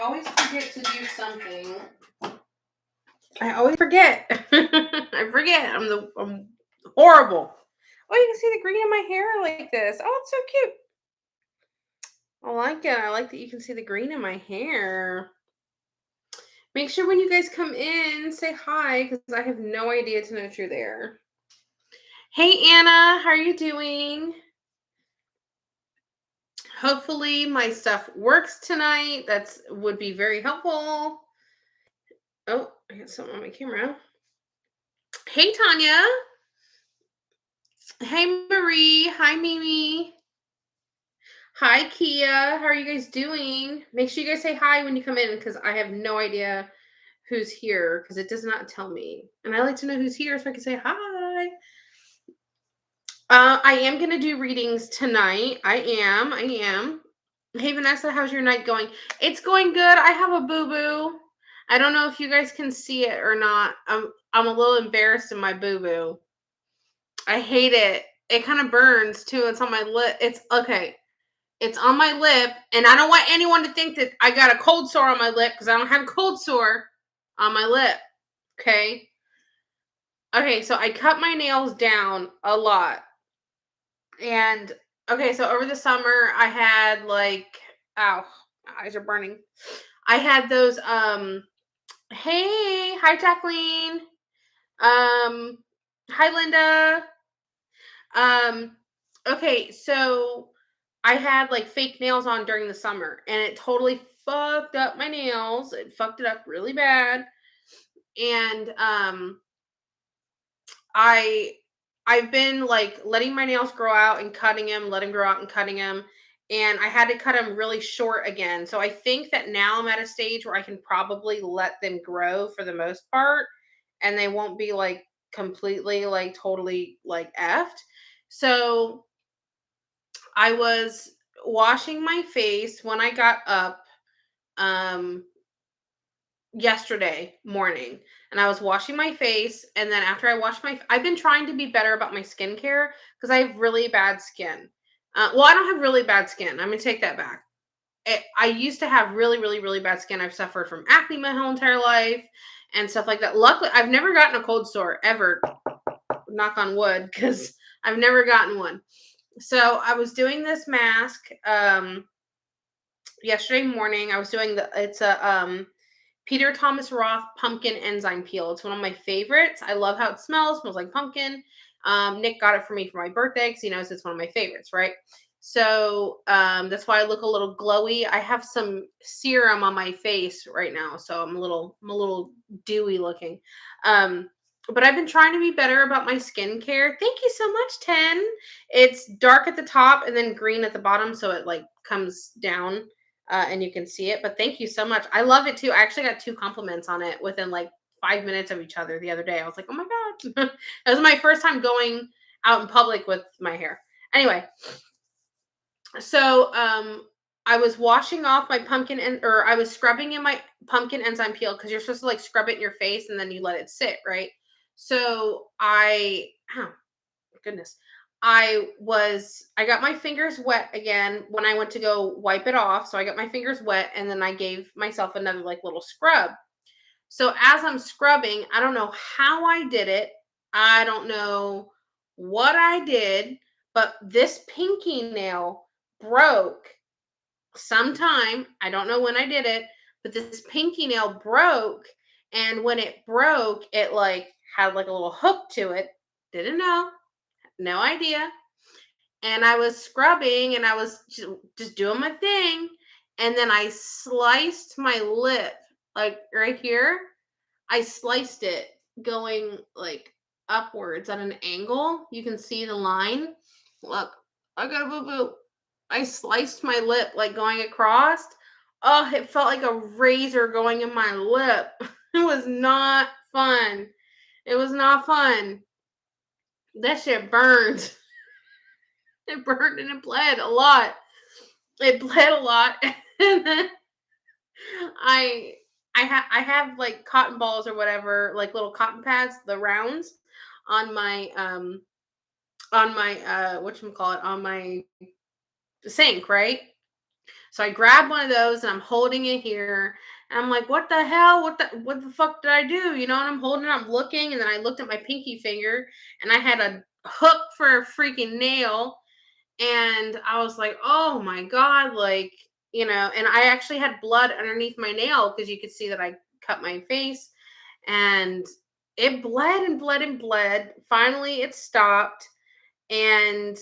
always forget to do something. I always forget. I forget. I'm horrible. Oh, you can see the green in my hair like this. Oh, it's so cute. I like it. I like that you can see the green in my hair. Make sure when you guys come in, say hi because I have no idea to know if you're there. Hey Anna, how are you doing? Hopefully my stuff works tonight. That's would be very helpful. Oh, I got something on my camera. Hey Tanya. Hey Marie. Hi Mimi. Hi Kia. How are you guys doing? Make sure you guys say hi when you come in because I have no idea who's here because it does not tell me. And I like to know who's here so I can say hi. I am going to do readings tonight. I am. Hey Vanessa, how's your night going? It's going good. I have a boo-boo. I don't know if you guys can see it or not. I'm a little embarrassed in my boo-boo. I hate it. It kind of burns too. It's on my lip. It's okay. It's on my lip, and I don't want anyone to think that I got a cold sore on my lip because I don't have a cold sore on my lip. Okay. Okay, so I cut my nails down a lot. And okay, so over the summer I had ow, my eyes are burning. I had those hey, hi Jacqueline. Hi Linda. Okay, so I had like fake nails on during the summer and it totally fucked up my nails. It fucked it up really bad. And I I've been like letting my nails grow out and cutting them, letting grow out and cutting them. And I had to cut them really short again. So I think that now I'm at a stage where I can probably let them grow for the most part and they won't be like completely like totally like effed. So I was washing my face when I got up um yesterday morning, and I was washing my face, and then after I washed I've been trying to be better about my skincare because I have really bad skin. Well, I don't have really bad skin. I'm gonna take that back. I used to have really, really, really bad skin. I've suffered from acne my whole entire life and stuff like that. Luckily, I've never gotten a cold sore ever. Knock on wood, because I've never gotten one. So I was doing this mask yesterday morning. I was doing it's a Peter Thomas Roth pumpkin enzyme peel. It's one of my favorites. I love how it smells like pumpkin. Nick got it for me for my birthday because he knows it's one of my favorites, right? So that's why I look a little glowy. I have some serum on my face right now, so I'm a little dewy looking. But I've been trying to be better about my skincare. Thank you so much, 10. It's dark at the top and then green at the bottom, so it like comes down and you can see it. But thank you so much. I love it too. I actually got 2 compliments on it within like 5 minutes of each other the other day. I was like, oh my God. It was my first time going out in public with my hair. Anyway, so I was washing off my or I was scrubbing in my pumpkin enzyme peel because you're supposed to like scrub it in your face and then you let it sit, right? So oh goodness. I got my fingers wet again when I went to go wipe it off. So I got my fingers wet and then I gave myself another like little scrub. So as I'm scrubbing, I don't know how I did it. I don't know what I did, but this pinky nail broke sometime. I don't know when I did it, but this pinky nail broke. And when it broke, it like had like a little hook to it. Didn't know. No idea. And I was scrubbing and I was just doing my thing. And then I sliced my lip, like right here. I sliced it going like upwards at an angle. You can see the line. Look, I got a boo boo. I sliced my lip like going across. Oh, it felt like a razor going in my lip. It was not fun. It was not fun. That shit burned. It burned and it bled a lot. It bled a lot. And then I have like cotton balls or whatever, like little cotton pads, the rounds on my whatchamacallit, on my sink, right? So I grabbed one of those and I'm holding it here. And I'm like, what the hell? What the fuck did I do? You know, and I'm holding it, I'm looking, and then I looked at my pinky finger and I had a hook for a freaking nail. And I was like, oh my God, like, you know, and I actually had blood underneath my nail because you could see that I cut my face, and it bled and bled and bled. Finally, it stopped. And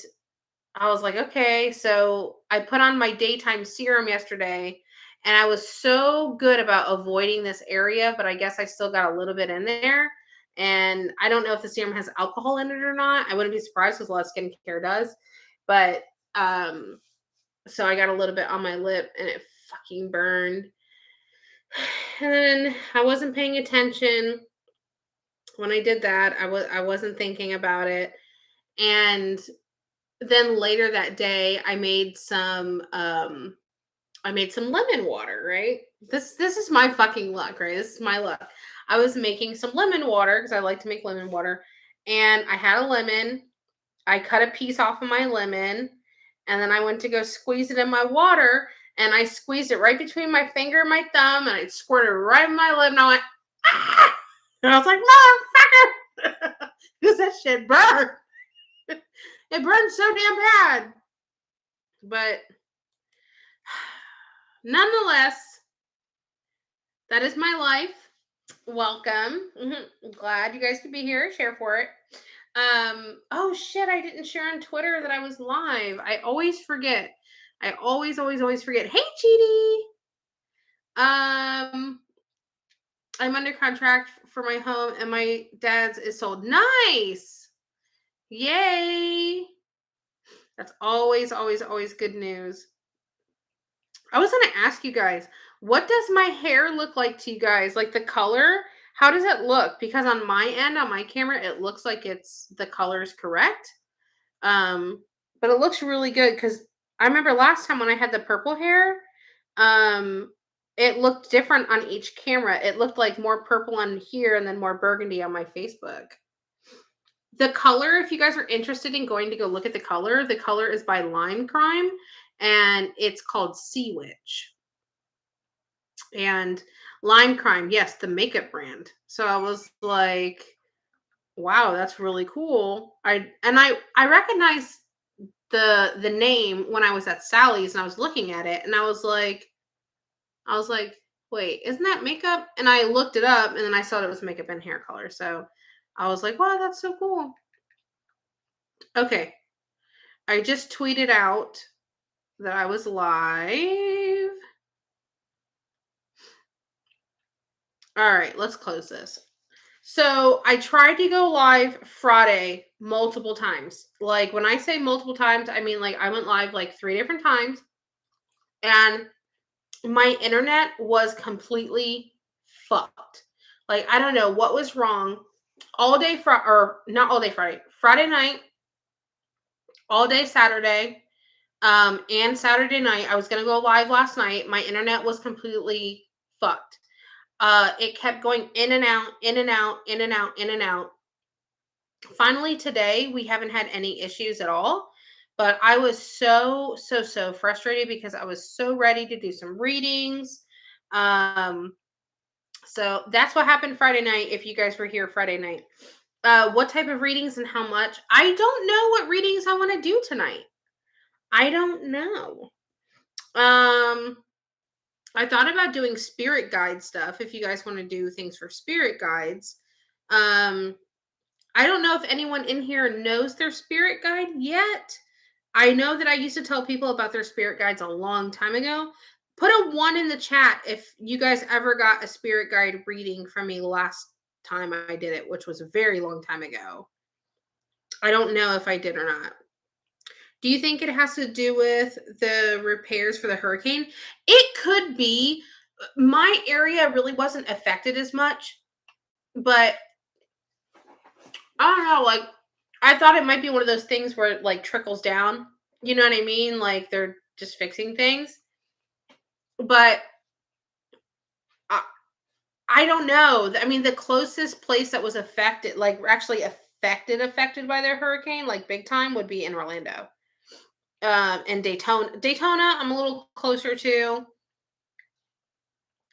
I was like, okay. So I put on my daytime serum yesterday, and I was so good about avoiding this area, but I guess I still got a little bit in there. And I don't know if the serum has alcohol in it or not. I wouldn't be surprised because a lot of skincare does. But um, so I got a little bit on my lip and it fucking burned. And then I wasn't paying attention when I did that. I wasn't thinking about it. And then later that day I made some lemon water, right? This is my fucking luck, right? This is my luck. I was making some lemon water because I like to make lemon water, and I had a lemon. I cut a piece off of my lemon, and then I went to go squeeze it in my water, and I squeezed it right between my finger and my thumb, and I squirted it right in my lip, and I went, ah! And I was like, motherfucker, because that shit burned. It burned so damn bad. But nonetheless, that is my life. Welcome. Glad you guys could be here. Share for it. Oh shit, I didn't share on Twitter that I was live. I always forget. I always forget. Hey, Cheaty. Um, I'm under contract for my home, and my dad's is sold. Nice. Yay. That's always good news. I was going to ask you guys, what does my hair look like to you guys? Like the color? How does it look? Because on my end, on my camera, it looks like the color is correct. But it looks really good because I remember last time when I had the purple hair, um, it looked different on each camera. It looked like more purple on here and then more burgundy on my Facebook. The color, if you guys are interested in going to go look at the color is by Lime Crime, and it's called Sea Witch. And Lime Crime, yes, the makeup brand. So I was like, wow, that's really cool. I recognized the name when I was at Sally's and I was looking at it, and I was like, wait, isn't that makeup? And I looked it up, and then I saw it was makeup and hair color. So I was like, wow, that's so cool. Okay. I just tweeted out that I was live. All right, let's close this. So I tried to go live Friday multiple times. Like when I say multiple times, I mean like I went live like 3 different times, and my internet was completely fucked. Like I don't know what was wrong. All day or not all day Friday. Friday night, all day Saturday, and Saturday night. I was going to go live last night. My internet was completely fucked. It kept going in and out, in and out, in and out, in and out. Finally, today, we haven't had any issues at all. But I was so frustrated because I was so ready to do some readings. So that's what happened Friday night. If you guys were here Friday night, what type of readings and how much? I don't know what readings I want to do tonight. I don't know. I thought about doing spirit guide stuff if you guys want to do things for spirit guides. I don't know if anyone in here knows their spirit guide yet. I know that I used to tell people about their spirit guides a long time ago. Put a 1 in the chat if you guys ever got a spirit guide reading from me last time I did it, which was a very long time ago. I don't know if I did or not. Do you think it has to do with the repairs for the hurricane? It could be. My area really wasn't affected as much, but I don't know. Like, I thought it might be one of those things where it like trickles down. You know what I mean? Like they're just fixing things, but I don't know. I mean, the closest place that was affected, like actually affected by their hurricane, like big time, would be in Orlando. And Daytona, I'm a little closer to.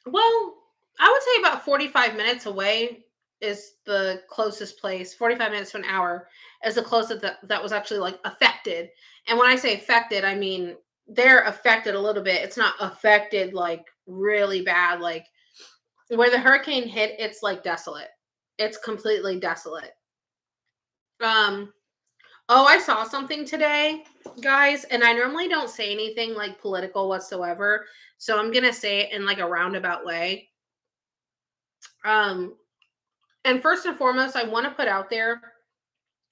Well, I would say about 45 minutes away is the closest place. 45 minutes to an hour is the closest that was actually like affected. And when I say affected, I mean they're affected a little bit. It's not affected like really bad. Like where the hurricane hit, it's like desolate. It's completely desolate. Um, oh, I saw something today, guys, and I normally don't say anything like political whatsoever. So I'm gonna say it in like a roundabout way. Um, And first and foremost, I want to put out there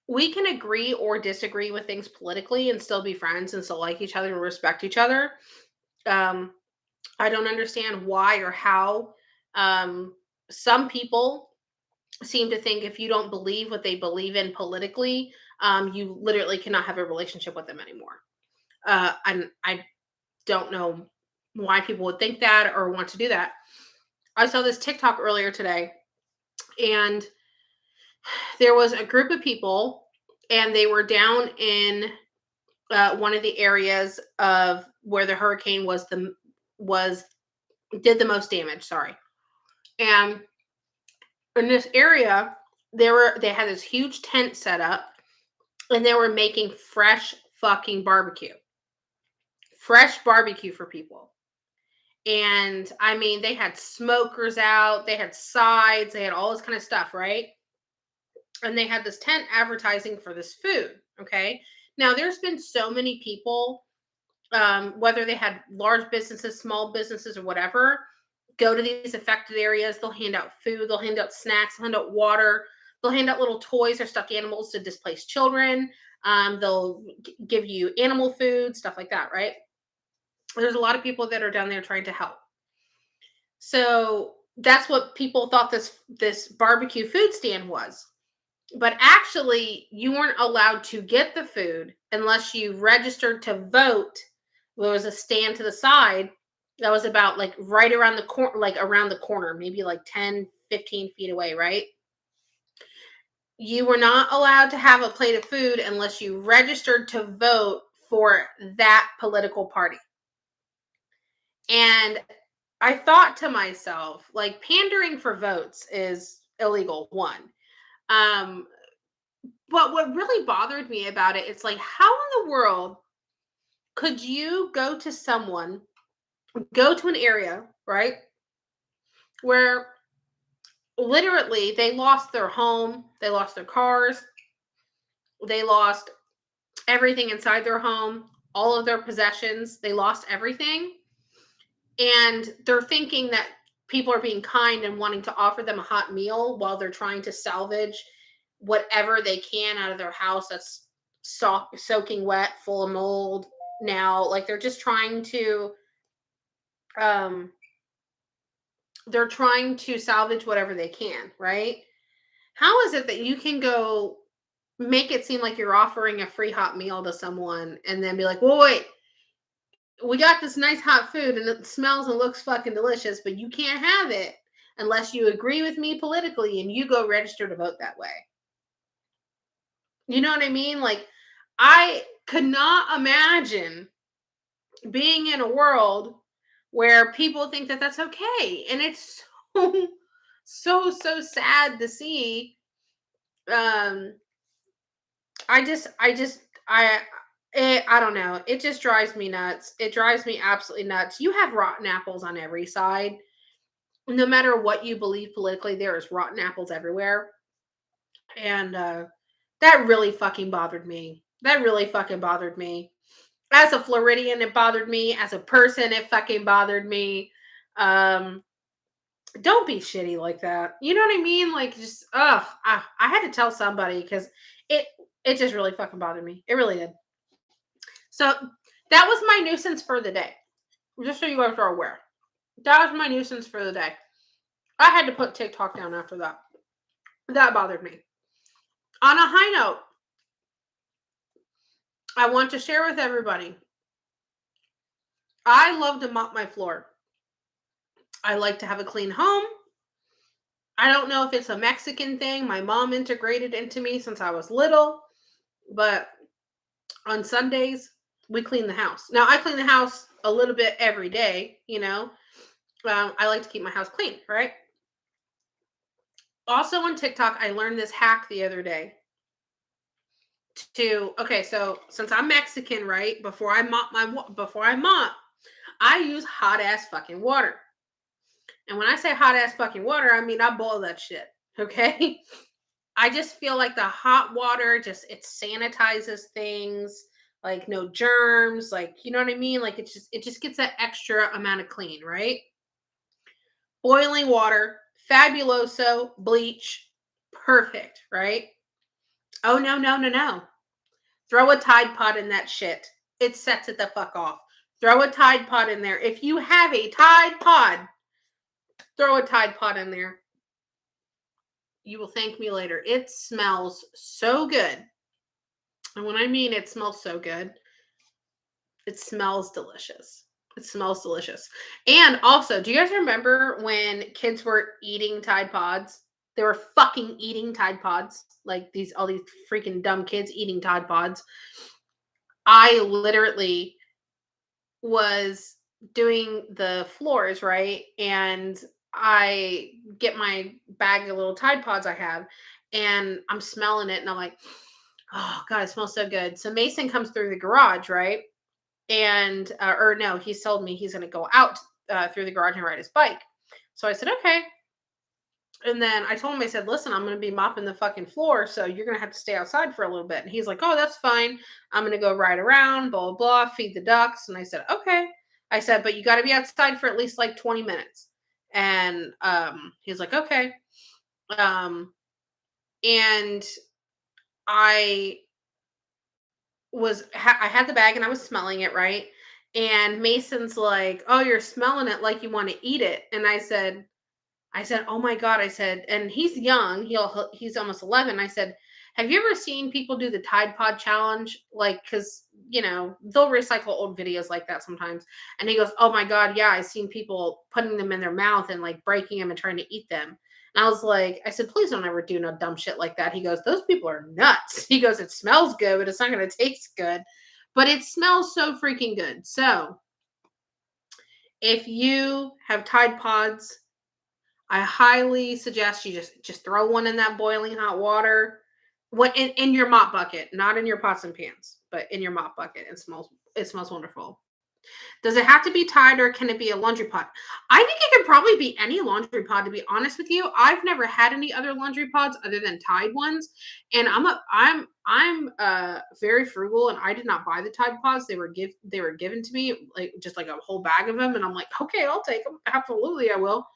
we can agree or disagree with things politically and still be friends and still like each other and respect each other. Um, I don't understand why or how some people seem to think if you don't believe what they believe in politically, you literally cannot have a relationship with them anymore. And I don't know why people would think that or want to do that. I saw this TikTok earlier today, and there was a group of people and they were down in one of the areas of where the hurricane was did the most damage, sorry. And in this area they had this huge tent set up and they were making fresh barbecue for people. And I mean, they had smokers out, they had sides, they had all this kind of stuff, right? And they had this tent advertising for this food. Okay. Now there's been so many people, whether they had large businesses, small businesses, or whatever, go to these affected areas. They'll hand out food, they'll hand out snacks, they'll hand out water, they'll hand out little toys or stuffed animals to displaced children. They'll give you animal food, stuff like that, right? There's a lot of people that are down there trying to help. So that's what people thought this barbecue food stand was. But actually, you weren't allowed to get the food unless you registered to vote. There was a stand to the side that was about like right around the corner, like around the corner, maybe like 10, 15 feet away, right? You were not allowed to have a plate of food unless you registered to vote for that political party. And I thought to myself, like, pandering for votes is illegal, one. Um, but what really bothered me about it, it's like, how in the world could you go to an area, right, where literally they lost their home, they lost their cars, they lost everything inside their home, all of their possessions, they lost everything. And they're thinking that people are being kind and wanting to offer them a hot meal while they're trying to salvage whatever they can out of their house that's soaking wet, full of mold now. Like um they're trying to salvage whatever they can, right? How is it that you can go make it seem like you're offering a free hot meal to someone and then be like, well, wait, we got this nice hot food and it smells and looks fucking delicious, but you can't have it unless you agree with me politically and you go register to vote that way. You know what I mean? Like, I could not imagine being in a world where people think that that's okay. And it's so, so sad to see. Um, I, I don't know. It just drives me nuts. It drives me absolutely nuts. You have rotten apples on every side. No matter what you believe politically, there is rotten apples everywhere. And that really fucking bothered me. That really fucking bothered me. As a Floridian, it bothered me. As a person, it fucking bothered me. Um, don't be shitty like that. You know what I mean? Like, just I had to tell somebody because it it just really fucking bothered me. It really did. So that was my nuisance for the day. Just so you guys are aware, that was my nuisance for the day. I had to put TikTok down after that. That bothered me. On a high note, I want to share with everybody. I love to mop my floor. I like to have a clean home. I don't know if it's a Mexican thing. My mom integrated into me since I was little, but on Sundays, we clean the house. Now I clean the house a little bit every day, you know. I like to keep my house clean, right? Also on TikTok, I learned this hack the other day. Okay, so since I'm Mexican, right? Before I mop, I use hot ass fucking water. And when I say hot ass fucking water, I mean I boil that shit. Okay? I just feel like the hot water just it sanitizes things, like no germs, like you know what I mean? Like it just gets that extra amount of clean, right? Boiling water, fabuloso, bleach, perfect, right? Oh no, no, no, no. Throw a Tide Pod in that shit. It sets it the fuck off. Throw a Tide Pod in there. If you have a Tide Pod, throw a Tide Pod in there. You will thank me later. It smells so good. And when I mean it smells so good, it smells delicious. It smells delicious. And also, do you guys remember when kids were eating Tide Pods? They were fucking eating Tide Pods. Like all these freaking dumb kids eating Tide Pods. I literally was doing the floors, right? And I get my bag of little Tide Pods I have, and I'm smelling it, and I'm like, oh God, it smells so good. So Mason comes through the garage, right? And or no, he told me he's going to go out through the garage and ride his bike. So I said, okay. And then I told him, I said, listen, I'm going to be mopping the fucking floor, so you're going to have to stay outside for a little bit. And he's like, oh, that's fine. I'm going to go ride around, blah, blah, blah, feed the ducks. And I said, okay. I said, but you got to be outside for at least like 20 minutes. And he's like, okay. And I I had the bag and I was smelling it, right? And Mason's like, oh, you're smelling it like you want to eat it. And I said, "Oh my god," I said, and he's young. He's almost 11. I said, "Have you ever seen people do the Tide Pod challenge? Like, because they'll recycle old videos like that sometimes." And he goes, "Oh my god, yeah, I've seen people putting them in their mouth and like breaking them and trying to eat them." And I said, "Please don't ever do no dumb shit like that." He goes, "Those people are nuts." He goes, "It smells good, but it's not going to taste good, but it smells so freaking good." So if you have Tide Pods, I highly suggest you just throw one in that boiling hot water. What in your mop bucket, not in your pots and pans, but in your mop bucket. It smells wonderful. Does it have to be Tide or can it be a laundry pod? I think it could probably be any laundry pod, to be honest with you. I've never had any other laundry pods other than Tide ones. And I'm very frugal and I did not buy the Tide pods. They were given to me like just like a whole bag of them. And I'm like, okay, I'll take them. Absolutely, I will.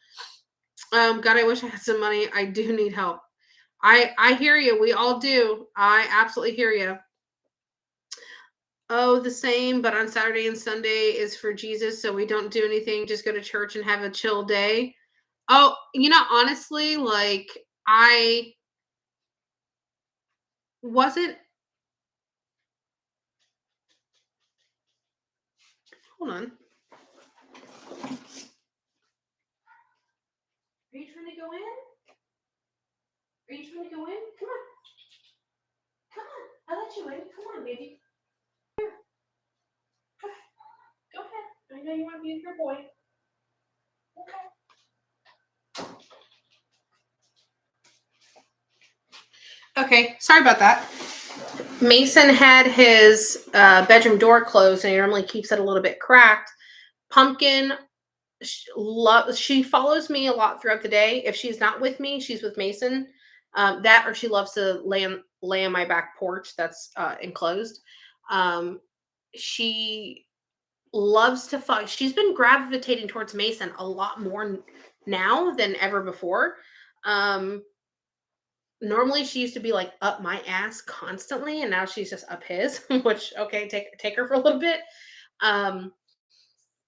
God, I wish I had some money. I do need help. I hear you. We all do. I absolutely hear you. Oh, the same, but on Saturday and Sunday is for Jesus, so we don't do anything, just go to church and have a chill day. Oh, honestly, like I wasn't hold on. Are you trying to go in? Are you trying to go in? Come on. Come on. I'll let you in. Come on, baby. Here. Go ahead. I know you want to be with your boy. Okay, sorry about that. Mason had his bedroom door closed, and he normally keeps it a little bit cracked. Pumpkin, she follows me a lot throughout the day. If she's not with me, she's with Mason. That or she loves to lay on my back porch that's enclosed. She loves to fuck. She's been gravitating towards Mason a lot more now than ever before. Normally she used to be like up my ass constantly, and now she's just up his, which okay, take her for a little bit. Um,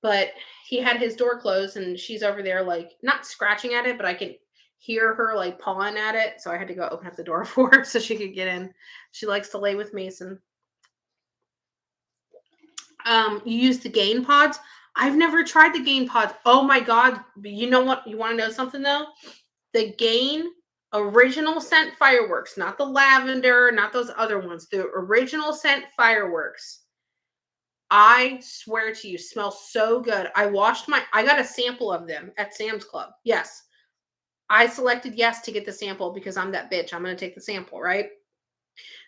but he had his door closed and she's over there like not scratching at it, but I can hear her like pawing at it. So I had to go open up the door for her so she could get in. She likes to lay with Mason. You use the gain pods. I've never tried the gain pods. Oh my god. You know what? You want to know something though? The Gain original scent fireworks, not the lavender, not those other ones. The original scent fireworks I swear to you, smell so good. I got a sample of them at Sam's Club. Yes. I selected yes to get the sample because I'm that bitch. I'm going to take the sample, right?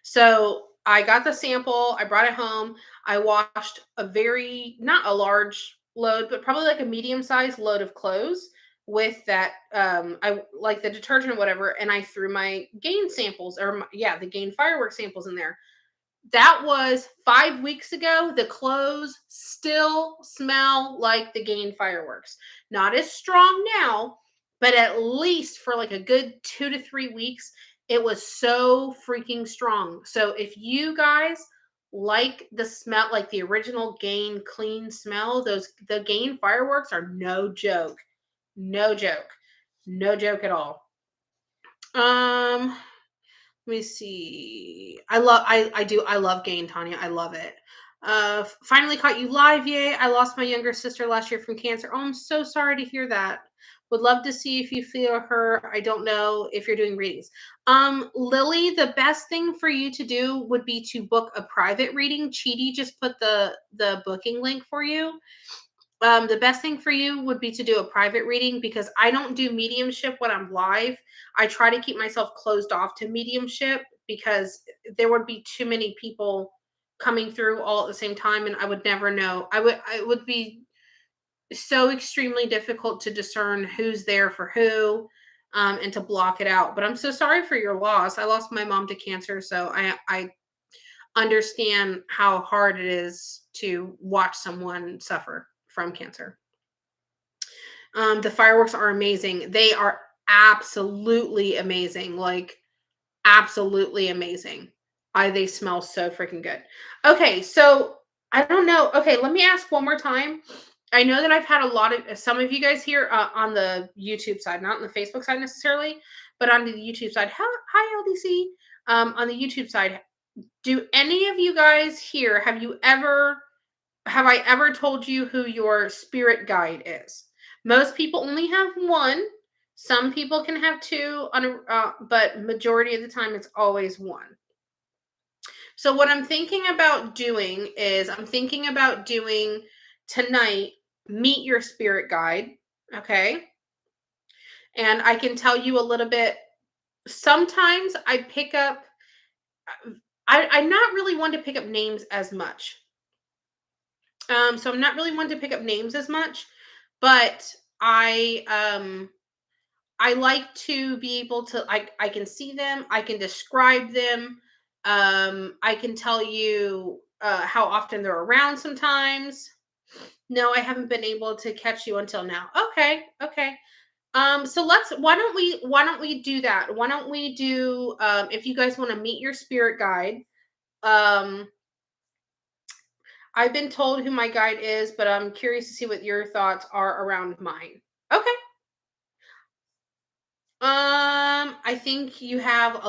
So I got the sample. I brought it home. I washed not a large load, but probably like a medium sized load of clothes with that. I like the detergent or whatever. And I threw my Gain samples the Gain fireworks samples in there. That was 5 weeks ago. The clothes still smell like the Gain fireworks. Not as strong now, but at least for like a good 2 to 3 weeks, it was so freaking strong. So if you guys like the smell, like the original Gain clean smell, the Gain fireworks are no joke. No joke. No joke at all. Um Let me see. I love Gain, Tanya. I love it. Finally caught you live, yay. I lost my younger sister last year from cancer. Oh, I'm so sorry to hear that. Would love to see if you feel her. I don't know if you're doing readings. Lily, the best thing for you to do would be to book a private reading. Chidi just put the booking link for you. The best thing for you would be to do a private reading because I don't do mediumship when I'm live. I try to keep myself closed off to mediumship because there would be too many people coming through all at the same time and I would never know. It would be so extremely difficult to discern who's there for who and to block it out. But I'm so sorry for your loss. I lost my mom to cancer, so I understand how hard it is to watch someone suffer from cancer. The fireworks are amazing. They are absolutely amazing. Like absolutely amazing. They smell so freaking good. Okay, so I don't know. Okay, let me ask one more time. I know that I've had a lot of some of you guys here on the YouTube side, not on the Facebook side necessarily, but on the YouTube side. Hi, LDC. On the YouTube side, do any of you guys here have I ever told you who your spirit guide is? Most people only have one. Some people can have two, but majority of the time it's always one. So what I'm thinking about doing is tonight, meet your spirit guide. Okay. And I can tell you a little bit. Sometimes I pick up, I'm not really one to pick up names as much. So I'm not really one to pick up names as much, but I like to be able to I can see them, I can describe them, I can tell you how often they're around sometimes. No, I haven't been able to catch you until now. Okay, okay. So why don't we do that? Why don't we do if you guys want to meet your spirit guide, um I've been told who my guide is, but I'm curious to see what your thoughts are around mine. Okay. I think you have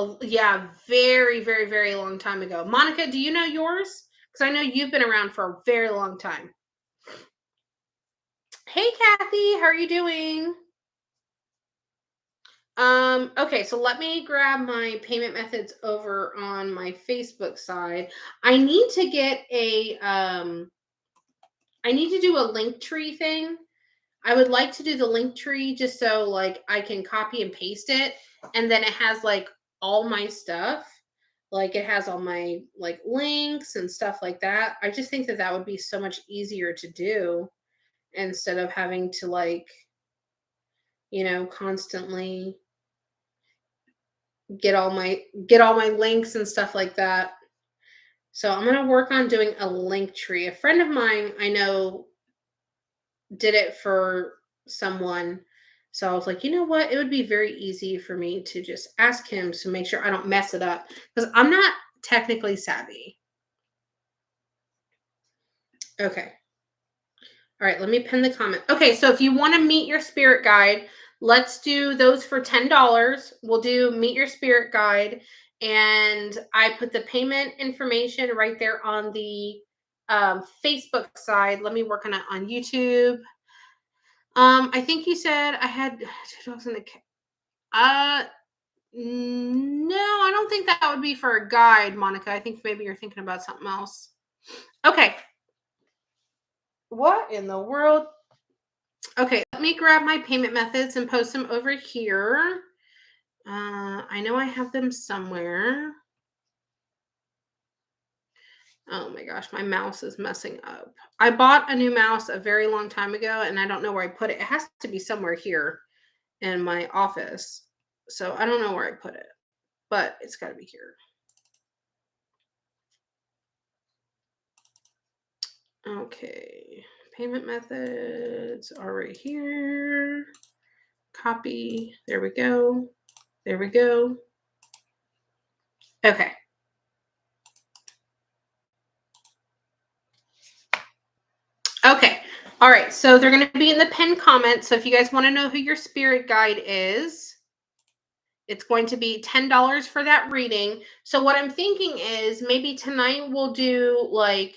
very, very, very long time ago. Monica, do you know yours? Because I know you've been around for a very long time. Hey Kathy, how are you doing? Okay, so let me grab my payment methods over on my Facebook side. I need to get I need to do a link tree thing. I would like to do the link tree just so like I can copy and paste it and then it has like all my stuff. Like it has all my like links and stuff like that. I just think that that would be so much easier to do instead of having to like, constantly get all my links and stuff like that. So I'm going to work on doing a link tree. A friend of mine I know did it for someone. So I was like, you know what? It would be very easy for me to just ask him to make sure I don't mess it up because I'm not technically savvy. Okay. All right. Let me pin the comment. Okay. So if you want to meet your spirit guide, let's do those for $10. We'll do meet your spirit guide. And I put the payment information right there on the Facebook side. Let me work on it on YouTube. I think you said I had 2,000. No, I don't think that would be for a guide, Monica. I think maybe you're thinking about something else. Okay. What in the world? Okay, let me grab my payment methods and post them over here. I know I have them somewhere. Oh my gosh, my mouse is messing up. I bought a new mouse a very long time ago and I don't know where I put it. It has to be somewhere here in my office. So I don't know where I put it, but it's got to be here. Okay, payment methods are right here. Copy. There we go. There we go. Okay. Okay. All right. So they're going to be in the pinned comments. So if you guys want to know who your spirit guide is, it's going to be $10 for that reading. So what I'm thinking is maybe tonight we'll do like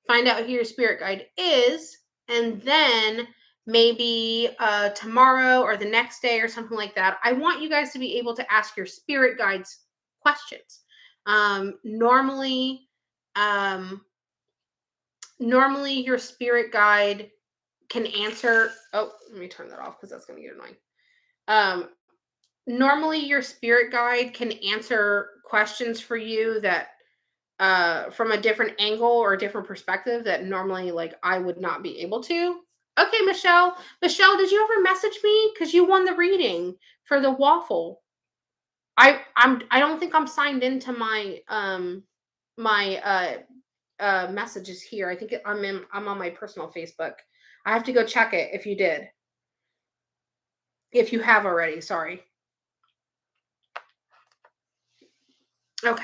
find out who your spirit guide is, and then maybe tomorrow or the next day or something like that. I want you guys to be able to ask your spirit guides questions. Normally, um, normally your spirit guide can answer. Oh, let me turn that off because that's going to get annoying. Normally your spirit guide can answer questions for you that from a different angle or a different perspective that normally like I would not be able to. Okay, Michelle, did you ever message me because you won the reading for the waffle? I don't think I'm signed into my messages here. I think I'm on my personal Facebook. I have to go check it if you did. If you have already, sorry. Okay.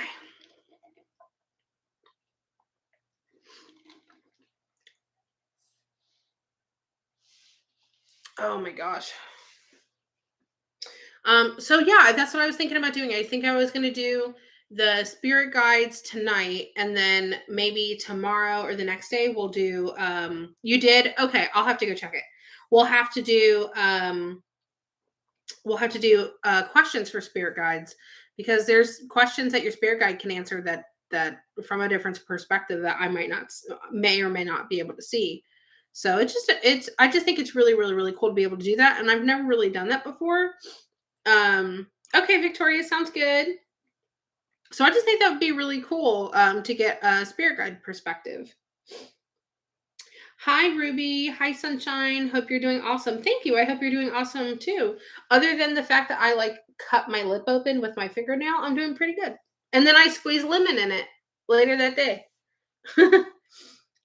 Oh my gosh. So yeah, that's what I was thinking about doing. I think I was gonna do the spirit guides tonight, and then maybe tomorrow or the next day we'll do you did? Okay, I'll have to go check it. We'll have to do questions for spirit guides because there's questions that your spirit guide can answer that from a different perspective that I might not may or may not be able to see. So it's I just think it's really really really cool to be able to do that, and I've never really done that before. Okay, Victoria, sounds good. So I just think that would be really cool to get a spirit guide perspective. Hi, Ruby. Hi, Sunshine. Hope you're doing awesome. Thank you. I hope you're doing awesome too. Other than the fact that I like cut my lip open with my fingernail, I'm doing pretty good. And then I squeezed lemon in it later that day.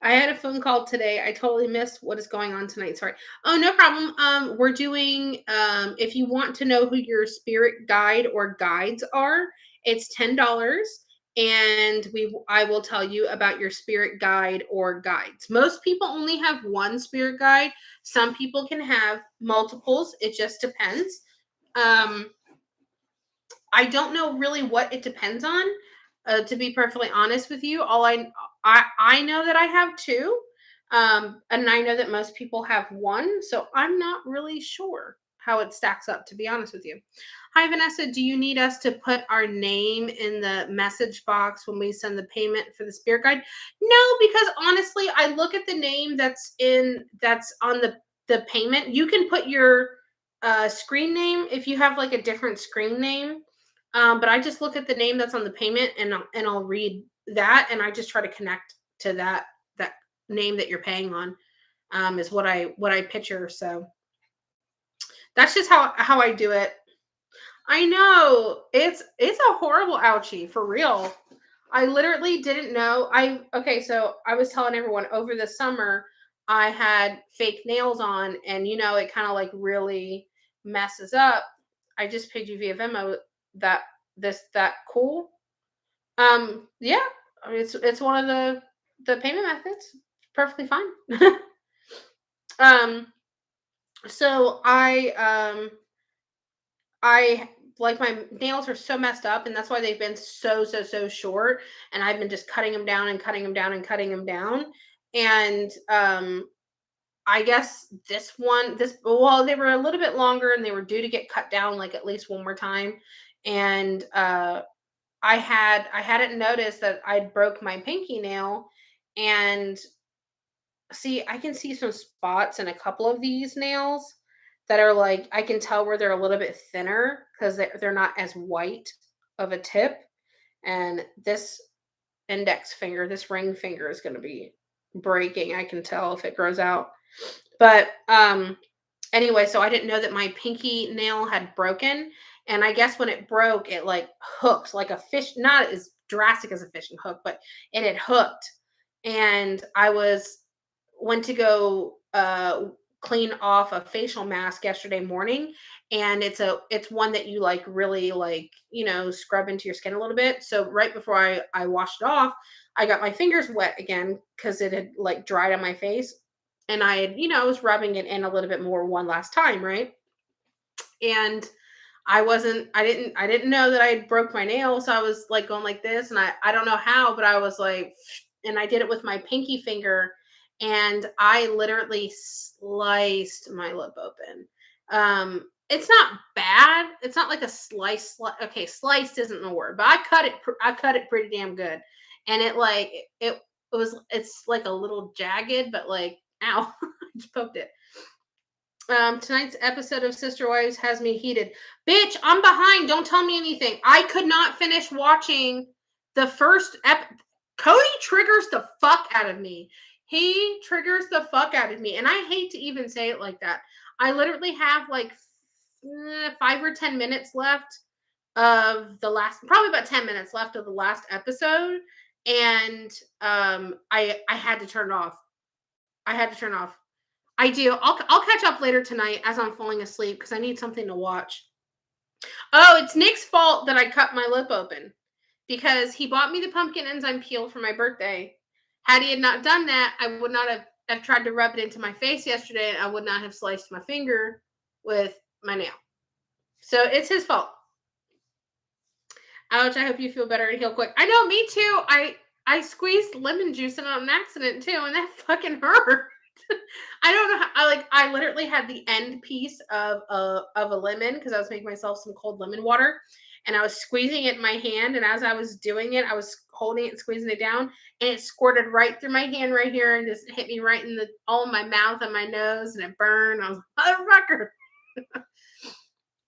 I had a phone call today. I totally missed what is going on tonight. Sorry. Oh, no problem. We're doing if you want to know who your spirit guide or guides are, it's $10 and I will tell you about your spirit guide or guides. Most people only have one spirit guide. Some people can have multiples. It just depends. Um I don't know really what it depends on. To be perfectly honest with you, I know that I have two, and I know that most people have one. So I'm not really sure how it stacks up. To be honest with you. Hi Vanessa, do you need us to put our name in the message box when we send the payment for the spirit guide? No, because honestly, I look at the name that's on the payment. You can put your screen name if you have like a different screen name. But I just look at the name that's on the payment and I'll read that and I just try to connect to that name that you're paying on. Is what I picture. So that's just how I do it. I know it's a horrible ouchie for real. I literally didn't know. Okay, so I was telling everyone over the summer I had fake nails on, and it kind of like really messes up. I just paid you via Venmo. That that cool. Yeah, I mean, it's one of the payment methods. Perfectly fine. um, so I like my nails are so messed up, and that's why they've been so short. And I've been just cutting them down and cutting them down and cutting them down. And I guess well, they were a little bit longer, and they were due to get cut down like at least one more time. And I hadn't noticed that I broke my pinky nail, and see, I can see some spots in a couple of these nails that are like, I can tell where they're a little bit thinner because they're not as white of a tip. And this index finger, this ring finger is going to be breaking. I can tell if it grows out. But anyway, so I didn't know that my pinky nail had broken. And I guess when it broke, it like hooked like a fish, not as drastic as a fishing hook, but it had hooked. And I went to go clean off a facial mask yesterday morning, and it's one that you like really like, scrub into your skin a little bit. So right before I washed it off, I got my fingers wet again because it had like dried on my face, and I had, I was rubbing it in a little bit more one last time, right? And I didn't know that I had broke my nail, so I was like going like this, and I don't know how, but I was like, and I did it with my pinky finger, and I literally sliced my lip open. It's not bad. It's not like a okay, sliced isn't the word, but I cut it pretty damn good, and it's like a little jagged, but like, ow, I just poked it. Tonight's episode of Sister Wives has me heated. Bitch, I'm behind. Don't tell me anything. I could not finish watching the first Cody triggers the fuck out of me. He triggers the fuck out of me. And I hate to even say it like that. I literally have like 5 or 10 minutes left of the last, probably about 10 minutes left of the last episode. And I had to turn it off. I had to turn it off. I do. I'll catch up later tonight as I'm falling asleep because I need something to watch. Oh, it's Nick's fault that I cut my lip open because he bought me the pumpkin enzyme peel for my birthday. Had he had not done that, I would not have tried to rub it into my face yesterday, and I would not have sliced my finger with my nail. So it's his fault. Ouch, I hope you feel better and heal quick. I know, me too. I squeezed lemon juice in on an accident too, and that fucking hurt. I don't know how, I literally had the end piece of a lemon because I was making myself some cold lemon water, and I was squeezing it in my hand, and as I was doing it, I was holding it and squeezing it down, and it squirted right through my hand right here and just hit me right in all of my mouth and my nose, and it burned. I was like, motherfucker.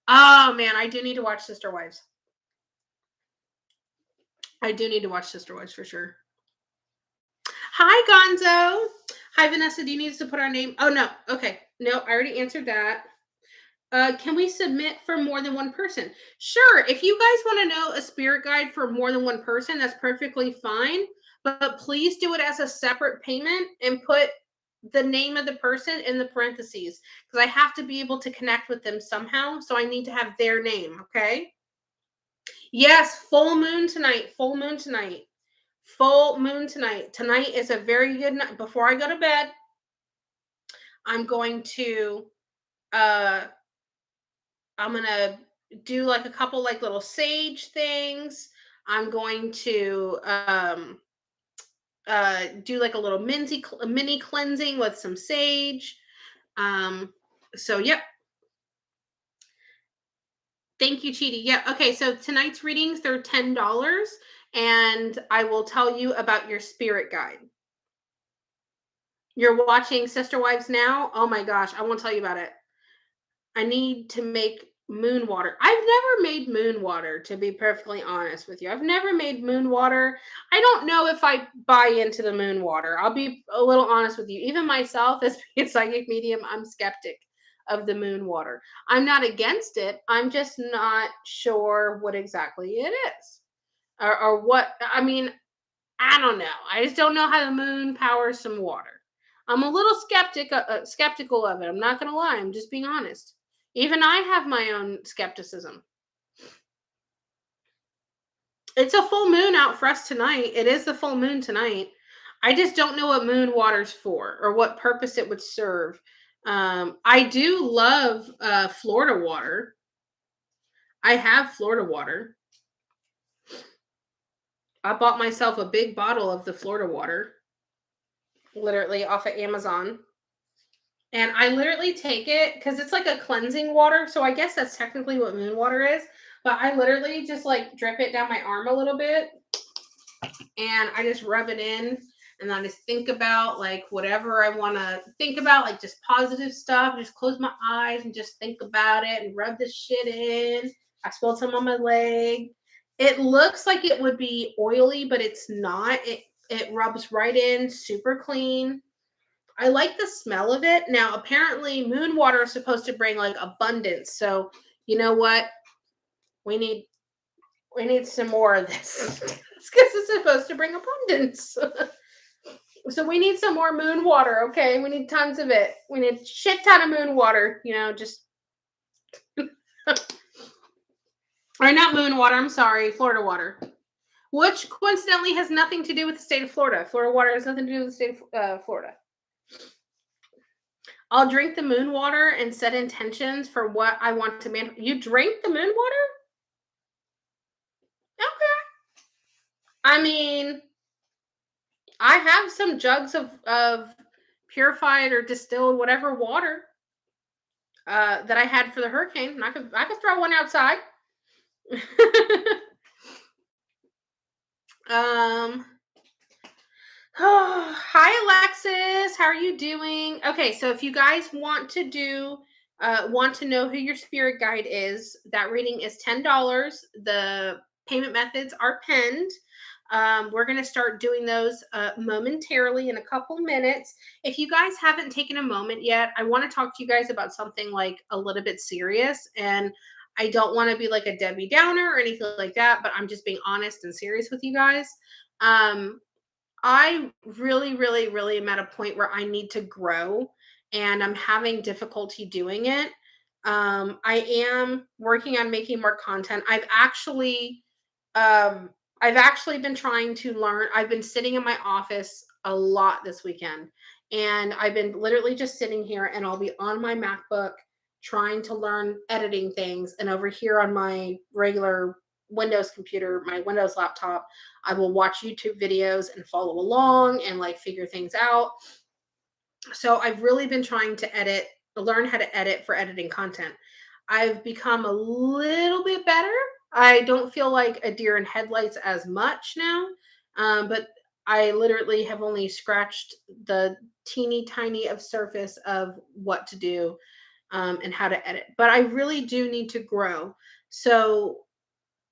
Oh man, I do need to watch Sister Wives. I do need to watch Sister Wives for sure. Hi, Gonzo. Hi, Vanessa. Do you need us to put our name? Oh, no. Okay. No, I already answered that. Can we submit for more than one person? Sure. If you guys want to know a spirit guide for more than one person, that's perfectly fine. But please do it as a separate payment and put the name of the person in the parentheses because I have to be able to connect with them somehow. So I need to have their name. Okay. Yes. Full moon tonight. Full moon tonight. Full moon tonight. Tonight is a very good night. Before I go to bed, I'm going to do like a couple like little sage things. I'm going to do like a little mini cleansing with some sage. So yep. Thank you, Cheaty. Yeah. Okay. So tonight's readings, they're $10, and I will tell you about your spirit guide. You're watching Sister Wives now? Oh my gosh, I won't tell you about it. I need to make moon water. I've never made moon water, to be perfectly honest with you. I've never made moon water. I don't know if I buy into the moon water. I'll be a little honest with you. Even myself, as a psychic medium, I'm skeptic of the moon water. I'm not against it. I'm just not sure what exactly it is. Or what, I mean, I don't know. I just don't know how the moon powers some water. I'm a little skeptical of it. I'm not gonna lie. I'm just being honest. Even I have my own skepticism. It's a full moon out for us tonight. It is the full moon tonight. I just don't know what moon water's for or what purpose it would serve. I do love Florida water. I have Florida water. I bought myself a big bottle of the Florida water, literally off of Amazon. And I literally take it because it's like a cleansing water. So I guess that's technically what moon water is. But I literally just like drip it down my arm a little bit. And I just rub it in. and I just think about like whatever I want to think about, like just positive stuff. Just close my eyes and just think about it and rub this shit in. I spilled some on my leg. It looks like it would be oily, but it's not. It rubs right in, super clean. I like the smell of it. Now, apparently, moon water is supposed to bring like abundance. So, you know what? We need we need some more of this because it's supposed to bring abundance. So we need some more moon water. Okay, we need tons of it. We need shit ton of moon water. Just or not moon water. I'm sorry, Florida water, which coincidentally has nothing to do with the state of Florida. Florida water has nothing to do with the state of Florida. I'll drink the moon water and set intentions for what I want to manifest. You drink the moon water? Okay. I mean, I have some jugs of purified or distilled whatever water that I had for the hurricane, and I could throw one outside. um. Oh, hi Alexis, how are you doing? Okay, so if you guys want to know who your spirit guide is, that reading is $10. The payment methods are pinned. We're going to start doing those momentarily in a couple minutes. If you guys haven't taken a moment yet, I want to talk to you guys about something like a little bit serious. And I don't want to be like a Debbie Downer or anything like that, but I'm just being honest and serious with you guys. I really, really, really am at a point where I need to grow and I'm having difficulty doing it. I am working on making more content. Um, I've actually been trying to learn. I've been sitting in my office a lot this weekend, and I've been literally just sitting here, and I'll be on my MacBook trying to learn editing things, and over here on my regular Windows computer, my Windows laptop, I will watch YouTube videos and follow along and like figure things out. So I've really been trying to learn how to edit for editing content. I've become a little bit better. I don't feel like a deer in headlights as much now, but I literally have only scratched the teeny tiny of surface of what to do and how to edit. But I really do need to grow. So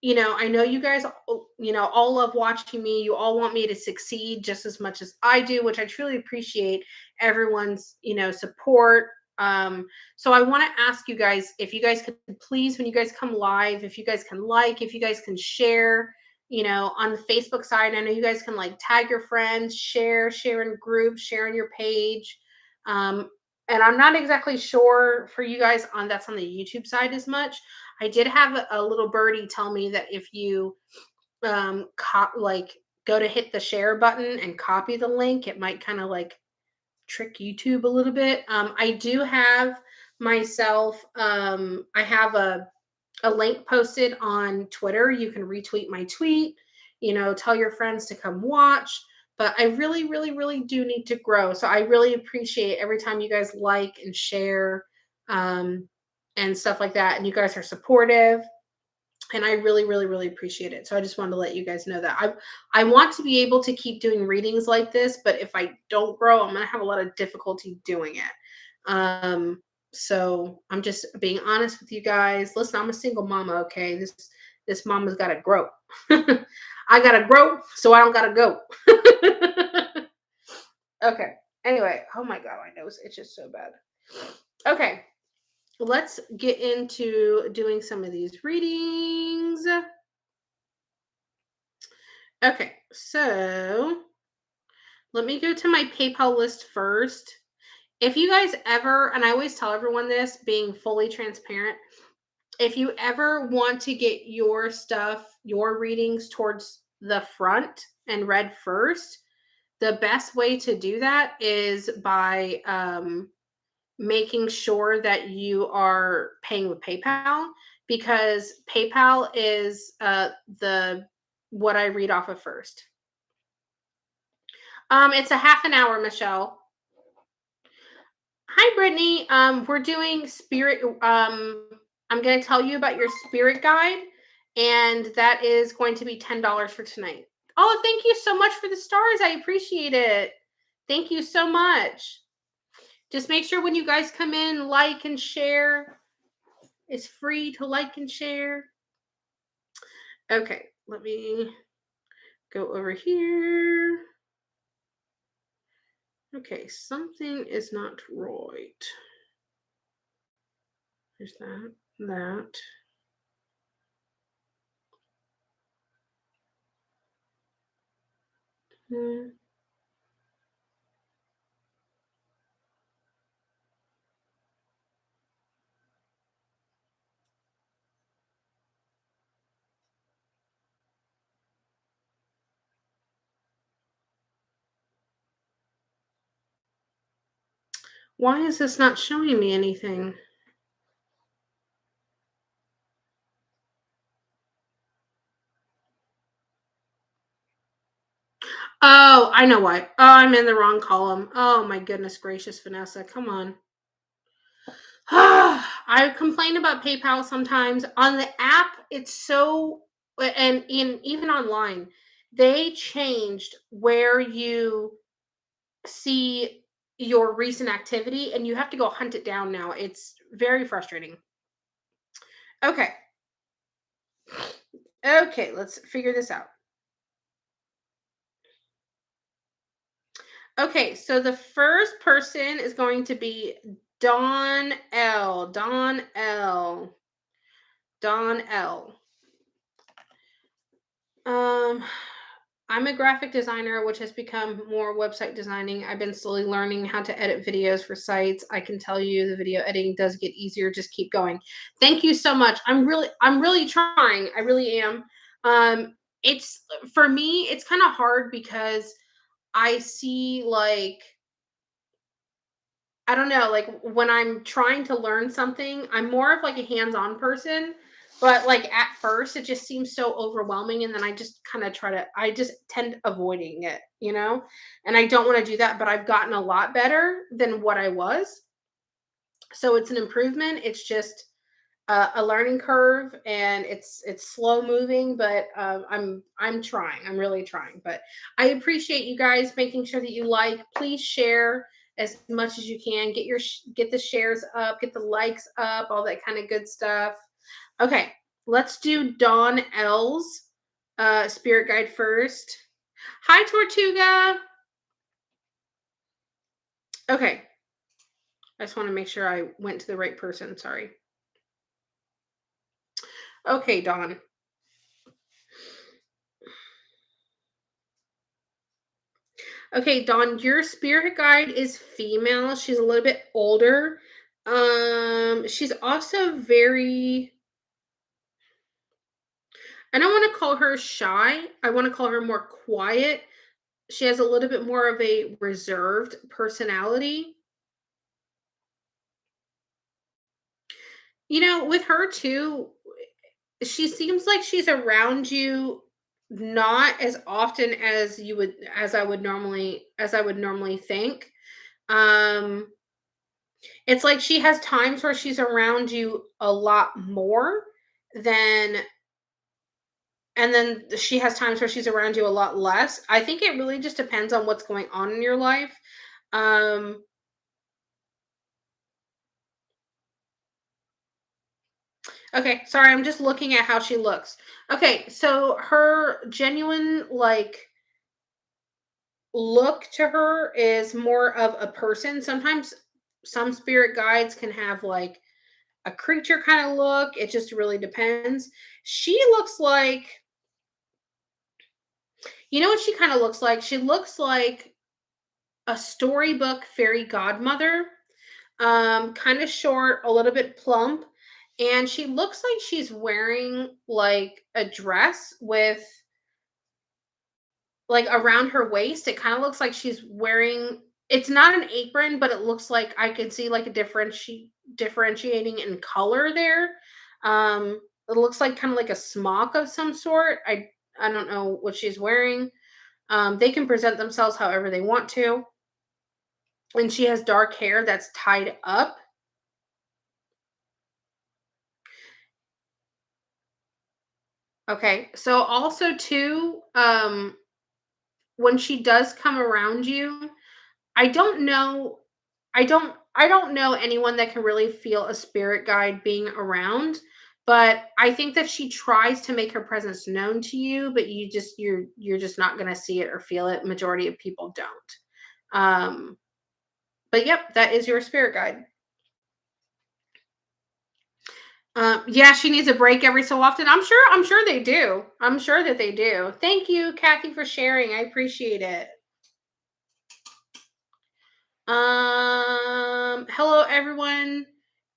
I know you guys, all love watching me. You all want me to succeed just as much as I do, which I truly appreciate everyone's, support. So I want to ask you guys if you guys could please, when you guys come live, if you guys can if you guys can share, on the Facebook side. I know you guys can like tag your friends, share in groups, share on your page. And I'm not exactly sure for you guys that's on the YouTube side as much. I did have a little birdie tell me that if you go to hit the share button and copy the link, it might kind of like trick YouTube a little bit. I do have myself. I have a link posted on Twitter. You can retweet my tweet. Tell your friends to come watch. But I really, really, really do need to grow. So I really appreciate every time you guys like and share. And stuff like that. And you guys are supportive. And I really, really, really appreciate it. So I just wanted to let you guys know that I want to be able to keep doing readings like this, but if I don't grow, I'm gonna have a lot of difficulty doing it. So I'm just being honest with you guys. Listen, I'm a single mama, okay? This mama's gotta grow. I gotta grow, so I don't gotta go. Okay. Anyway, oh my god, my nose itches so bad. Okay. Let's get into doing some of these readings. Okay, so let me go to my PayPal list first. If you guys ever, and I always tell everyone this, being fully transparent, if you ever want to get your stuff, your readings towards the front and read first, the best way to do that is by making sure that you are paying with PayPal, because PayPal is the what I read off of first. It's a half an hour, Michelle. Hi, Brittany. We're doing spirit. I'm going to tell you about your spirit guide, and that is going to be $10 for tonight. Oh, thank you so much for the stars. I appreciate it. Thank you so much. Just make sure when you guys come in, like and share. It's free to like and share. Okay, let me go over here. Okay, something is not right. There's that, that. Hmm. Why is this not showing me anything? Oh, I know why. Oh, I'm in the wrong column. Oh my goodness gracious, Vanessa. Come on. I complain about PayPal sometimes. On the app, it's so and in even online, they changed where you see your recent activity and you have to go hunt it down now. It's very frustrating. Okay. Okay, let's figure this out. Okay, so the first person is going to be Dawn L. Dawn L. Dawn L. Um, I'm a graphic designer, which has become more website designing. I've been slowly learning how to edit videos for sites. I can tell you the video editing does get easier. Just keep going. Thank you so much. I'm really trying. I really am. It's for me, it's kind of hard because I see like I don't know, like when I'm trying to learn something, I'm more of like a hands-on person. But like at first it just seems so overwhelming and then I just kind of I just tend avoiding it, you know? And I don't want to do that, but I've gotten a lot better than what I was. So it's an improvement. It's just a learning curve and it's slow moving but I'm trying, I'm really trying, but I appreciate you guys making sure that you like, please share as much as you can, get the shares up, get the likes up, all that kind of good stuff. Okay, let's do Dawn L's spirit guide first. Hi Tortuga. Okay, I just want to make sure I went to the right person, sorry. Okay, Dawn. Okay, Dawn, your spirit guide is female. She's a little bit older. She's also very I don't want to call her shy. I want to call her more quiet. She has a little bit more of a reserved personality. You know, with her too, she seems like she's around you not as often as you would as I would normally think. Um It's like she has times where she's around you a lot more than and then she has times where she's around you a lot less. I think it really just depends on what's going on in your life. Um, okay, sorry, I'm just looking at how she looks. Okay, so her genuine like look to her is more of a person. Sometimes some spirit guides can have like a creature kind of look. It just really depends. She looks like You know what she kind of looks like? She looks like a storybook fairy godmother, kind of short, a little bit plump, and she looks like she's wearing like a dress with like around her waist. It kind of looks like she's wearing it's not an apron, but it looks like I could see like a differentiating in color there. It looks like kind of like a smock of some sort. I don't know what she's wearing. They can present themselves however they want to. And she has dark hair that's tied up. Okay. So also too, when she does come around you, I don't know I don't know anyone that can really feel a spirit guide being around, but I think that she tries to make her presence known to you, but you're just not going to see it or feel it. Majority of people don't. But yep, that is your spirit guide. Yeah, she needs a break every so often. I'm sure they do. I'm sure that they do. Thank you, Kathy, for sharing. I appreciate it. Hello everyone.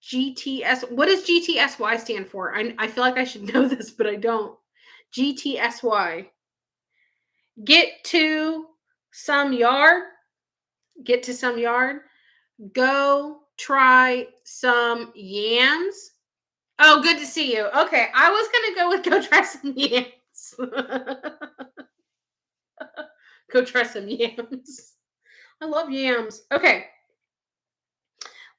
GTS. What does GTSY stand for? I feel like I should know this, but I don't. GTSY. Get to some yard. Get to some yard. Go try some yams. Oh, good to see you. Okay, I was gonna go with go try some yams. Go try some yams. I love yams. Okay.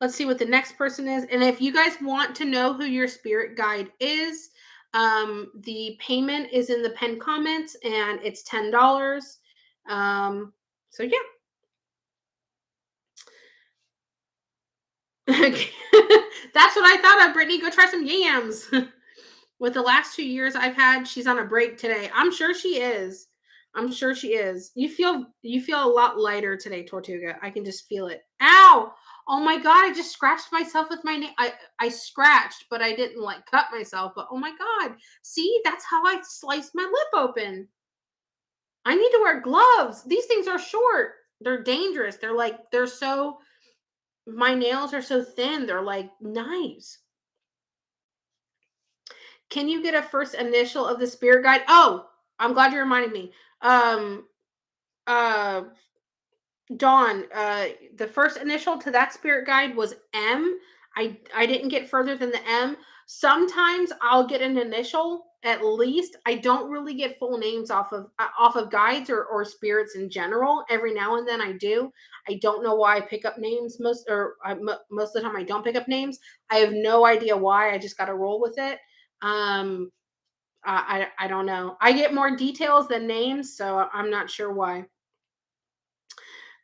Let's see what the next person is. And if you guys want to know who your spirit guide is, the payment is in the pinned comments and it's $10. So yeah. That's what I thought of. Brittany, go try some yams. With the last 2 years I've had, she's on a break today. I'm sure she is. I'm sure she is. You feel a lot lighter today, Tortuga. I can just feel it. Ow! Oh my god! I just scratched myself with my nail. I scratched, but I didn't like cut myself. But oh my god! See, that's how I sliced my lip open. I need to wear gloves. These things are short. They're dangerous. They're so. My nails are so thin. They're like knives. Can you get a first initial of the spirit guide? Oh, I'm glad you reminded me. Um, uh, Dawn, the first initial to that spirit guide was M. I didn't get further than the M. Sometimes I'll get an initial at least. I don't really get full names off of guides or spirits in general. Every now and then I do. I don't know why I pick up names most of the time I don't pick up names. I have no idea why. I just got to roll with it. Um, I don't know. I get more details than names, so I'm not sure why.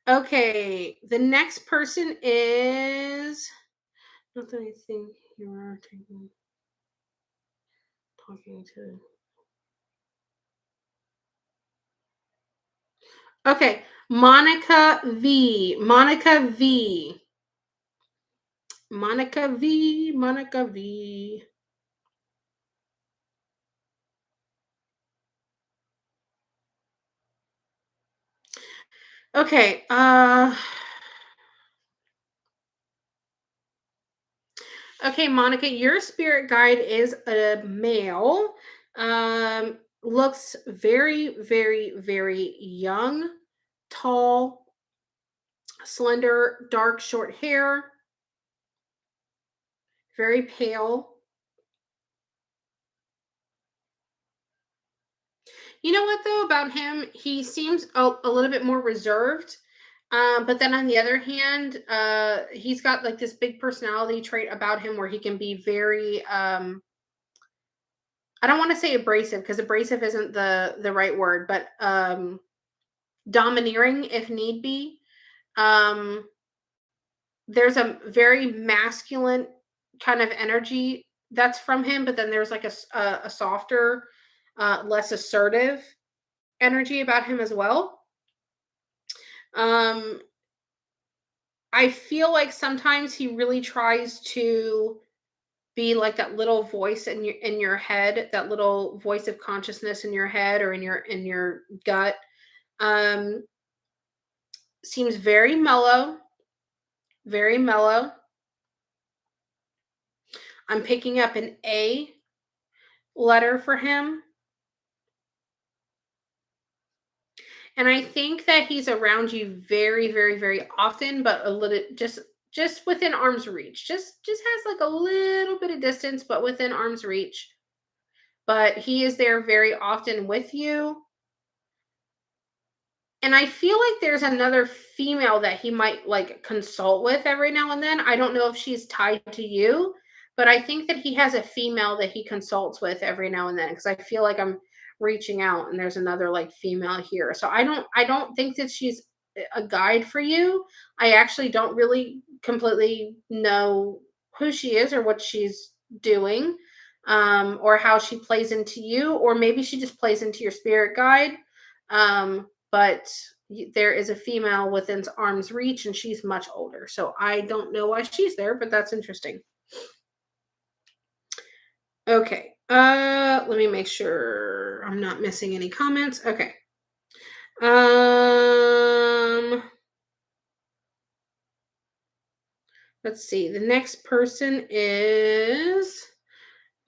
Okay, the next person is not that I think you are talking to. Okay, Monica V. Monica V. Monica V. Monica V. Okay, okay, Monica, your spirit guide is a male. Looks very, very, very young, tall, slender, dark, short hair, very pale. You know what though about him? He seems a little bit more reserved. But then on the other hand, he's got like this big personality trait about him where he can be very I don't want to say abrasive because abrasive isn't the right word, but domineering if need be. Um there's a very masculine kind of energy that's from him, but then there's like a softer, less assertive energy about him as well. Um, I feel like sometimes he really tries to be like that little voice in your head, that little voice of consciousness in your head or in your gut. Um, seems very mellow, very mellow. I'm picking up an A letter for him. And I think that he's around you very, very, very often, but a little just within arm's reach. Just has like a little bit of distance, but within arm's reach. But he is there very often with you. And I feel like there's another female that he might like consult with every now and then. I don't know if she's tied to you, but I think that he has a female that he consults with every now and then because I feel like I'm reaching out, and there's another like female here. So I don't think that she's a guide for you. I actually don't really completely know who she is or what she's doing, or how she plays into you, or maybe she just plays into your spirit guide. But there is a female within arm's reach, and she's much older. So I don't know why she's there, but that's interesting. Okay. Let me make sure I'm not missing any comments. Okay. Um, let's see. The next person is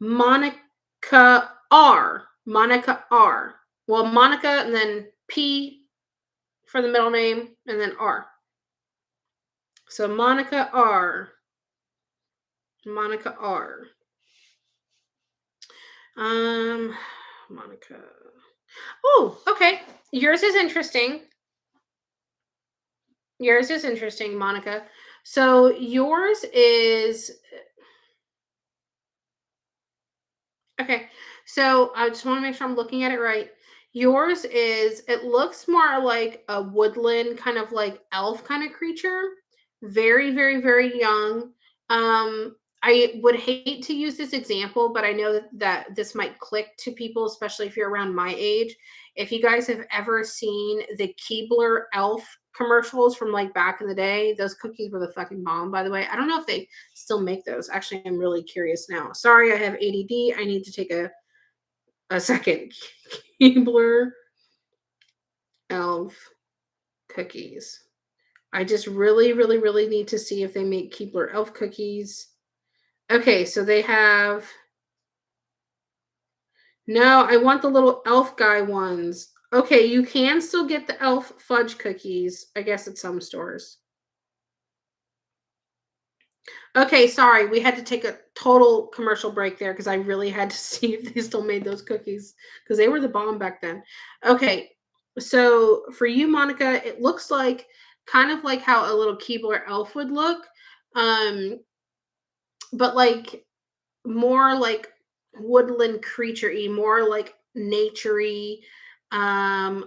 Monica R. Monica R. Well, Monica and then P for the middle name and then R. So Monica R. Monica R. Um, Monica. Oh, okay. Yours is interesting. Yours is interesting, Monica. So yours is okay. So I just want to make sure I'm looking at it right. Yours is, it looks more like a woodland kind of like elf kind of creature. Very, very, very young. I would hate to use this example, but I know that this might click to people, especially if you're around my age. If you guys have ever seen the Keebler elf commercials from like back in the day, those cookies were the fucking bomb, by the way. I don't know if they still make those. Actually, I'm really curious now. Sorry, I have ADD. I need to take a second. Keebler elf cookies. I just really, really, really need to see if they make Keebler elf cookies. Okay, so they have. No, I want the little elf guy ones. Okay, you can still get the elf fudge cookies, I guess, at some stores. Okay, sorry. We had to take a total commercial break there because I really had to see if they still made those cookies because they were the bomb back then. Okay, so for you, Monica, it looks like kind of like how a little Keebler elf would look, um, but like more like woodland creature-y, more like nature-y, a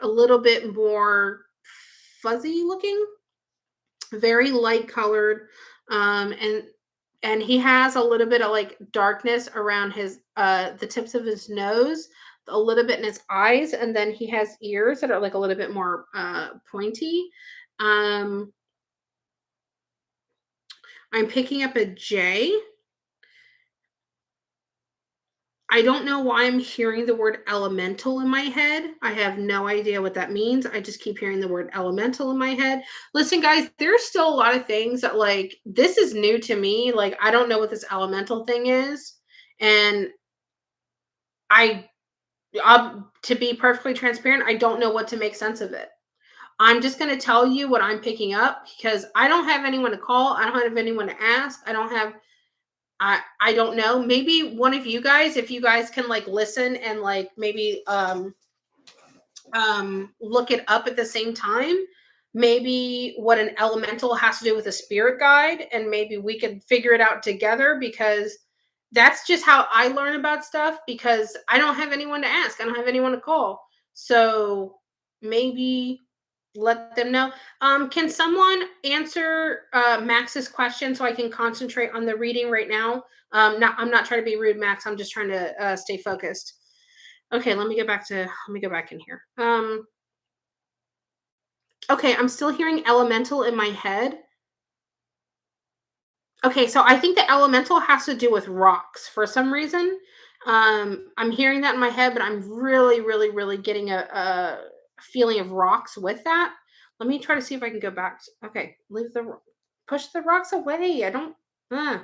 little bit more fuzzy looking, very light colored, and he has a little bit of like darkness around his the tips of his nose, a little bit in his eyes, and then he has ears that are like a little bit more pointy. um I'm picking up a J. I don't know why I'm hearing the word elemental in my head. I have no idea what that means. I just keep hearing the word elemental in my head. Listen, guys, there's still a lot of things that like this is new to me. Like I don't know what this elemental thing is. And I to be perfectly transparent, I don't know what to make sense of it. I'm just going to tell you what I'm picking up because I don't have anyone to call. I don't have anyone to ask. I don't know. Maybe one of you guys, if you guys can like listen and like maybe look it up at the same time, maybe what an elemental has to do with a spirit guide, and maybe we could figure it out together because that's just how I learn about stuff because I don't have anyone to ask. I don't have anyone to call. So maybe let them know. Can someone answer Max's question so I can concentrate on the reading right now? I'm not trying to be rude, Max. I'm just trying to stay focused. Okay, let me go back in here. Okay, I'm still hearing elemental in my head. Okay, so I think the elemental has to do with rocks for some reason. I'm hearing that in my head, but I'm really, really, really getting a feeling of rocks with that. Let me try to see if I can go back. Okay, push the rocks away. I don't. Uh.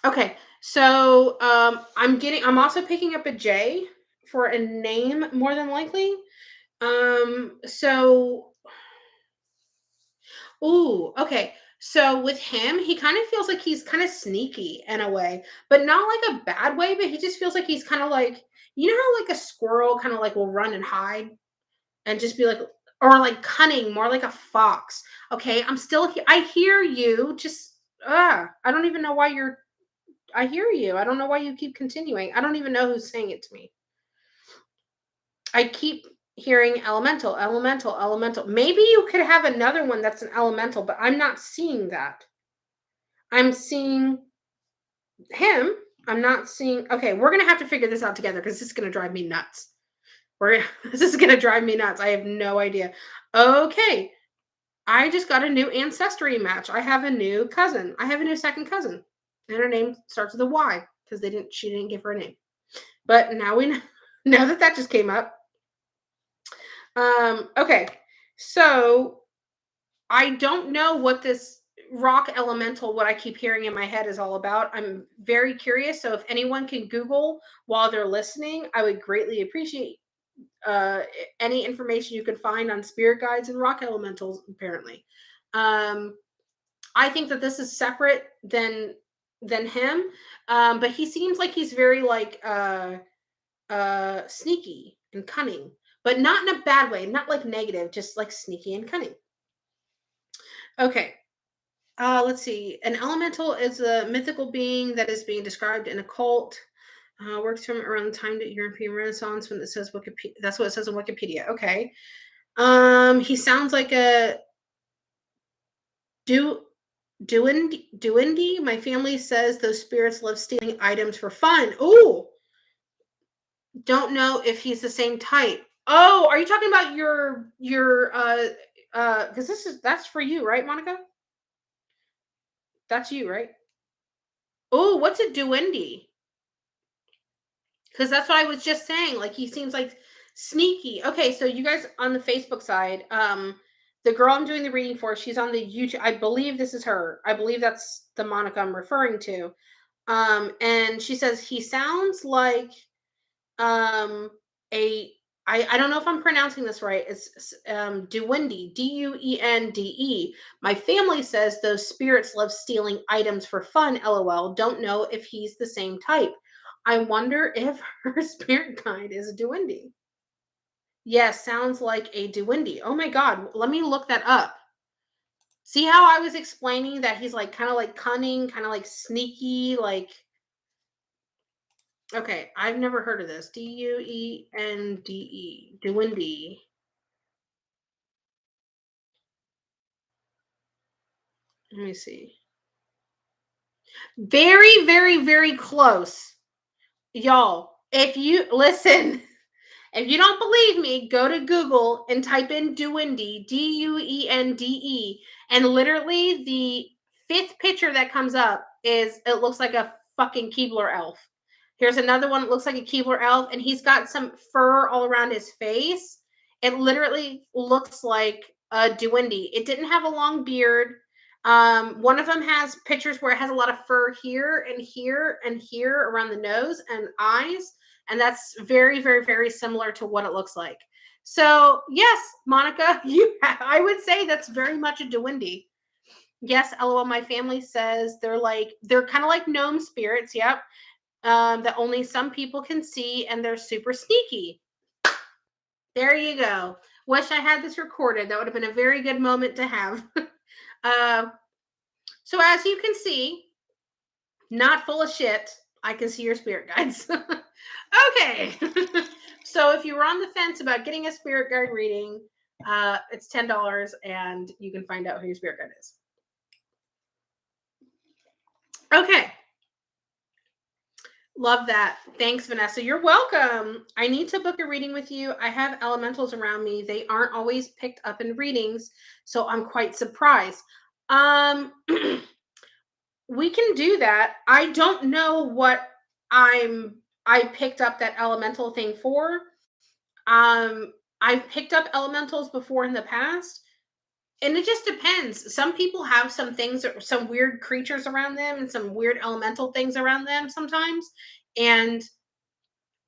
Okay, so I'm also picking up a J for a name more than likely. So ooh, okay. So with him, he kind of feels like he's kind of sneaky in a way, but not like a bad way, but he just feels like he's kind of like, you know how like a squirrel kind of like will run and hide and just be like, or like cunning, more like a fox. Okay, I hear you. Just I don't even know why I hear you. I don't know why you keep continuing. I don't even know who's saying it to me. I keep hearing elemental, elemental, elemental. Maybe you could have another one that's an elemental, but I'm not seeing that. I'm seeing him. I'm not seeing. Okay, we're gonna have to figure this out together because this is gonna drive me nuts. This is gonna drive me nuts. I have no idea. Okay, I just got a new ancestry match. I have a new cousin. I have a new second cousin, and her name starts with a Y because she didn't give her a name. But now we know, now that that just came up. Okay, so I don't know what this rock elemental, what I keep hearing in my head, is all about. I'm very curious. So if anyone can Google while they're listening, I would greatly appreciate uh, any information you could find on spirit guides and rock elementals. Apparently, um, I think that this is separate than him, but he seems like he's very like sneaky and cunning, but not in a bad way, not like negative, just like sneaky and cunning. Okay. Let's see. An elemental is a mythical being that is being described in a cult. Works from around the time of the European Renaissance when it says Wikipedia. That's what it says on Wikipedia. Okay. He sounds like a do duendy. My family says those spirits love stealing items for fun. Ooh, don't know if he's the same type. Oh, are you talking about your because that's for you, right, Monica? That's you, right? Oh, what's a duendy? Because that's what I was just saying. Like he seems like sneaky. Okay, so you guys on the Facebook side, the girl I'm doing the reading for, she's on the YouTube. I believe this is her. I believe that's the Monica I'm referring to. And she says he sounds like um a I don't know if I'm pronouncing this right. It's Duende, Duende. My family says those spirits love stealing items for fun. LOL. Don't know if he's the same type. I wonder if her spirit guide is a Duende. Yes, sounds like a Duende. Oh my god, let me look that up. See how I was explaining that he's like kind of like cunning, kind of like sneaky, like okay, I've never heard of this. Duende. Duende. Let me see. Very, very, very close. Y'all, if you listen, if you don't believe me, go to Google and type in Duende, Duende, and literally the fifth picture that comes up is it looks like a fucking Keebler elf. Here's another one that looks like a Keebler elf, and he's got some fur all around his face. It literally looks like a Duende. It didn't have a long beard. One of them has pictures where it has a lot of fur here and here and here around the nose and eyes, and that's very, very, very similar to what it looks like. So yes, Monica, I would say that's very much a Duende. Yes, LOL. My family says they're kind of like gnome spirits. Yep, that only some people can see, and they're super sneaky. There you go. Wish I had this recorded. That would have been a very good moment to have. uh, so as you can see, not full of shit. I can see your spirit guides. Okay. So if you were on the fence about getting a spirit guide reading, it's $10 and you can find out who your spirit guide is. Okay. Love that. Thanks, Vanessa. You're welcome. I need to book a reading with you. I have elementals around me. They aren't always picked up in readings, so I'm quite surprised. Um we can do that. I don't know what I picked up that elemental thing for. I've picked up elementals before in the past, and it just depends. Some people have some things, some weird creatures around them, and some weird elemental things around them sometimes. And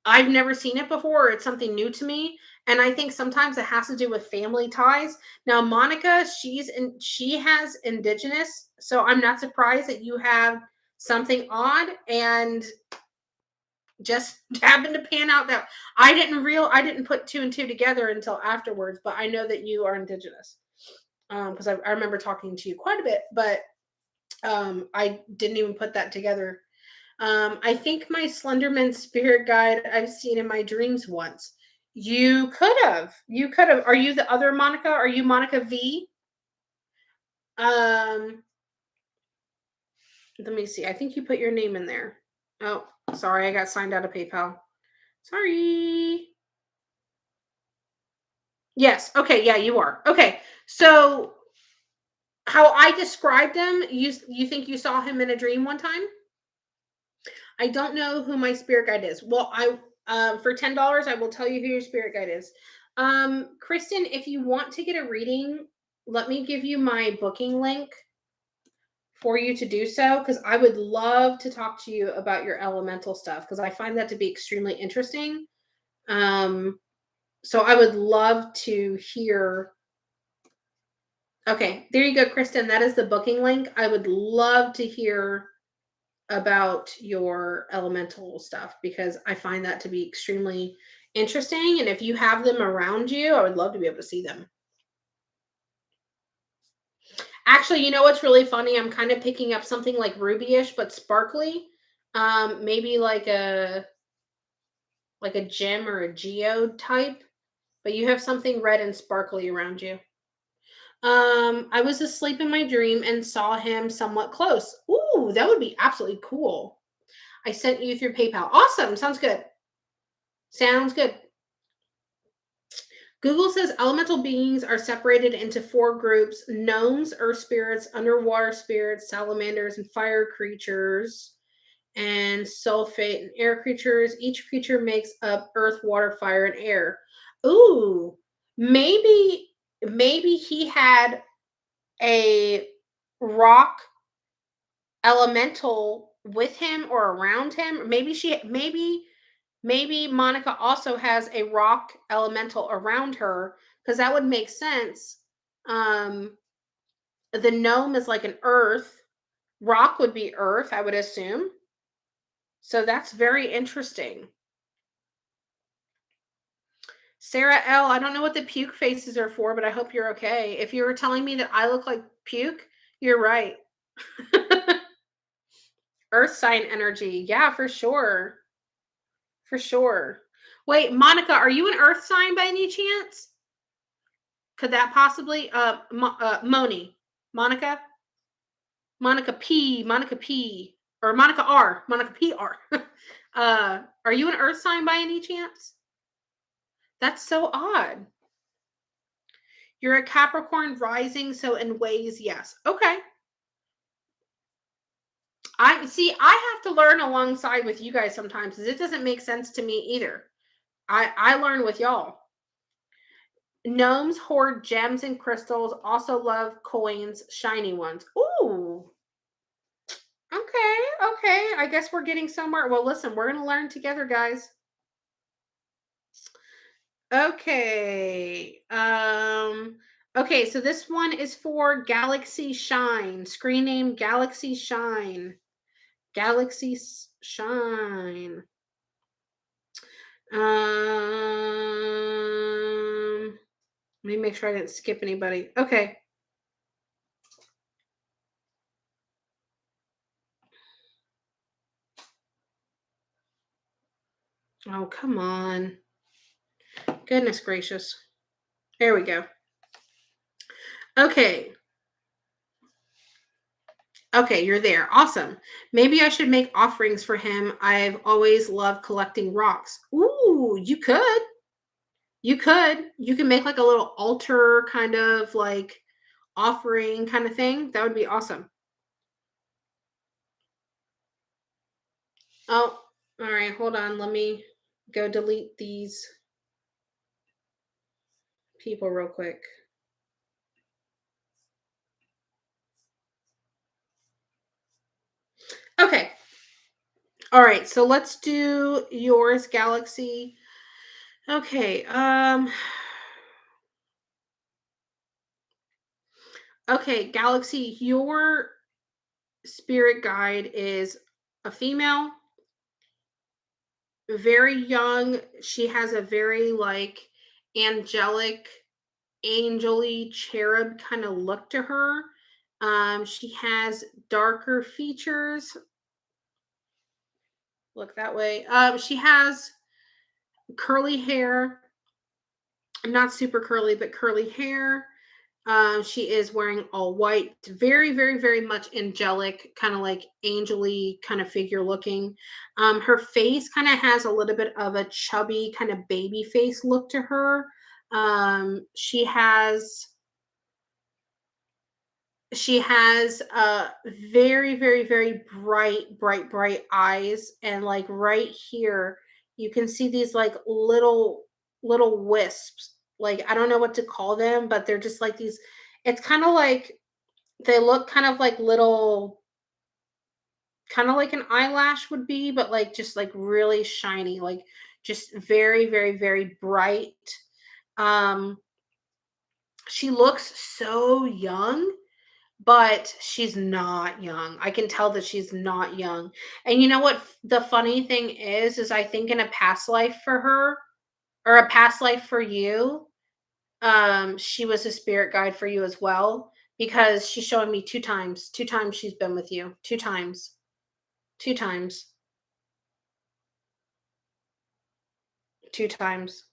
I've never seen it before, or it's something new to me. And I think sometimes it has to do with family ties. Now, Monica, she has indigenous, so I'm not surprised that you have something odd and just happened to pan out that I didn't put two and two together until afterwards, but I know that you are indigenous. Because I remember talking to you quite a bit, but I didn't even put that together. I think my Slenderman spirit guide I've seen in my dreams once. You could have. You could have. Are you the other Monica? Are you Monica V? Um, let me see. I think you put your name in there. Oh, sorry, I got signed out of PayPal. Sorry. Yes. Okay. Yeah, you are. Okay. So how I described him, you think you saw him in a dream one time? I don't know who my spirit guide is. Well, I for $10, I will tell you who your spirit guide is. Kristen, if you want to get a reading, let me give you my booking link for you to do so because I would love to talk to you about your elemental stuff because I find that to be extremely interesting. Um, so I would love to hear. Okay, there you go, Kristen. That is the booking link. I would love to hear about your elemental stuff because I find that to be extremely interesting. And if you have them around you, I would love to be able to see them. Actually, you know what's really funny? I'm kind of picking up something like rubyish but sparkly. Maybe like a gem or a geode type, but you have something red and sparkly around you. I was asleep in my dream and saw him somewhat close. Ooh, that would be absolutely cool. I sent you through PayPal. Awesome. Sounds good. Sounds good. Google says elemental beings are separated into four groups: gnomes, earth spirits, underwater spirits, salamanders, and fire creatures, and sulfate and air creatures. Each creature makes up earth, water, fire, and air. Ooh, maybe maybe he had a rock elemental with him or around him. Maybe Monica also has a rock elemental around her because that would make sense. Um, the gnome is like an earth. Rock would be earth, I would assume. So that's very interesting. Sarah L, I don't know what the puke faces are for, but I hope you're okay. If you were telling me that I look like puke, you're right. Earth sign energy. Yeah, for sure. For sure. Wait, Monica, are you an earth sign by any chance? Could that possibly Moni, Monica, Monica P, or Monica R, Monica PR. Are you an Earth sign by any chance? That's so odd. You're a Capricorn rising, so in ways, yes. Okay. I see. I have to learn alongside with you guys sometimes, because it doesn't make sense to me either. I learn with y'all. Gnomes hoard gems and crystals. Also love coins, shiny ones. Ooh. Okay, okay. I guess we're getting somewhere. Well, listen, we're going to learn together, guys. Okay. Okay, so this one is for Galaxy Shine. Screen name Galaxy Shine. Galaxy Shine. Let me make sure I didn't skip anybody. Okay. Oh, come on. Goodness gracious. There we go. Okay. Okay, you're there. Awesome. Maybe I should make offerings for him. I've always loved collecting rocks. Ooh, you could. You could. You can make like a little altar kind of like offering kind of thing. That would be awesome. Oh, all right. Hold on. Let me go delete these people real quick. Okay. All right. So let's do yours, Galaxy. Okay. Okay, Galaxy, your spirit guide is a female, very young. She has a very like angelic, angely cherub kind of look to her. She has darker features. Look that way. She has curly hair, not super curly, but curly hair. She is wearing all white, very, very, very much angelic, kind of like angely kind of figure looking. Her face kind of has a little bit of a chubby kind of baby face look to her. She has very, very, very bright, bright, bright eyes, and like right here, you can see these like little wisps. Like I don't know what to call them, but they're just like these. It's kind of like they look kind of like little, kind of like an eyelash would be, but like just like really shiny, like just very, very, very bright. Um, she looks so young, but she's not young. I can tell that she's not young. And you know what the funny thing is I think in a past life for her, or a past life for you, she was a spirit guide for you as well, because she's showing me 2 times. 2 times she's been with you. 2 times. 2 times. 2 times.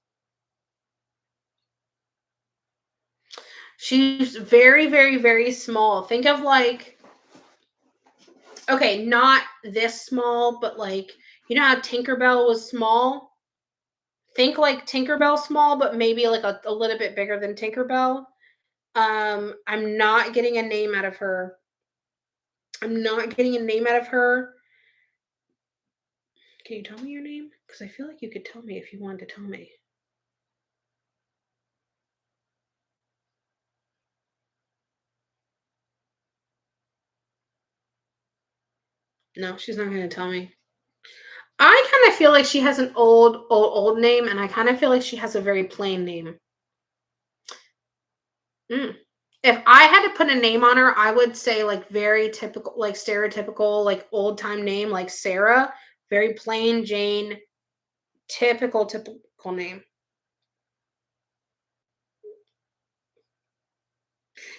She's very, very, very small. Think of like, okay, not this small, but like, you know how Tinkerbell was small? Think like Tinkerbell small, but maybe like a little bit bigger than Tinkerbell. I'm not getting a name out of her. I'm not getting a name out of her. Can you tell me your name? Because I feel like you could tell me if you wanted to tell me. No, she's not going to tell me. I kind of feel like she has an old name, and I kind of feel like she has a very plain name. Mm. If I had to put a name on her, I would say like very typical, like stereotypical, like old time name, like Sarah. Very plain Jane, typical name.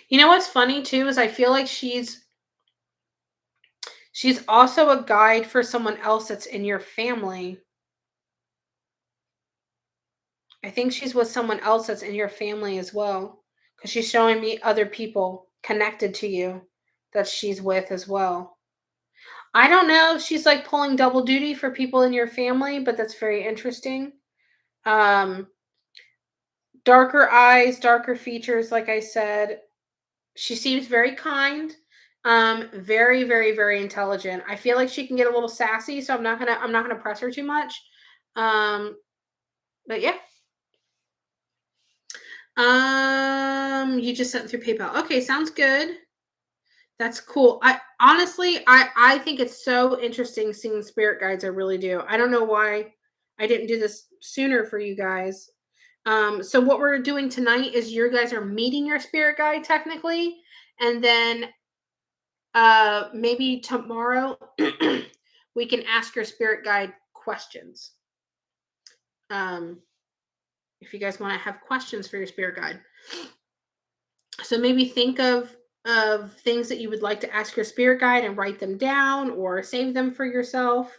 You know what's funny too is I feel like she's also a guide for someone else that's in your family. I think she's with someone else that's in your family as well, because she's showing me other people connected to you that she's with as well. I don't know if she's like pulling double duty for people in your family, but that's very interesting. Um, Darker eyes, darker features, like I said. She seems very kind. Very, very, very intelligent. I feel like she can get a little sassy, so I'm not gonna press her too much. Um, but yeah. You just sent through PayPal. Okay, sounds good. That's cool. I honestly, I think it's so interesting seeing spirit guides. I really do. I don't know why I didn't do this sooner for you guys. So what we're doing tonight is you guys are meeting your spirit guide technically, and then maybe tomorrow we can ask your spirit guide questions. Um, if you guys want to have questions for your spirit guide. So maybe think of things that you would like to ask your spirit guide and write them down or save them for yourself.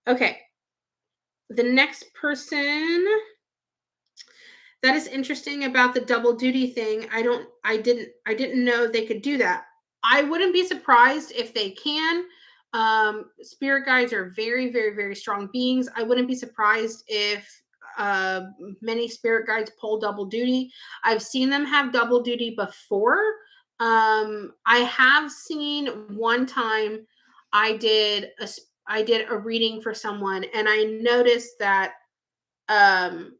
Okay. The next person, that is interesting about the double duty thing. I didn't know they could do that. I wouldn't be surprised if they can. Spirit guides are very, very, very strong beings. I wouldn't be surprised if uh, many spirit guides pull double duty. I've seen them have double duty before. I have seen one time I did a reading for someone, and I noticed that um,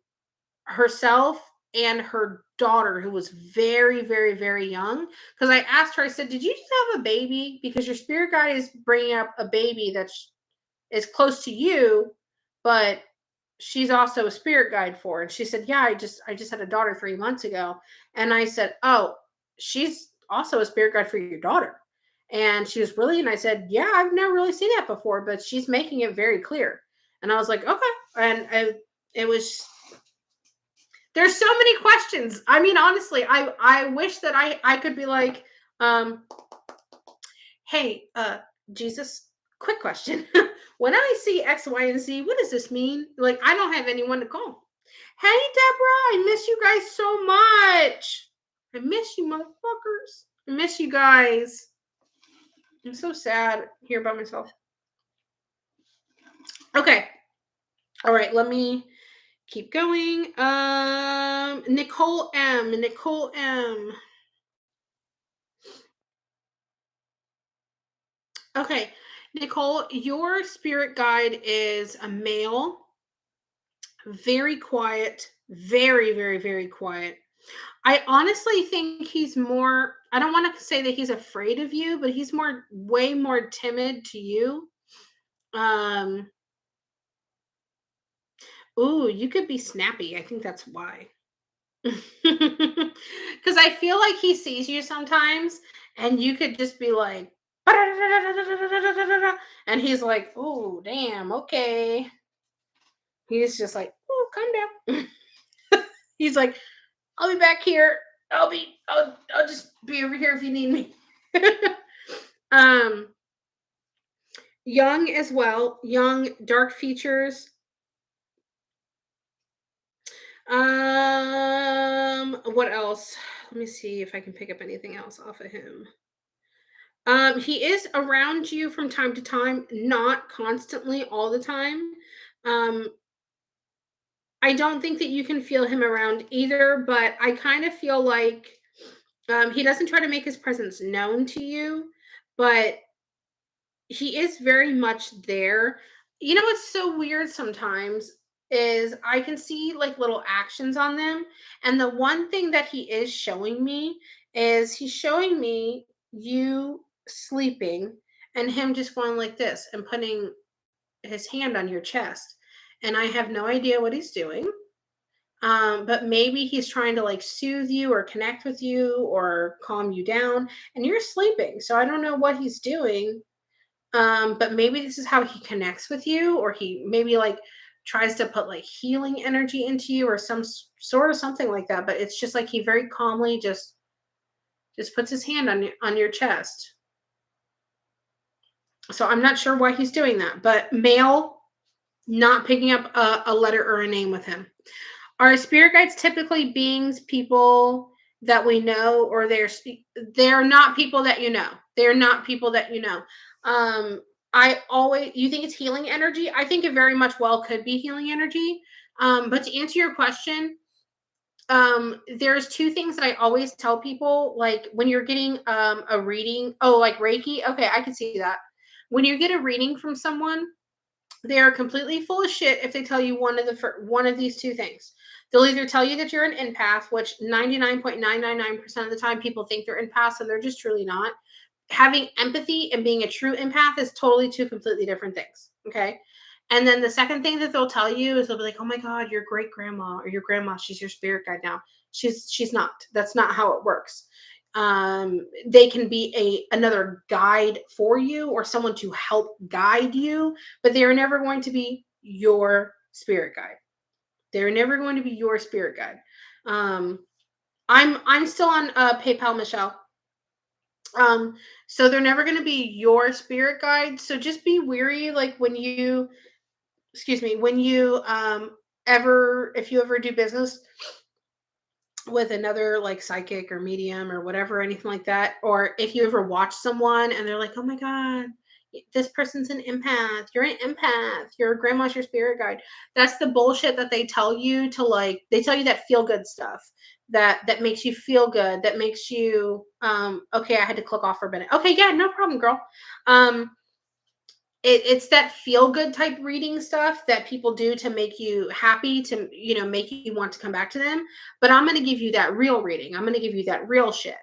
herself and her daughter, who was very, very, very young, because I asked her, I said, did you just have a baby, because your spirit guide is bringing up a baby that's is close to you, but she's also a spirit guide for her. And she said, yeah, I just had a daughter 3 months ago. And I said, oh, she's also a spirit guide for your daughter. And she was really, and I said, yeah, I've never really seen that before, but she's making it very clear. And I was like, okay. And it was, there's so many questions. I mean, honestly, I wish that I could be like, um, Hey, Jesus, quick question. When I see X, Y, and Z, what does this mean? Like, I don't have anyone to call. Hey, Deborah, I miss you guys so much. I miss you, motherfuckers. I miss you guys. I'm so sad here by myself. Okay. All right, let me keep going. Nicole M. Nicole M. Okay. Nicole, your spirit guide is a male, very quiet, very, very, very quiet. I honestly think he's more, I don't want to say that he's afraid of you, but he's way more timid to you. Um, ooh, you could be snappy. I think that's why. Because I feel like he sees you sometimes and you could just be like, and he's like, oh, damn, okay. He's just like, oh, calm down. He's like, I'll be back here. I'll just be over here if you need me. um, young as well, young, dark features. What else? Let me see if I can pick up anything else off of him. He is around you from time to time, not constantly all the time. Um, I don't think that you can feel him around either, but I kind of feel like he doesn't try to make his presence known to you, but he is very much there. You know what's so weird sometimes is I can see like little actions on them. And the one thing that he is showing me is he's showing me you sleeping and him just going like this and putting his hand on your chest. And I have no idea what he's doing. But maybe he's trying to like soothe you or connect with you or calm you down. And you're sleeping. So I don't know what he's doing, but maybe this is how he connects with you, or he maybe like tries to put like healing energy into you or sort of something like that. But it's just like he very calmly just puts his hand on your chest. So I'm not sure why he's doing that, but male, not picking up a letter or a name with him. Are spirit guides typically beings, people that we know, or they're not people that you know? They're not people that you know. Um, I always, you think it's healing energy? I think it very much well could be healing energy. But to answer your question, there's two things that I always tell people, like when you're getting a reading. Oh, like Reiki. Okay, I can see that. When you get a reading from someone, they are completely full of shit if they tell you one of these two things. They'll either tell you that you're an empath, which 99.999% of the time people think they're empaths and they're just truly not. Having empathy and being a true empath is totally two completely different things. Okay. And then the second thing that they'll tell you is they'll be like, "Oh my God, your great grandma or your grandma, she's your spirit guide now." She's not. That's not how it works. They can be another guide for you or someone to help guide you, but they are never going to be your spirit guide. They're never going to be your spirit guide. Um, I'm still on PayPal, Michelle. So they're never going to be your spirit guide. So just be weary, like when you, excuse me, when you ever, if you ever do business with another like psychic or medium or whatever, anything like that, or if you ever watch someone and they're like, "Oh my God, this person's an empath, you're an empath, your grandma's your spirit guide." That's the bullshit that they tell you to, like, they tell you that feel good stuff that makes you feel good, that makes you okay, I had to click off for a minute. Okay, yeah, no problem, girl. um it's that feel good type reading stuff that people do to make you happy, to make you want to come back to them. But I'm going to give you that real reading. I'm going to give you that real shit.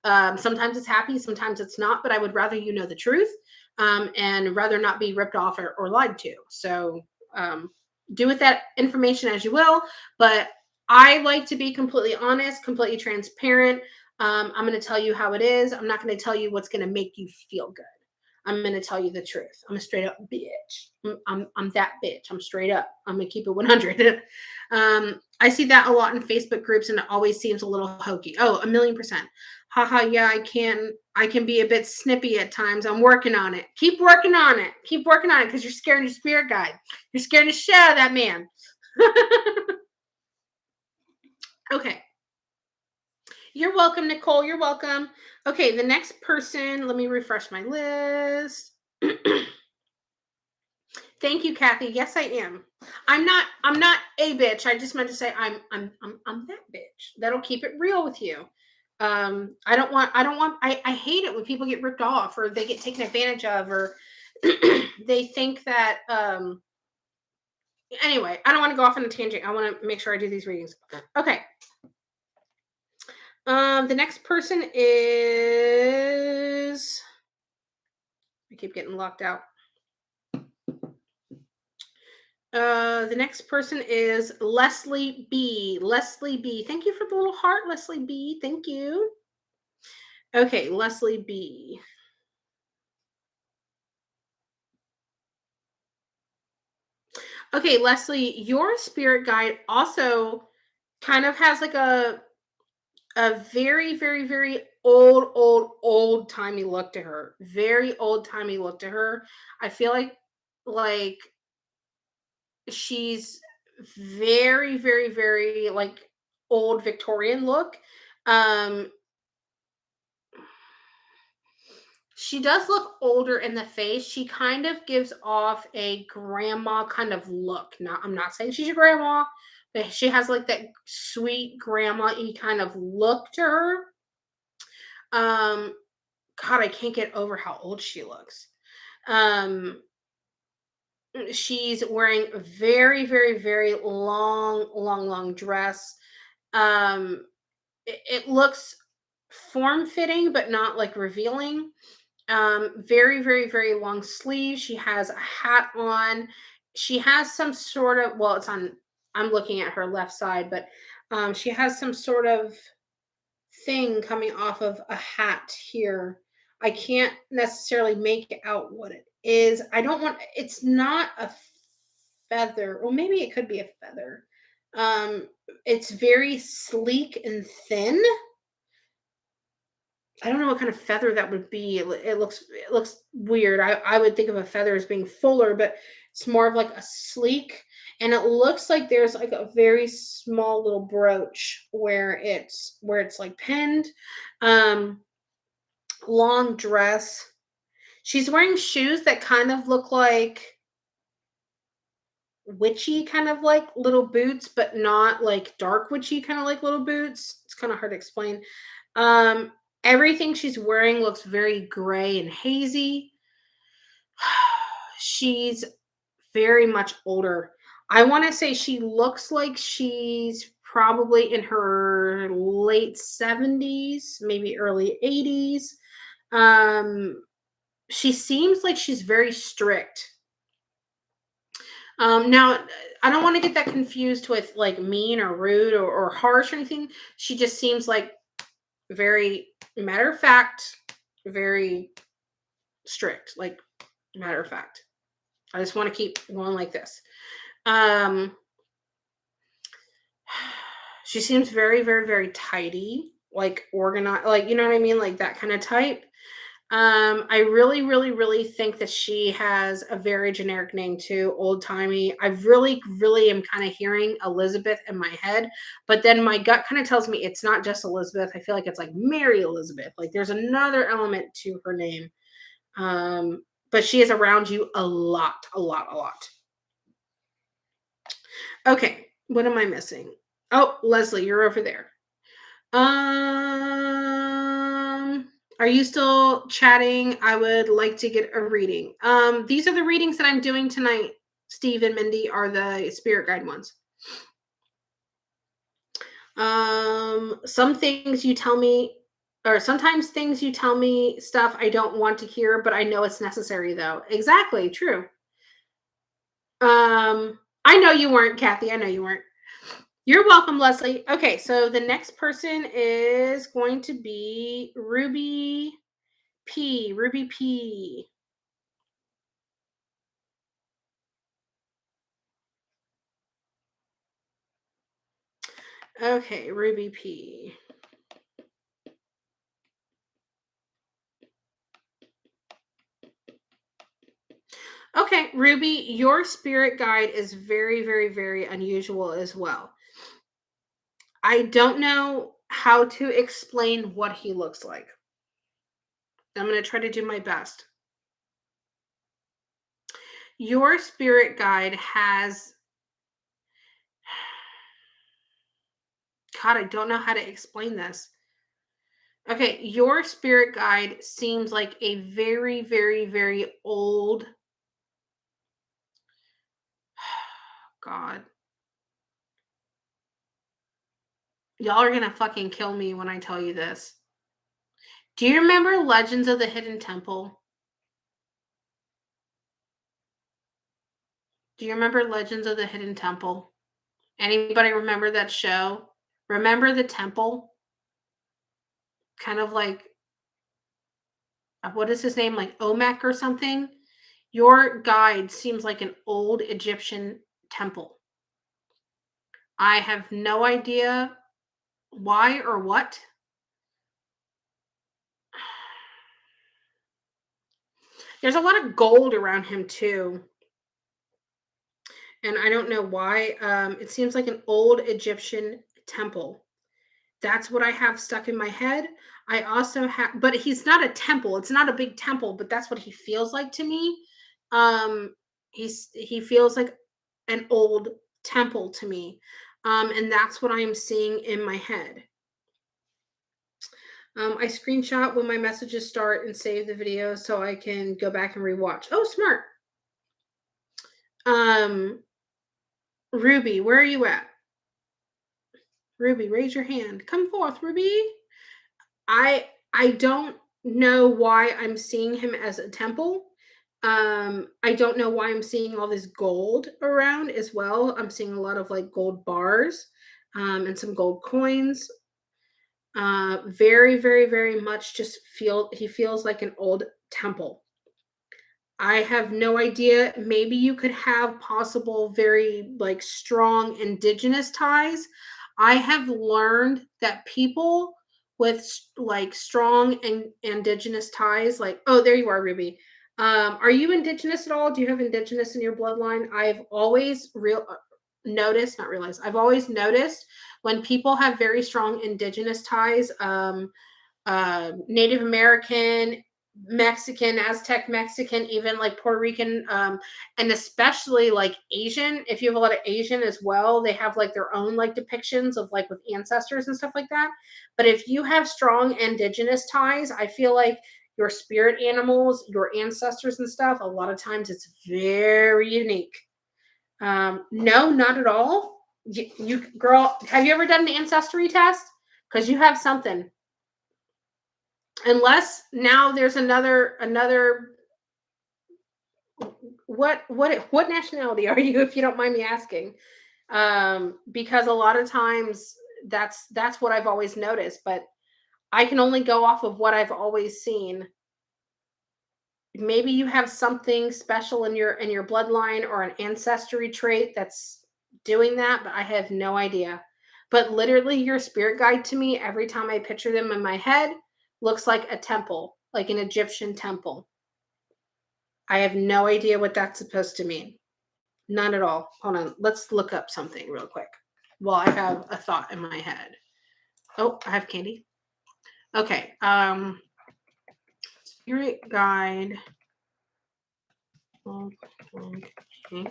Sometimes it's happy, sometimes it's not, but I would rather you know the truth, and rather not be ripped off or lied to. So do with that information as you will, but I like to be completely honest, completely transparent. I'm going to tell you how it is. I'm not going to tell you what's going to make you feel good. I'm gonna tell you the truth. I'm a straight up bitch. I'm that bitch. I'm straight up. I'm gonna keep it 100. I see that a lot in Facebook groups, and it always seems a little hokey. Oh, a million percent. Haha, yeah, I can be a bit snippy at times. I'm working on it. Keep working on it. Keep working on it because you're scaring your spirit guide. You're scaring the shit out of that man. Okay. You're welcome, Nicole. You're welcome. Okay, the next person, let me refresh my list. Thank you, Kathy. Yes, I am. I'm not a bitch. I just meant to say I'm that bitch. That'll keep it real with you. I hate it when people get ripped off or they get taken advantage of or they think that anyway, I don't want to go off on a tangent. I want to make sure I do these readings. Okay. The next person is I keep getting locked out. The next person is Leslie B. Leslie B. Thank you for the little heart, Leslie B. Thank you. Okay, Leslie B. Okay, Leslie, your spirit guide also kind of has like a very, very, very old timey look to her. Very old timey look to her. I feel like she's very, very, very like old Victorian look. Um, she does look older in the face. She kind of gives off a grandma kind of look. Not, I'm not saying she's your grandma, but she has like that sweet grandma-y kind of look to her. Um, God, I can't get over how old she looks. Um, she's wearing a very, very, very long dress. Um, it looks form fitting, but not like revealing. Very, very, very long sleeves. She has a hat on. She has some sort of, well, it's on, I'm looking at her left side, but she has some sort of thing coming off of a hat here. I can't necessarily make out what it is. I don't want, it's not a feather. Well, maybe it could be a feather. Um, it's very sleek and thin. I don't know what kind of feather that would be. It looks weird. I would think of a feather as being fuller, but it's more of like a sleek, and it looks like there's like a very small little brooch where it's like pinned. Um, long dress. She's wearing shoes that kind of look like witchy, kind of like little boots, but not like dark witchy, kind of like little boots. It's kind of hard to explain. Um, Everything she's wearing looks very gray and hazy. She's very much older. I want to say she looks like she's probably in her late 70s, maybe early 80s. Um, she seems like she's very strict. Now, I don't want to get that confused with like mean or rude or harsh or anything. She just seems like very matter of fact, very strict, like matter of fact. I just want to keep going like this. Um, she seems very, very, very tidy, like organized, like you know what I mean, like that kind of type. I really, really, really think that she has a very generic name too, old timey. I really, really am kind of hearing Elizabeth in my head, but then my gut kind of tells me it's not just Elizabeth. I feel like it's like Mary Elizabeth. Like there's another element to her name. But she is around you a lot, a lot, a lot. Okay, what am I missing? Oh, Leslie, you're over there. Are you still chatting? I would like to get a reading. These are the readings that I'm doing tonight. Steve and Mindy are the spirit guide ones. Some things you tell me, or sometimes things you tell me stuff I don't want to hear, but I know it's necessary though. Exactly, true. I know you weren't, Kathy. I know you weren't. You're welcome, Leslie. Okay, so the next person is going to be Ruby P. Ruby P. Okay, Ruby P. Okay, Ruby, your spirit guide is very, very, very unusual as well. I don't know how to explain what he looks like. I'm going to try to do my best. Your spirit guide has, God, I don't know how to explain this. Okay, your spirit guide seems like a very, very, very old. God. Y'all are gonna fucking kill me when I tell you this. Do you remember Legends of the Hidden Temple? Do you remember Legends of the Hidden Temple? Anybody remember that show? Remember the temple? Kind of like, what is his name? Like Omek or something? Your guide seems like an old Egyptian temple. I have no idea why or what. There's a lot of gold around him too. And I don't know why. It seems like an old Egyptian temple. That's what I have stuck in my head. I also have, but he's not a temple. It's not a big temple, but that's what he feels like to me. He feels like an old temple to me, and that's what I am seeing in my head. I screenshot when my messages start and save the video so I can go back and rewatch. Oh, smart. Ruby, where are you at? Ruby, raise your hand. Come forth, Ruby. I don't know why I'm seeing him as a temple. I don't know why I'm seeing all this gold around as well. I'm seeing a lot of like gold bars, and some gold coins. Very, very, very much just he feels like an old temple. I have no idea. Maybe you could have possible very like strong indigenous ties. I have learned that people with like strong and indigenous ties, like, oh, there you are, Ruby. Are you indigenous at all? Do you have indigenous in your bloodline? I've always noticed, not realized. I've always noticed when people have very strong indigenous ties, Native American, Mexican, Aztec Mexican, even like Puerto Rican, and especially like Asian. If you have a lot of Asian as well, they have like their own like depictions of like with ancestors and stuff like that. But if you have strong indigenous ties, I feel like your spirit animals, your ancestors and stuff, a lot of times it's very unique. No, not at all. You girl, have you ever done an ancestry test? Because you have something. Unless now there's another what nationality are you, if you don't mind me asking? Because a lot of times that's what I've always noticed, but I can only go off of what I've always seen. Maybe you have something special in your bloodline or an ancestry trait that's doing that, but I have no idea. But literally your spirit guide to me every time I picture them in my head looks like a temple, like an Egyptian temple. I have no idea what that's supposed to mean. None at all. Hold on. Let's look up something real quick while I have a thought in my head. Oh, I have candy. Okay. Spirit guide. Okay.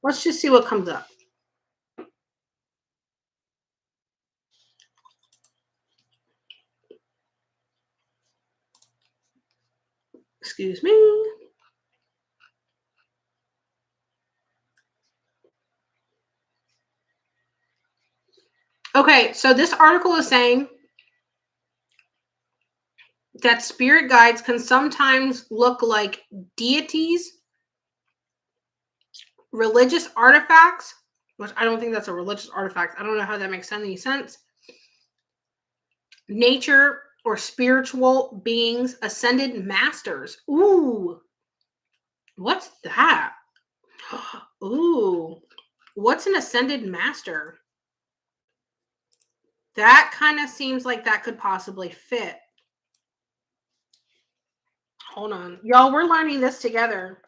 Let's just see what comes up. Excuse me. Okay, so this article is saying that spirit guides can sometimes look like deities, religious artifacts, which I don't think that's a religious artifact. I don't know how that makes any sense. Nature or spiritual beings, ascended masters. Ooh, what's that? Ooh, what's an ascended master? That kind of seems like that could possibly fit. Hold on. Y'all, we're learning this together.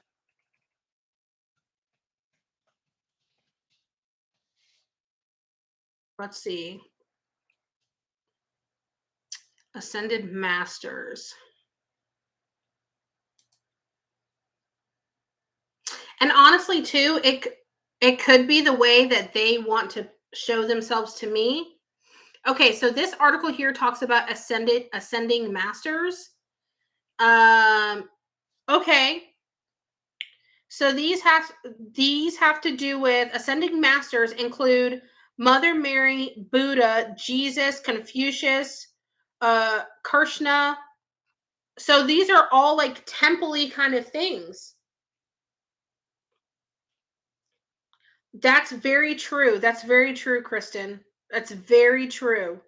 Let's see. Ascended Masters. And honestly, too, it could be the way that they want to show themselves to me. Okay, so this article here talks about ascending masters. Okay. So these have to do with ascending masters include Mother Mary, Buddha, Jesus, Confucius, Krishna. So these are all like temple-y kind of things. That's very true. That's very true, Kristen. That's very true.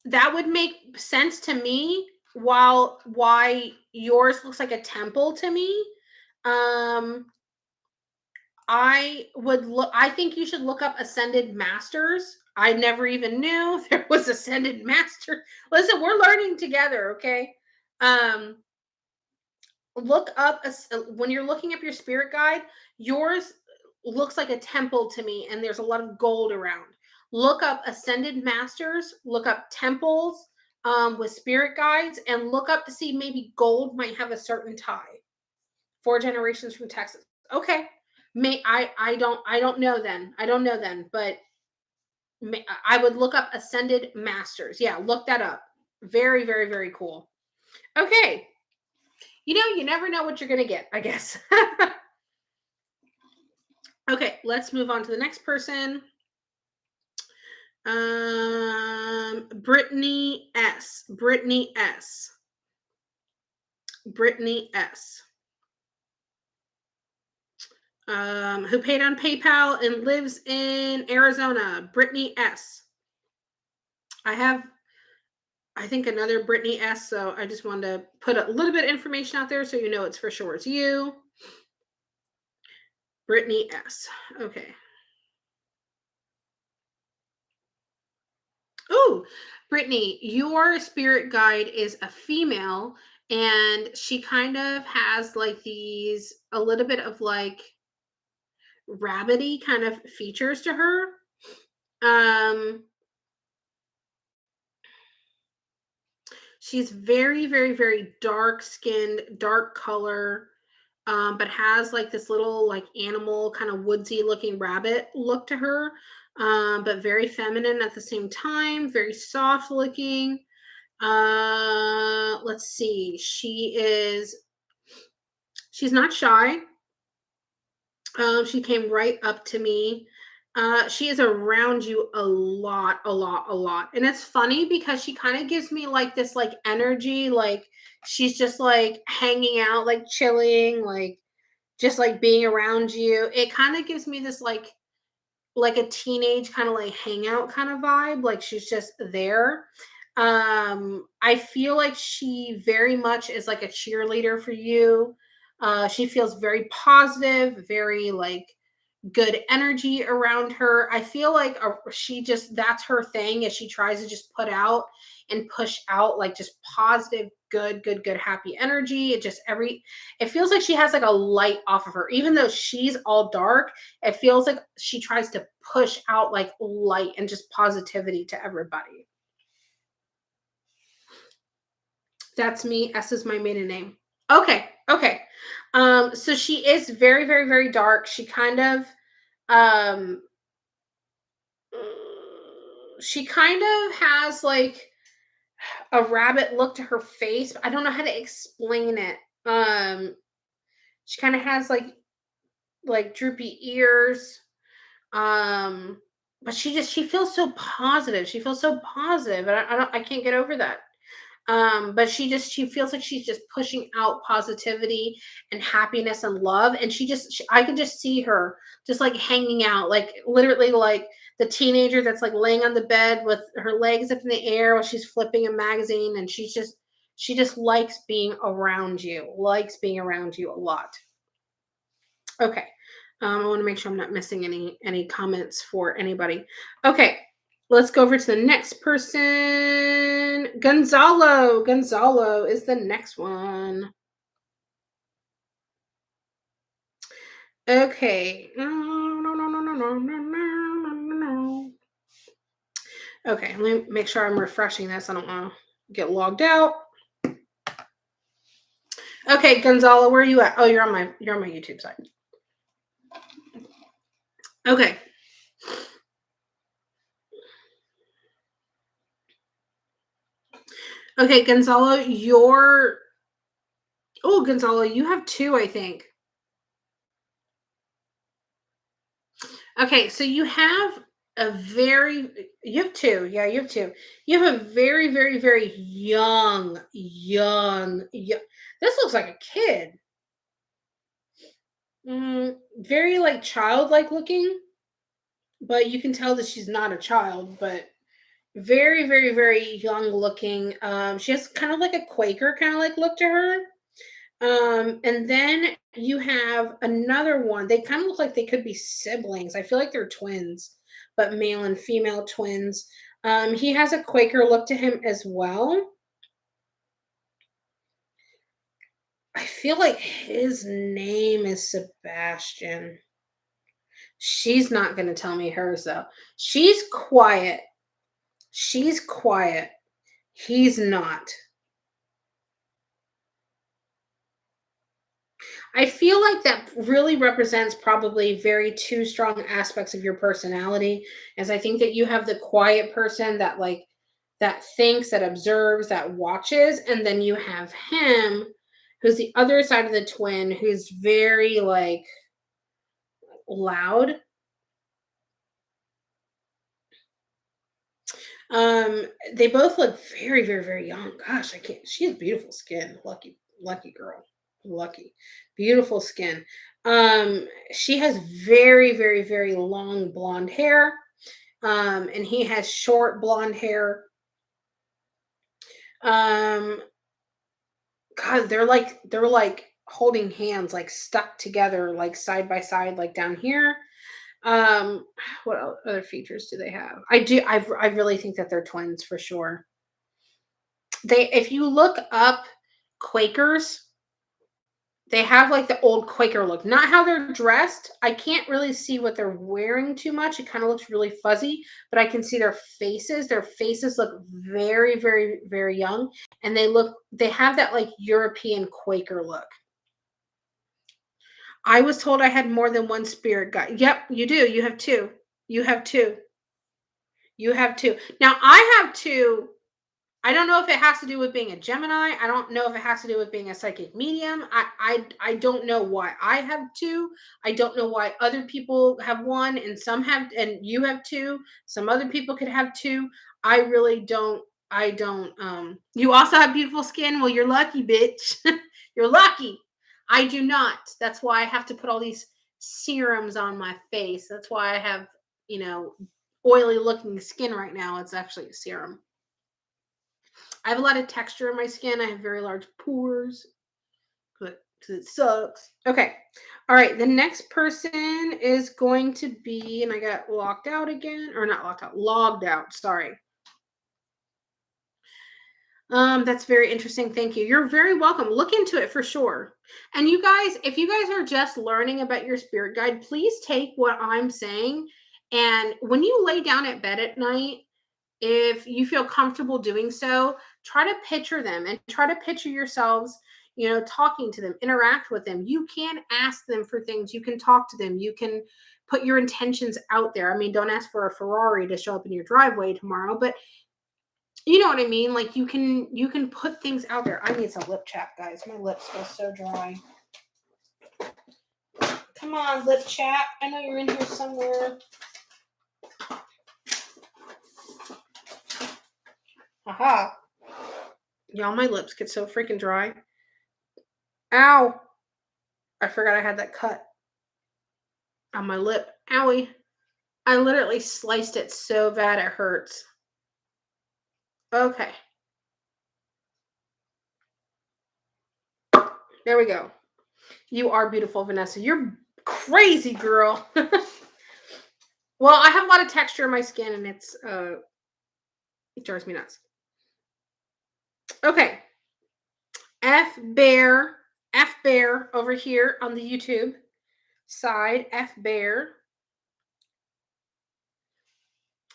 That would make sense to me while why yours looks like a temple to me. Um I think you should look up ascended masters. I never even knew there was ascended master. Listen, we're learning together, okay? Um look up when you're looking up your spirit guide, yours looks like a temple to me and there's a lot of gold around. Look up ascended masters, look up temples with spirit guides, and look up to see maybe gold might have a certain tie. 4 generations from Texas. Okay. I don't know then. I don't know then, but I would look up ascended masters. Yeah, look that up. Very, very, very cool. Okay. You never know what you're going to get, I guess. Okay, let's move on to the next person. Brittany S. Brittany S. Brittany S. Who paid on PayPal and lives in Arizona. Brittany S. I have, I think, another Brittany S. So I just wanted to put a little bit of information out there so you know it's for sure it's you. Brittany S. Okay. Oh, Brittany, your spirit guide is a female, and she kind of has like these a little bit of like rabbity kind of features to her. Um, she's very, very, very dark skinned, dark color, but has like this little like animal kind of woodsy looking rabbit look to her, but very feminine at the same time, very soft looking. Let's see. She's not shy. She came right up to me. She is around you a lot, a lot, a lot. And it's funny because she kind of gives me like this like energy, like she's just like hanging out, like chilling, like just like being around you. It kind of gives me this like a teenage kind of like hangout kind of vibe, like she's just there. I feel like she very much is like a cheerleader for you. She feels very positive, very like good energy around her. I feel like she just that's her thing is she tries to just put out and push out like just positive, good, happy energy. It feels like she has like a light off of her, even though she's all dark. It feels like she tries to push out like light and just positivity to everybody. That's me. S is my maiden name. Okay, okay. So she is very, very, very dark. She kind of um she kind of has like a rabbit look to her face. I don't know how to explain it. She kind of has like droopy ears. Um, but she feels so positive. She feels so positive, and I can't get over that. But she feels like she's just pushing out positivity and happiness and love, and I can just see her just like hanging out, like literally like the teenager that's like laying on the bed with her legs up in the air while she's flipping a magazine, and she just likes being around you a lot. Okay. I want to make sure I'm not missing any comments for anybody. Okay. Let's go over to the next person. Gonzalo. Gonzalo is the next one. Okay. No, no, no, no, no, no, no, no, no, no. Okay, let me make sure I'm refreshing this. I don't want to get logged out. Okay, Gonzalo, where are you at? Oh, you're on my YouTube side. Okay. Okay, Gonzalo, Gonzalo, you have two, I think. Okay, so you have two. Yeah, you have two. You have a very, very, very young. This looks like a kid. Very like childlike looking, but you can tell that she's not a child, but very, very, very young looking. She has kind of like a Quaker kind of like look to her. And then you have another one. They kind of look like they could be siblings. I feel like they're twins, but male and female twins. He has a Quaker look to him as well. I feel like his name is Sebastian. She's not going to tell me hers though. She's quiet. She's quiet. He's not. I feel like that really represents probably very two strong aspects of your personality. As I think that you have the quiet person that that thinks, that observes, that watches, and then you have him who's the other side of the twin who's very like loud. They both look very, very, very young. Gosh, I can't. She has beautiful skin. Lucky, lucky girl. Lucky, beautiful skin. She has very, very, very long blonde hair. And he has short blonde hair. Um, God, they're like holding hands, like stuck together, like side by side, like down here. Um, what other features do they have? I really think that they're twins for sure. If you look up Quakers, they have like the old Quaker look. Not how they're dressed. I can't really see what they're wearing too much. It kind of looks really fuzzy, but I can see their faces. Their faces look very, very, very young, and they have that like European Quaker look. I was told I had more than one spirit guide. Yep, you do. You have two. You have two. You have two. Now I have two. I don't know if it has to do with being a Gemini. I don't know if it has to do with being a psychic medium. I don't know why I have two. I don't know why other people have one and some have and you have two. Some other people could have two. I really don't. I don't. You also have beautiful skin. Well, you're lucky, bitch. You're lucky. I do not. That's why I have to put all these serums on my face. That's why I have, you know, oily looking skin right now. It's actually a serum. I have a lot of texture in my skin. I have very large pores, but because it sucks. Okay. All right. The next person is going to be, and I got locked out again, or not locked out, logged out. Sorry. That's very interesting. Thank you. You're very welcome. Look into it for sure. And you guys, if you guys are just learning about your spirit guide, please take what I'm saying. And when you lay down at bed at night, if you feel comfortable doing so, try to picture them and try to picture yourselves, talking to them, interact with them. You can ask them for things. You can talk to them. You can put your intentions out there. I mean, don't ask for a Ferrari to show up in your driveway tomorrow, but you know what I mean? Like you can put things out there. I need some lip chat, guys. My lips feel so dry. Come on, lip chat. I know you're in here somewhere. Aha. Y'all, my lips get so freaking dry. Ow. I forgot I had that cut on my lip. Owie. I literally sliced it so bad it hurts. Okay. There we go. You are beautiful, Vanessa. You're crazy, girl. Well, I have a lot of texture in my skin, and it drives me nuts. Okay, F Bear, F Bear over here on the YouTube side, F Bear,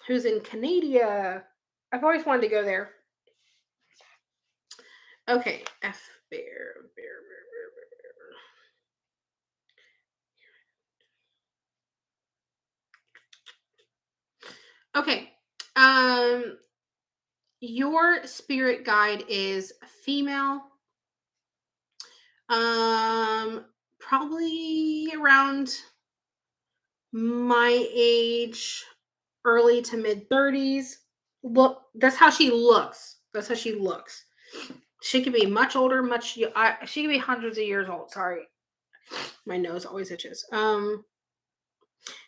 who's in Canada. I've always wanted to go there. Okay, F Bear, Bear. Okay, your spirit guide is female, um, probably around my age, early to mid 30s. Look, that's how she looks. That's how she looks. She could be much older, she could be hundreds of years old. Sorry, my nose always itches.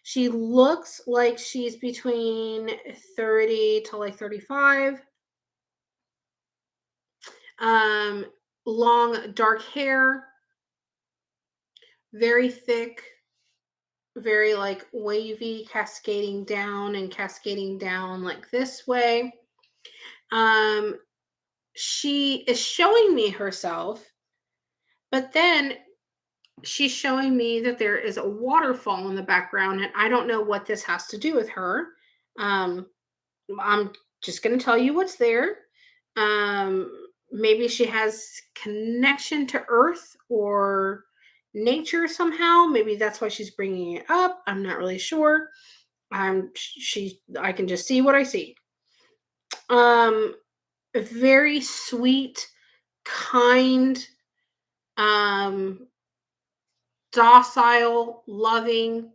She looks like she's between 30 to like 35. Um, long dark hair, very thick, very like wavy, cascading down like this way. Um, she is showing me herself, but then she's showing me that there is a waterfall in the background, and I don't know what this has to do with her. Um, I'm just going to tell you what's there. Um, maybe she has connection to Earth or nature somehow. Maybe that's why she's bringing it up. I'm not really sure. I can just see what I see. Um, very sweet, kind, um, docile, loving.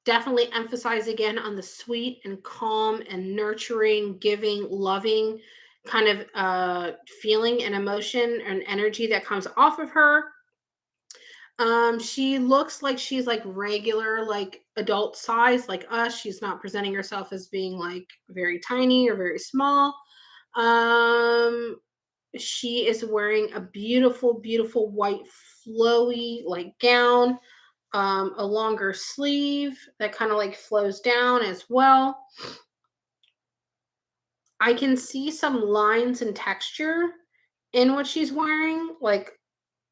Definitely emphasize again on the sweet and calm and nurturing, giving, loving kind of feeling and emotion and energy that comes off of her. She looks like she's like regular, like adult size, like us. She's not presenting herself as being like very tiny or very small. Um, she is wearing a beautiful, beautiful white flowy like gown, a longer sleeve that kind of like flows down as well. I can see some lines and texture in what she's wearing. Like,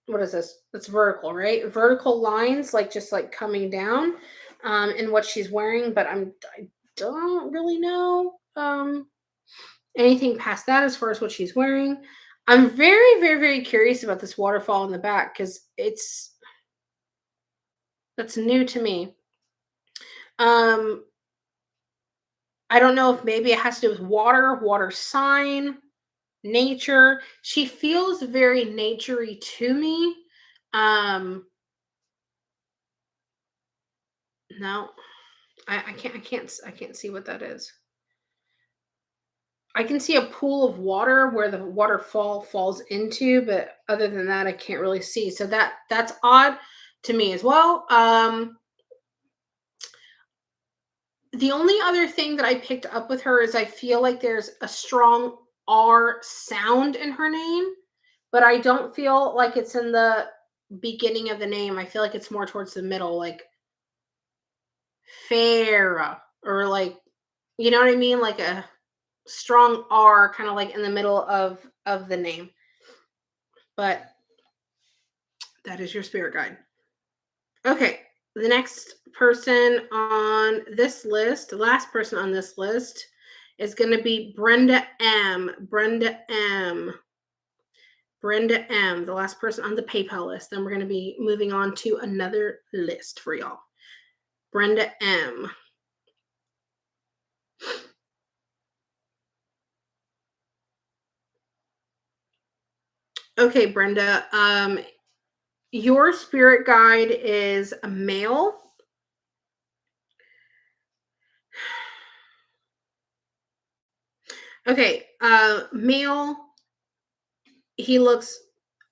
what is this? It's vertical, right? Vertical lines, like just like coming down, in what she's wearing. But I don't really know anything past that as far as what she's wearing. I'm very, very, very curious about this waterfall in the back because that's new to me. Um, I don't know if maybe it has to do with water sign, nature. She feels very naturey to me. Um, no, I can't see what that is. I can see a pool of water where the waterfall falls into, but other than that, I can't really see. So that's odd to me as well. The only other thing that I picked up with her is I feel like there's a strong R sound in her name, but I don't feel like it's in the beginning of the name. I feel like it's more towards the middle, like Farah, or like, you know what I mean? Like a strong R kind of like in the middle of the name. But that is your spirit guide. Okay. The next person on this list, the last person on this list is going to be Brenda M. Brenda M. Brenda M., the last person on the PayPal list. Then we're going to be moving on to another list for y'all. Brenda M. Okay, Brenda. Your spirit guide is a male. Okay, male. He looks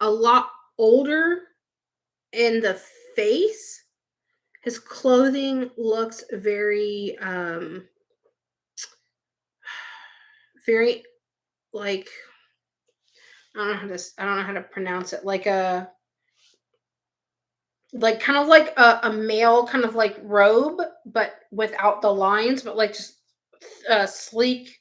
a lot older in the face. His clothing looks very very like, I don't know how to pronounce it. Like kind of like a male kind of like robe, but without the lines, but like just sleek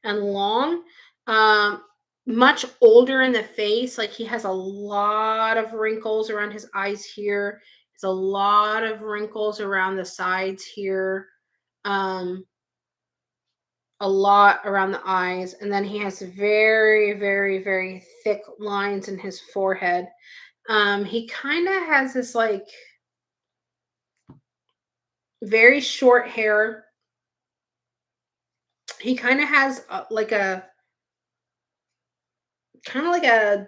and long. Um, Much older in the face. Like he has a lot of wrinkles around his eyes here. There's a lot of wrinkles around the sides here. Um, a lot around the eyes, and then he has very, very, very thick lines in his forehead. He kind of has this like very short hair. He kind of has like a kind of like a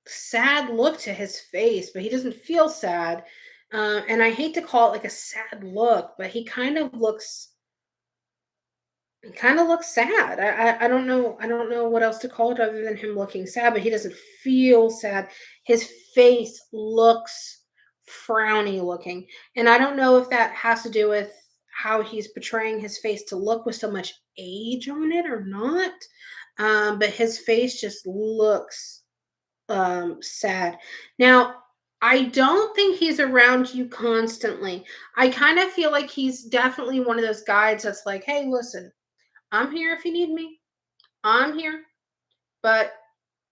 sad look to his face, but he doesn't feel sad. And I hate to call it like a sad look, but he kind of looks sad. I don't know. I don't know what else to call it other than him looking sad, but he doesn't feel sad. His face looks frowny looking. And I don't know if that has to do with how he's portraying his face to look with so much age on it or not. But his face just looks sad. Now, I don't think he's around you constantly. I kind of feel like he's definitely one of those guys that's like, hey, listen, I'm here if you need me. I'm here. But,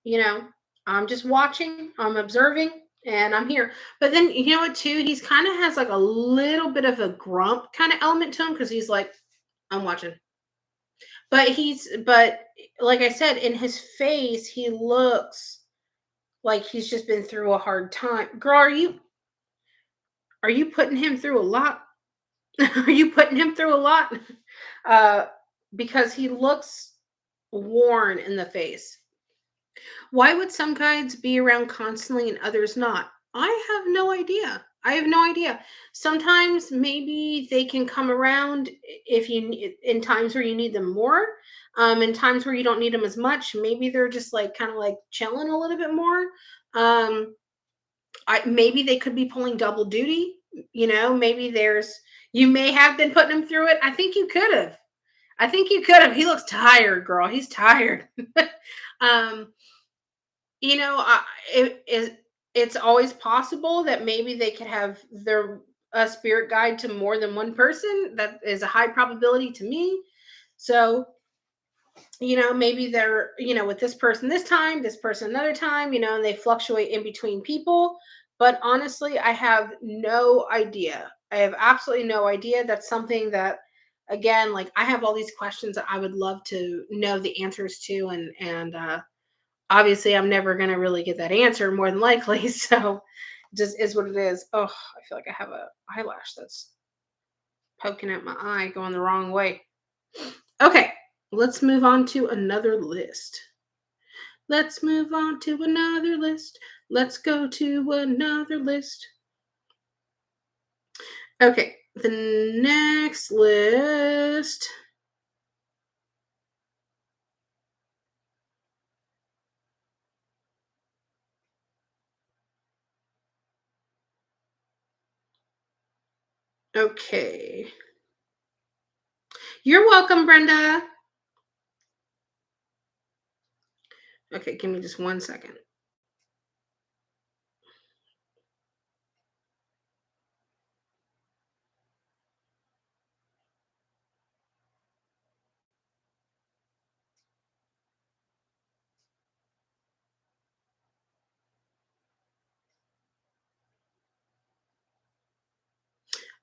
you know, I'm just watching, I'm observing, and I'm here. But then, you know what, too? He's kind of has like a little bit of a grump kind of element to him because he's like, I'm watching. But like I said, in his face, he looks like he's just been through a hard time. Girl, are you putting him through a lot? Are you putting him through a lot? Uh, because he looks worn in the face. Why would some guides be around constantly and others not? I have no idea. I have no idea. Sometimes maybe they can come around if in times where you need them more. In times where you don't need them as much, maybe they're just like kind of like chilling a little bit more. Um, maybe they could be pulling double duty. Maybe you may have been putting him through it. I think you could have. I think you could have. He looks tired, girl. He's tired. um, it is. It's always possible that maybe they could have their a spirit guide to more than one person. That is a high probability to me. So maybe they're with this person this time, this person another time, and they fluctuate in between people. But honestly, I have no idea. I have absolutely no idea. That's something that, again, like I have all these questions that I would love to know the answers to, and obviously I'm never going to really get that answer more than likely. So just is what it is. Oh, I feel like I have a eyelash that's poking at my eye going the wrong way. Okay, let's move on to another list. Let's move on to another list. Let's go to another list. Okay, the next list. Okay. You're welcome, Brenda. Okay, give me just 1 second.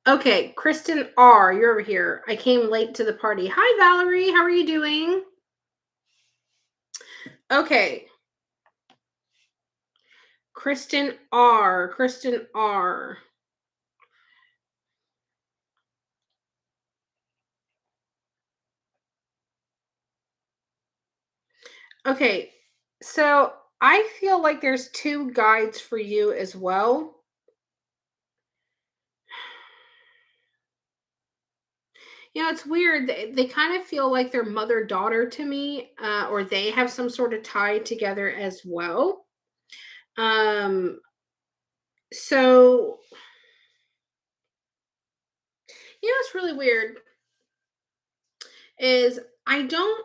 Okay, Kristen R, you're over here. I came late to the party. Hi, Valerie. How are you doing? Okay. Kristen R. Kristen R. Okay. So I feel like there's two guides for you as well. It's weird. They kind of feel like they're mother daughter to me, or they have some sort of tie together as well. Um, so it's really weird. Is I don't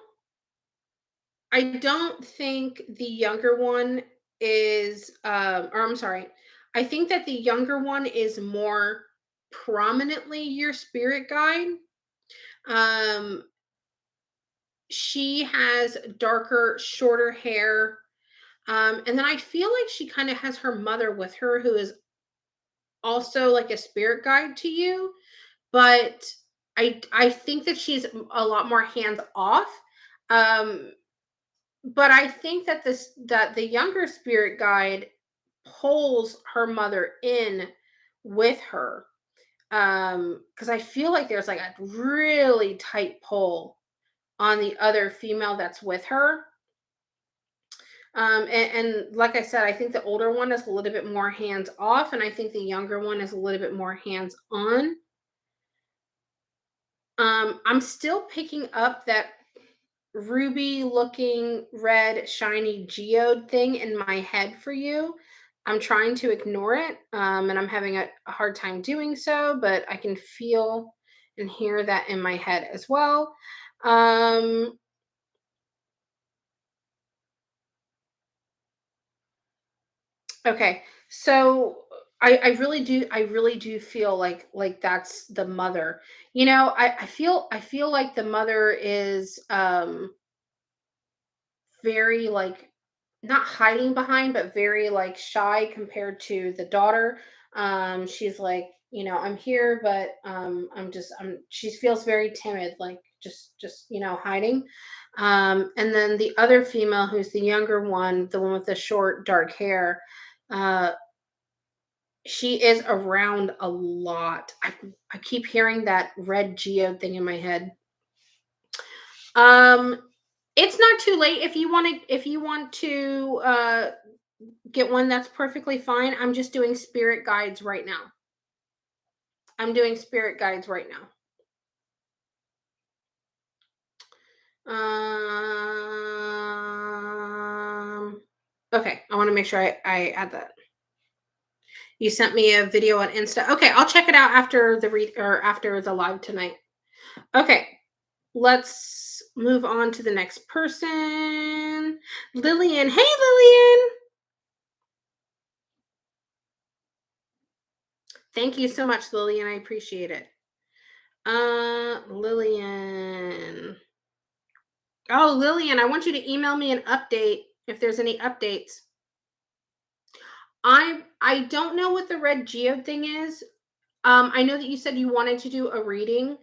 think the younger one is, or I'm sorry, I think that the younger one is more prominently your spirit guide. Um, she has darker, shorter hair. And then I feel like she kind of has her mother with her, who is also like a spirit guide to you. But I think that she's a lot more hands off. Um, but I think that the younger spirit guide pulls her mother in with her. Because I feel like there's like a really tight pull on the other female that's with her. And like I said, I think the older one is a little bit more hands off, and I think the younger one is a little bit more hands on. I'm still picking up that ruby looking red shiny geode thing in my head for you. I'm trying to ignore it, and I'm having a hard time doing so, but I can feel and hear that in my head as well. Um, okay, so I really do feel like that's the mother. I feel like the mother is very like not hiding behind, but very like shy compared to the daughter. She's like, I'm here, but she feels very timid, like just hiding. And then the other female, who's the younger one, the one with the short dark hair, uh, she is around a lot. I keep hearing that red geode thing in my head. Um, it's not too late if you want to get one. That's perfectly fine. I'm just doing spirit guides right now. I'm doing spirit guides right now. Um, okay, I want to make sure I add that. You sent me a video on Insta. Okay, I'll check it out after the read or after the live tonight. Okay, let's move on to the next person. Lillian. Hey, Lillian. Thank you so much, Lillian. I appreciate it. Lillian. Oh, Lillian, I want you to email me an update if there's any updates. I don't know what the red geode thing is. I know that you said you wanted to do a reading.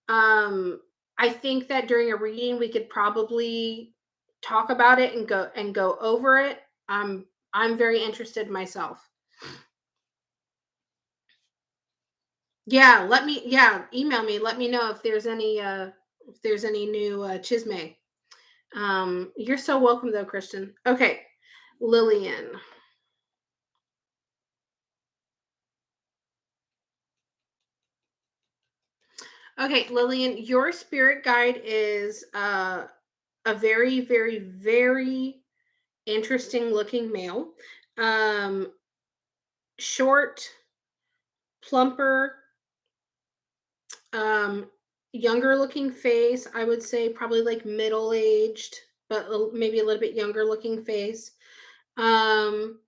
Um, I think that during a reading we could probably talk about it and go over it. I'm very interested myself. Email me. Let me know if there's any new chisme. You're so welcome though, Christian. Okay, Lillian. Okay, Lillian, your spirit guide is a very, very, very interesting looking male. Um, Short, plumper, um, younger looking face. I would say probably like middle aged, but maybe a little bit younger looking face. Um,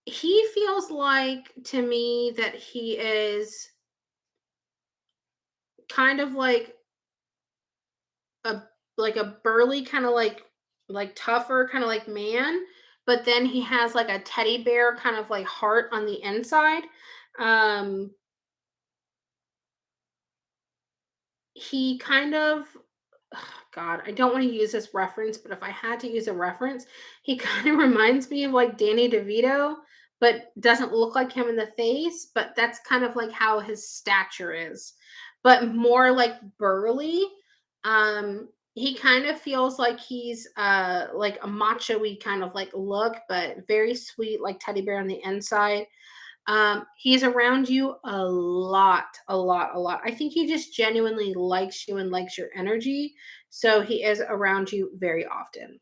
he feels like to me that he is kind of a a burly kind of like tougher kind of like man, but then he has like a teddy bear kind of like heart on the inside. um he kind of God, I don't want to use this reference, but if I had to use a reference, he kind of reminds me of like Danny DeVito, but doesn't look like him in the face. But that's kind of like how his stature is, but more like burly. He kind of feels like he's like a macho-y kind of like look, but very sweet, like teddy bear on the inside. He's around you a lot, a lot, a lot. I think he just genuinely likes you and likes your energy. So he is around you very often.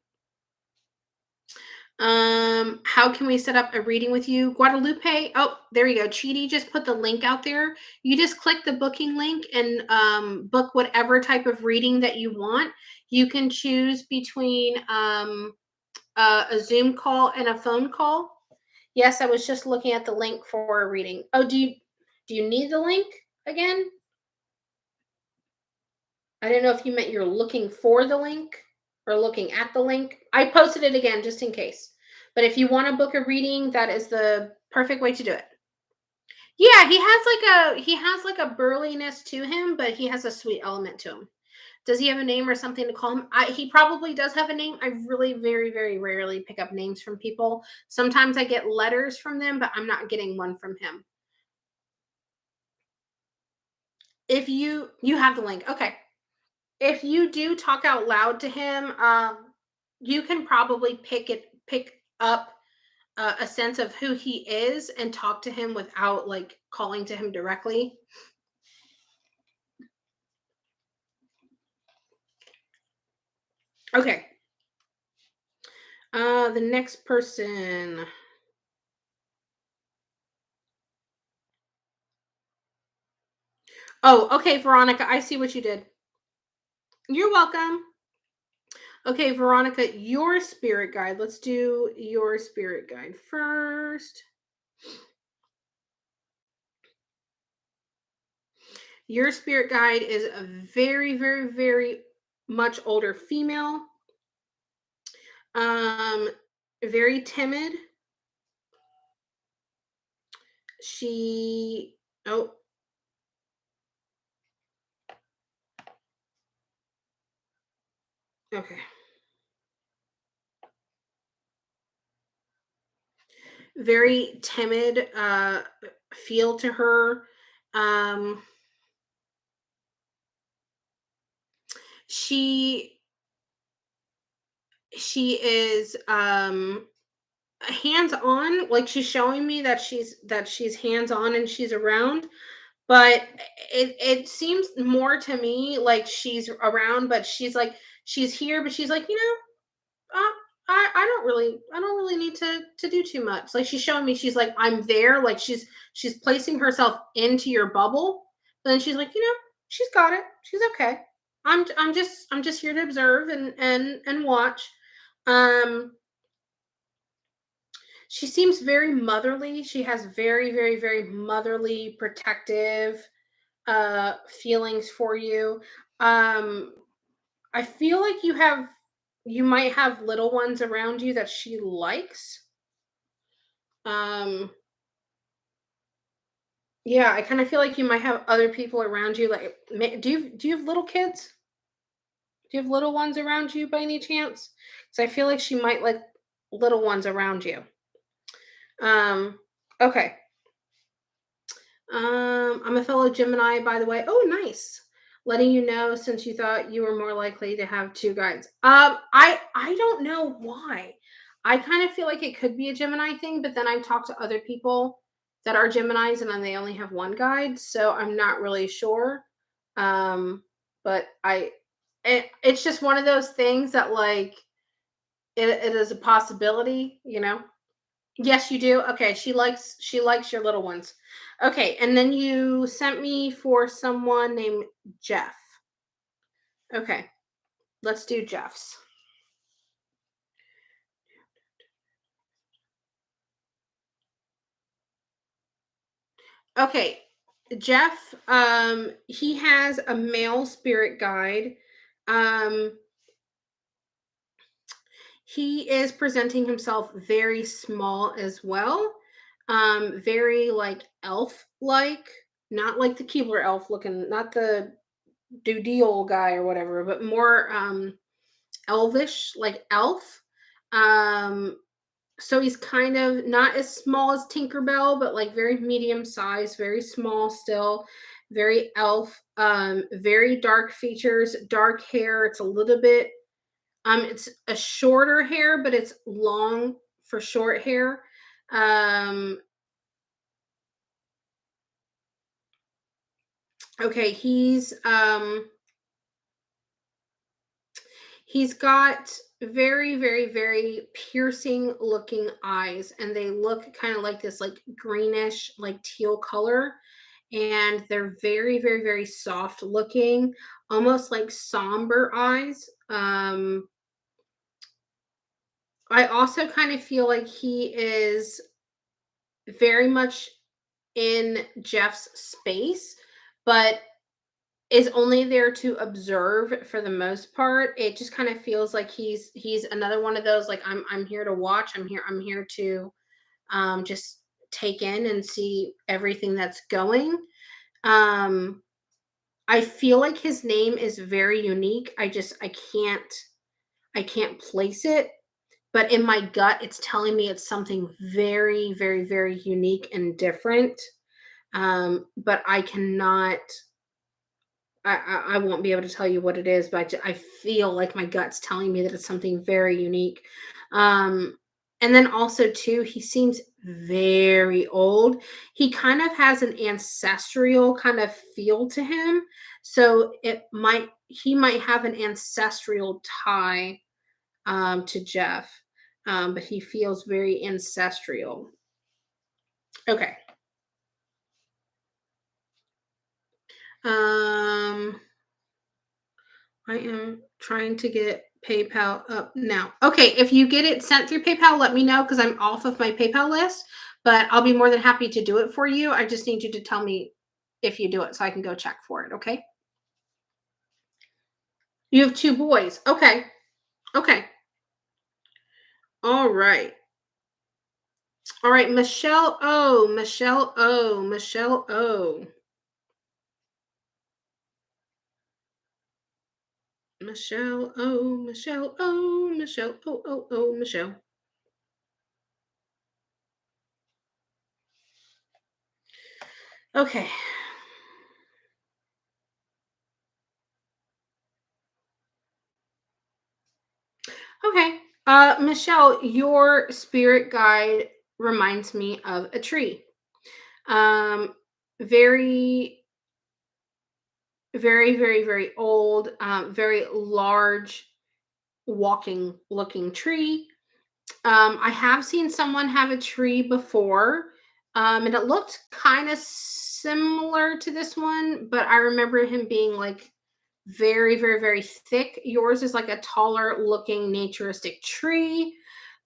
How can we set up a reading with you? Guadalupe. Oh, there you go. Chidi just put the link out there. You just click the booking link and book whatever type of reading that you want. You can choose between a Zoom call and a phone call. Yes, I was just looking at the link for a reading. Oh, Do you need the link again? I don't know if you meant you're looking for the link or looking at the link. I posted it again just in case. But if you want to book a reading, that is the perfect way to do it. Yeah, he has like a burliness to him, but he has a sweet element to him. Does he have a name or something to call him? He probably does have a name. I really very very rarely pick up names from people. Sometimes I get letters from them, but I'm not getting one from him. If you have the link, okay. If you do talk out loud to him, you can probably pick up a sense of who he is and talk to him without like calling to him directly. Okay. The next person. Oh, okay, Veronica. I see what you did. You're welcome. Okay, Veronica, your spirit guide. Let's do your spirit guide first. Your spirit guide is a very, very, very much older female. Um, very timid. She oh, okay. Very timid feel to her. Um she she is hands on, like she's showing me that she's hands on and she's around, but it seems more to me like she's around, but she's here, but she's like, uh, I don't really need to do too much. Like she's showing me, she's like, I'm there, like she's placing herself into your bubble. But then she's like, she's got it. She's okay. I'm just here to observe and watch. Um, she seems very motherly. She has very, very, very motherly, protective feelings for you. Um, I feel like you might have little ones around you that she likes. Um, yeah, I kind of feel like you might have other people around you. Like, do you have little kids? Do you have little ones around you by any chance? Because I feel like she might like little ones around you. Okay. I'm a fellow Gemini, by the way. Oh, nice. Letting you know since you thought you were more likely to have two guides. I don't know why. I kind of feel like it could be a Gemini thing, but then I've talked to other people that are Geminis and then they only have one guide, so I'm not really sure. Um, but it's just one of those things that like it is a possibility. Yes, you do? Okay, she likes your little ones. Okay, and then you sent me for someone named Jeff. Okay, let's do Jeff's. Okay, Jeff, he has a male spirit guide. Um, he is presenting himself very small as well. Very like elf-like, not like the Keebler elf looking, not the Doodle guy or whatever, but more elvish, like elf. Um, so he's kind of not as small as Tinkerbell, but like very medium size, very small still, very elf. Very dark features, dark hair. It's a little bit. It's a shorter hair, but it's long for short hair. Um, okay, he's got very, very, very piercing looking eyes, and they look kind of like this, like greenish, like teal color. And they're very, very, very soft looking, almost like somber eyes. I also kind of feel like he is very much in Jeff's space, but is only there to observe for the most part. It just kind of feels like he's another one of those, like, I'm here to watch. I'm here to just take in and see everything that's going. Um I feel like his name is very unique. I can't place it, but in my gut it's telling me it's something very, very, very unique and different. But I cannot I won't be able to tell you what it is, but I feel like my gut's telling me that it's something very unique. Um, and then also too, he seems very old. He kind of has an ancestral kind of feel to him, so he might have an ancestral tie to Jeff, but he feels very ancestral. Okay. Um, I am trying to get PayPal up now. Okay, if you get it sent through PayPal, let me know because I'm off of my PayPal list, but I'll be more than happy to do it for you. I just need you to tell me if you do it so I can go check for it, okay? You have two boys. Okay. Okay. All right. All right, Michelle O. Michelle O. Michelle O. Michelle O. Michelle O. Michelle O. O. O. Michelle. Okay. Okay. Michelle, your spirit guide reminds me of a tree. Um, very, very, very, very old, very large walking looking tree. I have seen someone have a tree before, and it looked kind of similar to this one, but I remember him being like very, very, very thick. Yours is like a taller looking naturistic tree.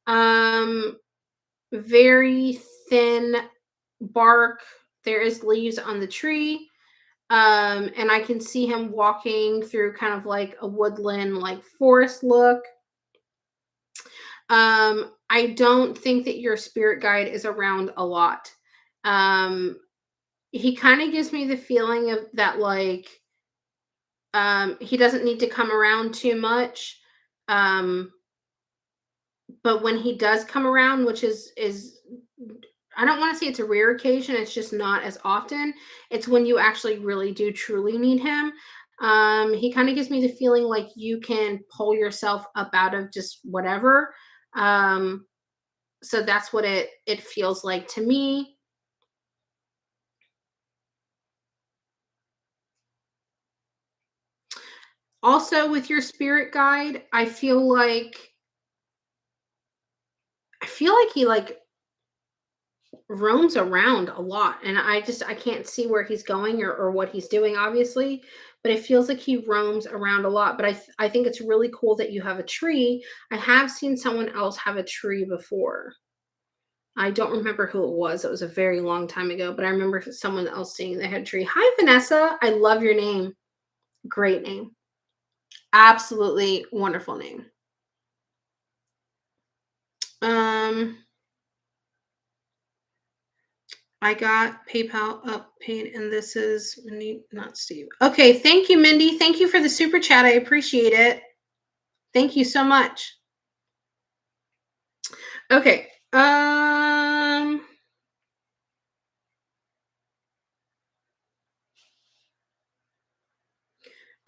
Um, very thin bark. There is leaves on the tree. And I can see him walking through kind of like a woodland, like forest look. I don't think that your spirit guide is around a lot. Um, he kind of gives me the feeling of that, like, he doesn't need to come around too much. Um, but when he does come around, which is I don't want to say it's a rare occasion, it's just not as often. It's when you actually really do truly need him. He kind of gives me the feeling like you can pull yourself up out of just whatever. Um, so that's what it feels like to me. Also with your spirit guide, I feel like he like roams around a lot, and I can't see where he's going or what he's doing, obviously, but it feels like he roams around a lot. But I think it's really cool that you have a tree. I have seen someone else have a tree before. I don't remember who it was. It was a very long time ago, but I remember someone else saying they had a tree. Hi, Vanessa. I love your name. Great name. Absolutely wonderful name. Um, I got PayPal up paid, and this is Mindy, not Steve. Okay, thank you, Mindy. Thank you for the super chat. I appreciate it. Thank you so much. Okay.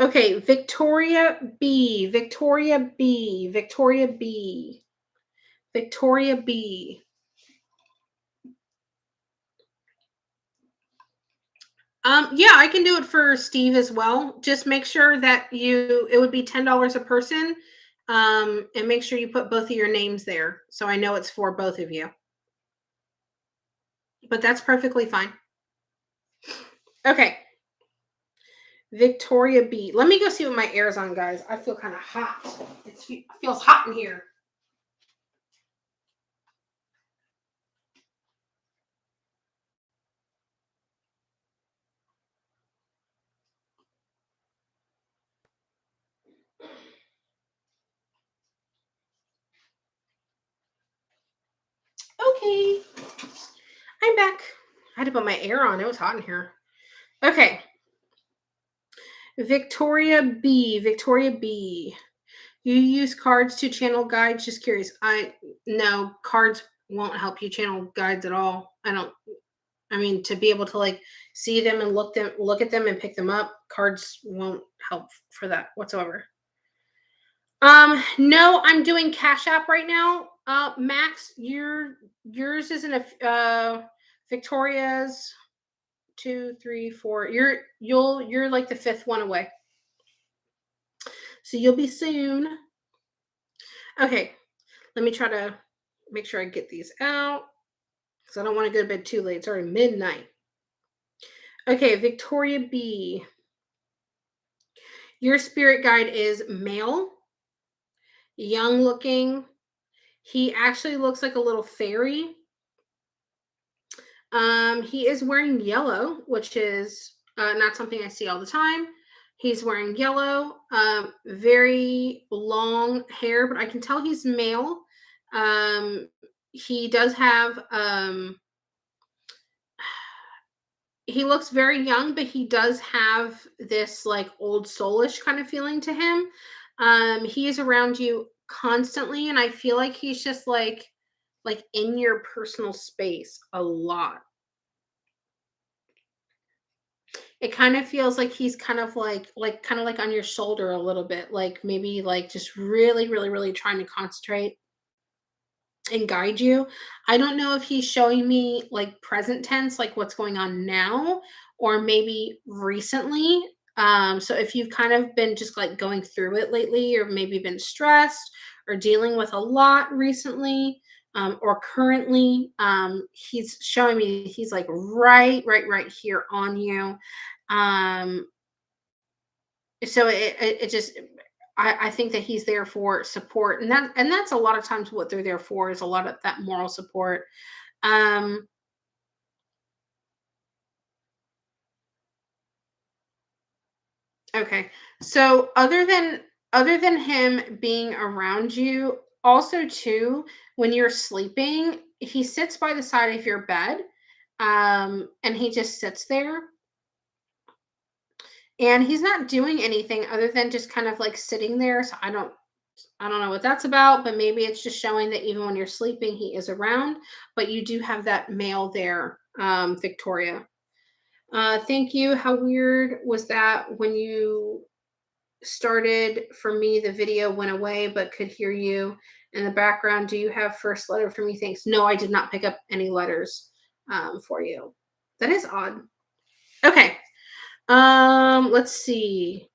Okay, Victoria B. Victoria B. Victoria B. Victoria B. Yeah, I can do it for Steve as well. Just make sure that it would be $10 a person. And make sure you put both of your names there so I know it's for both of you. But that's perfectly fine. Okay. Victoria B. Let me go see what my air is on, guys. I feel kind of hot. It feels hot in here. I'm back. I had to put my air on. It was hot in here. Okay. Victoria B. Victoria B. You use cards to channel guides? Just curious. No, cards won't help you channel guides at all. I mean, to be able to like see them and look at them and pick them up, cards won't help for that whatsoever. No, I'm doing Cash App right now. Max, yours isn't a Victoria's 2, 3, 4. You're like the fifth one away. So you'll be soon. Okay, let me try to make sure I get these out because I don't want to go to bed too late. It's already midnight. Okay, Victoria B. Your spirit guide is male, young looking. He actually looks like a little fairy. He is wearing yellow, which is not something I see all the time. He's wearing yellow, very long hair, but I can tell he's male. He does have he looks very young, but he does have this like old soulish kind of feeling to him. He is around you constantly, and I feel like he's just like in your personal space a lot. It kind of feels like he's kind of like kind of like on your shoulder a little bit, like maybe like just really, really, really trying to concentrate and guide you. I don't know if he's showing me like present tense, like what's going on now, or maybe recently. So if you've kind of been just like going through it lately, or maybe been stressed or dealing with a lot recently, or currently, he's showing me he's like right here on you. Um, so it just I think that he's there for support, and that's a lot of times what they're there for is a lot of that moral support. Um, okay. So other than him being around you, also too, when you're sleeping, he sits by the side of your bed, and he just sits there, and he's not doing anything other than just kind of like sitting there. So I don't know what that's about, but maybe it's just showing that even when you're sleeping, he is around, but you do have that male there, Victoria. Thank you. How weird was that when you started for me? The video went away, but could hear you in the background. Do you have first letter for me? Thanks. No, I did not pick up any letters for you. That is odd. Okay. Let's see.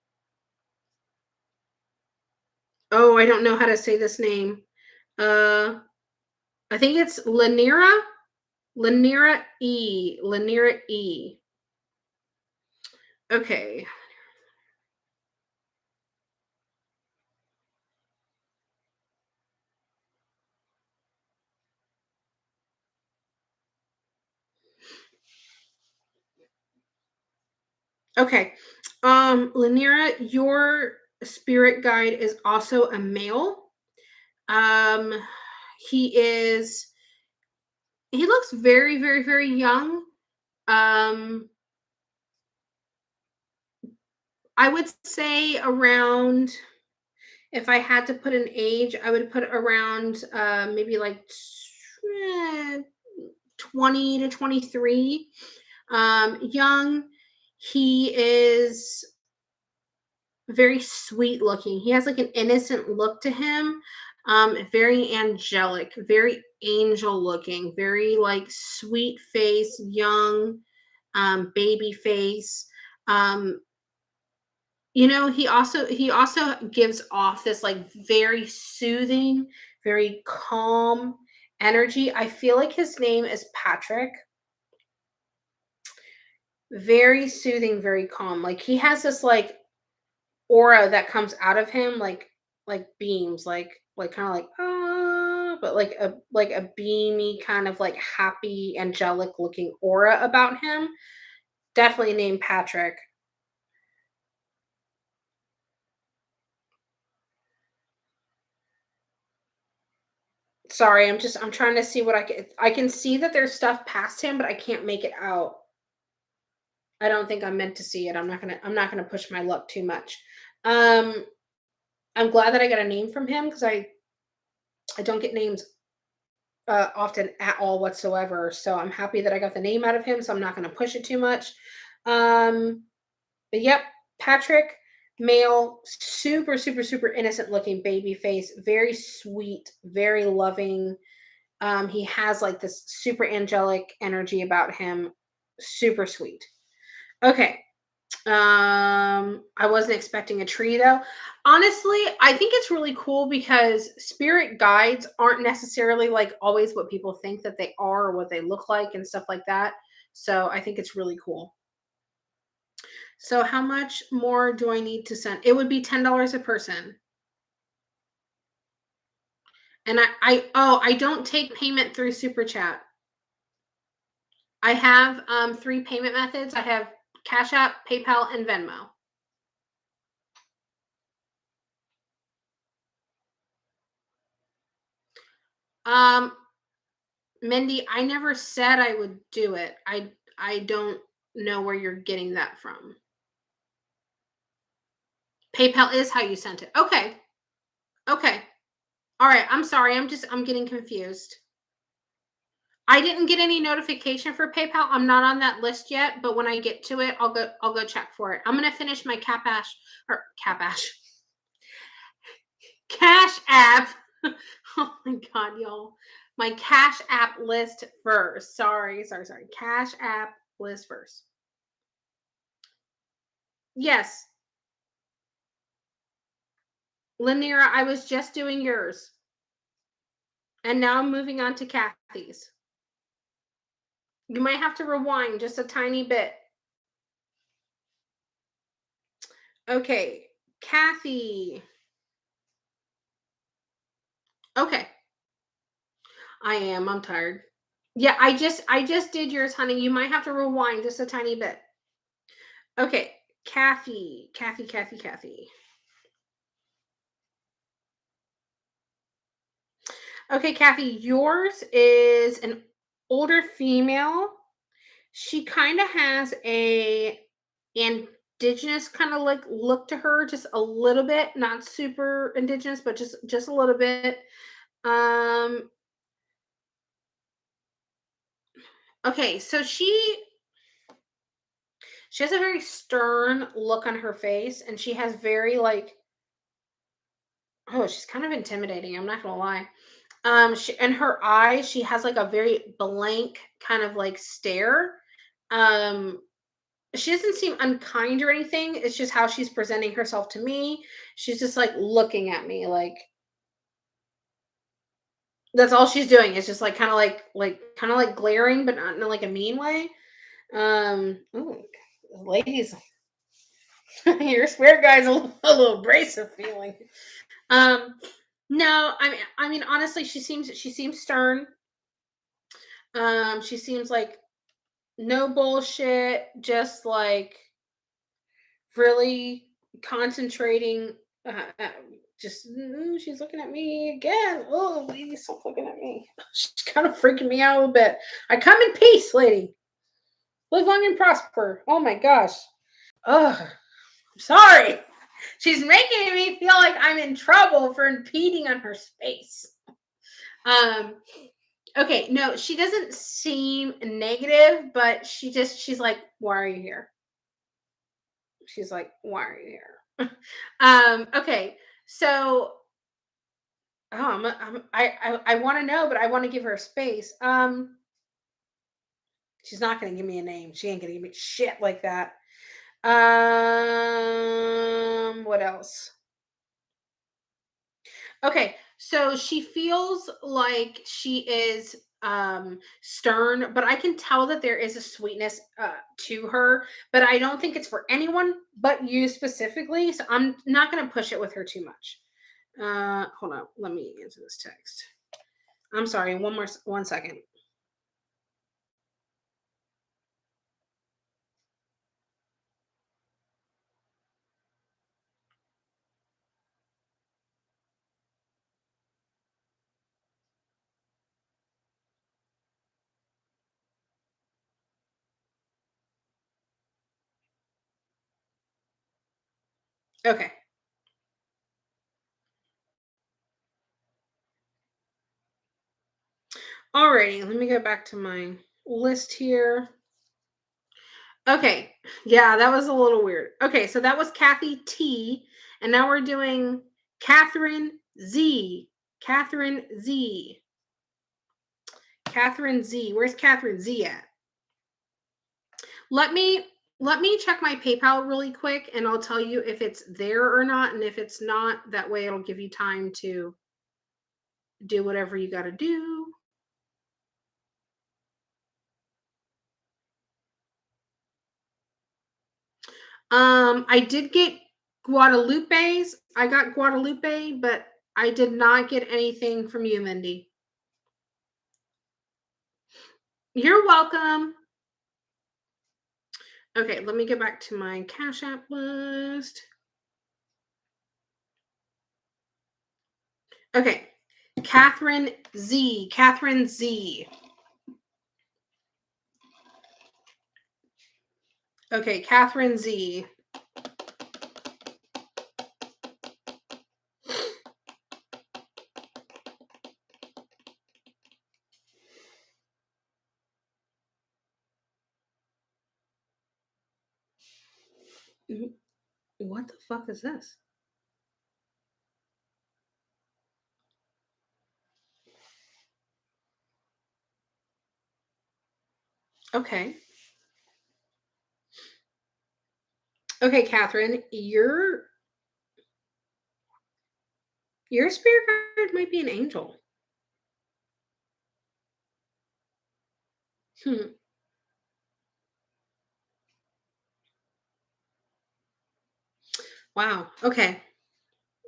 Oh, I don't know how to say this name. Uh, I think it's Lanira. Lanira E. Lanira E. Okay. Okay. Lanira, your spirit guide is also a male. Um, he is he looks very, very, very young. Um, I would say around, if I had to put an age, I would put around maybe like eh, 20 to 23. Young. He is very sweet looking. He has like an innocent look to him. Very angelic, very angel looking, very like sweet face, young, baby face. Um, he also gives off this like very soothing, very calm energy. I feel like his name is Patrick. Very soothing, very calm. Like he has this like aura that comes out of him, like beams, like kind of like but like a beamy kind of like happy angelic looking aura about him. Definitely named Patrick. Sorry, I'm trying to see what I can see that there's stuff past him, but I can't make it out. I don't think I'm meant to see it. I'm not gonna push my luck too much. Um, I'm glad that I got a name from him because I don't get names often at all whatsoever. So I'm happy that I got the name out of him. So I'm not gonna push it too much. Um, but yep, Patrick, male, super, super, super innocent looking baby face, very sweet, very loving. He has like this super angelic energy about him, super sweet. Okay. I wasn't expecting a tree though. Honestly, I think it's really cool because spirit guides aren't necessarily like always what people think that they are or what they look like and stuff like that. So I think it's really cool. So how much more do I need to send? It would be $10 a person. And I don't take payment through Super Chat. I have three payment methods. I have Cash App, PayPal, and Venmo. Um, Mindy, I never said I would do it. I don't know where you're getting that from. PayPal is how you sent it. Okay. Okay. All right. I'm sorry. I'm getting confused. I didn't get any notification for PayPal. I'm not on that list yet, but when I get to it, I'll go check for it. I'm gonna finish my Cash App. Oh my god, y'all. My Cash App list first. Sorry. Cash App list first. Yes, Laniera, I was just doing yours. And now I'm moving on to Kathy's. You might have to rewind just a tiny bit. Okay, Kathy. Okay, I am. I'm tired. Yeah, I just did yours, honey. You might have to rewind just a tiny bit. Okay, Kathy. Okay, Kathy, yours is an older female. She kind of has a indigenous kind of like look to her, just a little bit, not super indigenous, but just a little bit. Um, okay, so she has a very stern look on her face, and she has very like, oh, she's kind of intimidating. I'm not gonna lie. She and her eyes, she has like a very blank kind of like stare. Um, she doesn't seem unkind or anything. It's just how she's presenting herself to me. She's just like looking at me like that's all she's doing. It's just like kind of like glaring, but not in like a mean way. Ooh, ladies, your spirit guy's a little abrasive feeling. Um, no, I mean honestly, she seems stern. She seems like no bullshit, just like really concentrating. Just she's looking at me again. Oh, lady, stop looking at me. She's kind of freaking me out a little bit. I come in peace, lady. Live long and prosper. Oh my gosh. Ugh. I'm sorry. She's making me feel like I'm in trouble for impeding on her space. Um. Okay. No, she doesn't seem negative, but she's like, why are you here? She's like, why are you here? Okay. So, oh, I want to know, but I want to give her space. She's not going to give me a name. She ain't going to give me shit like that. What else? Okay, so she feels like she is stern, but I can tell that there is a sweetness to her, but I don't think it's for anyone but you specifically, so I'm not going to push it with her too much. Hold on, let me answer this text. I'm sorry, 1 second. Okay. Alrighty, let me go back to my list here. Okay. Yeah, that was a little weird. Okay, so that was Kathy T. And now we're doing Catherine Z. Catherine Z. Catherine Z. Where's Catherine Z at? Let me let me check my PayPal really quick and I'll tell you if it's there or not. And if it's not, that way it'll give you time to do whatever you gotta do. I did get Guadalupe's. I got Guadalupe, but I did not get anything from you, Mindy. You're welcome. Okay, let me get back to my Cash App list. Okay, Catherine Z. Catherine Z. Okay, Catherine Z. What the fuck is this? Okay. Okay, Catherine, your spirit guide might be an angel. Hmm. Wow. Okay.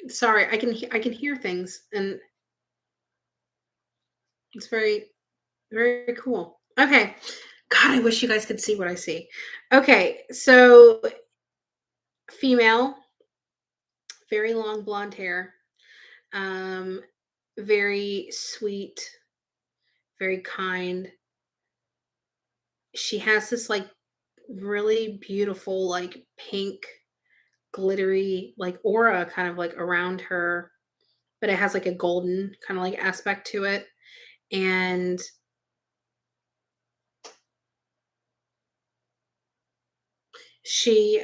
Sorry, I can hear things, and it's very very cool. Okay. God, I wish you guys could see what I see. Okay, so female, very long blonde hair, um, very sweet, very kind. She has this like really beautiful, like pink, glittery, like aura kind of like around her, but it has like a golden kind of like aspect to it. And she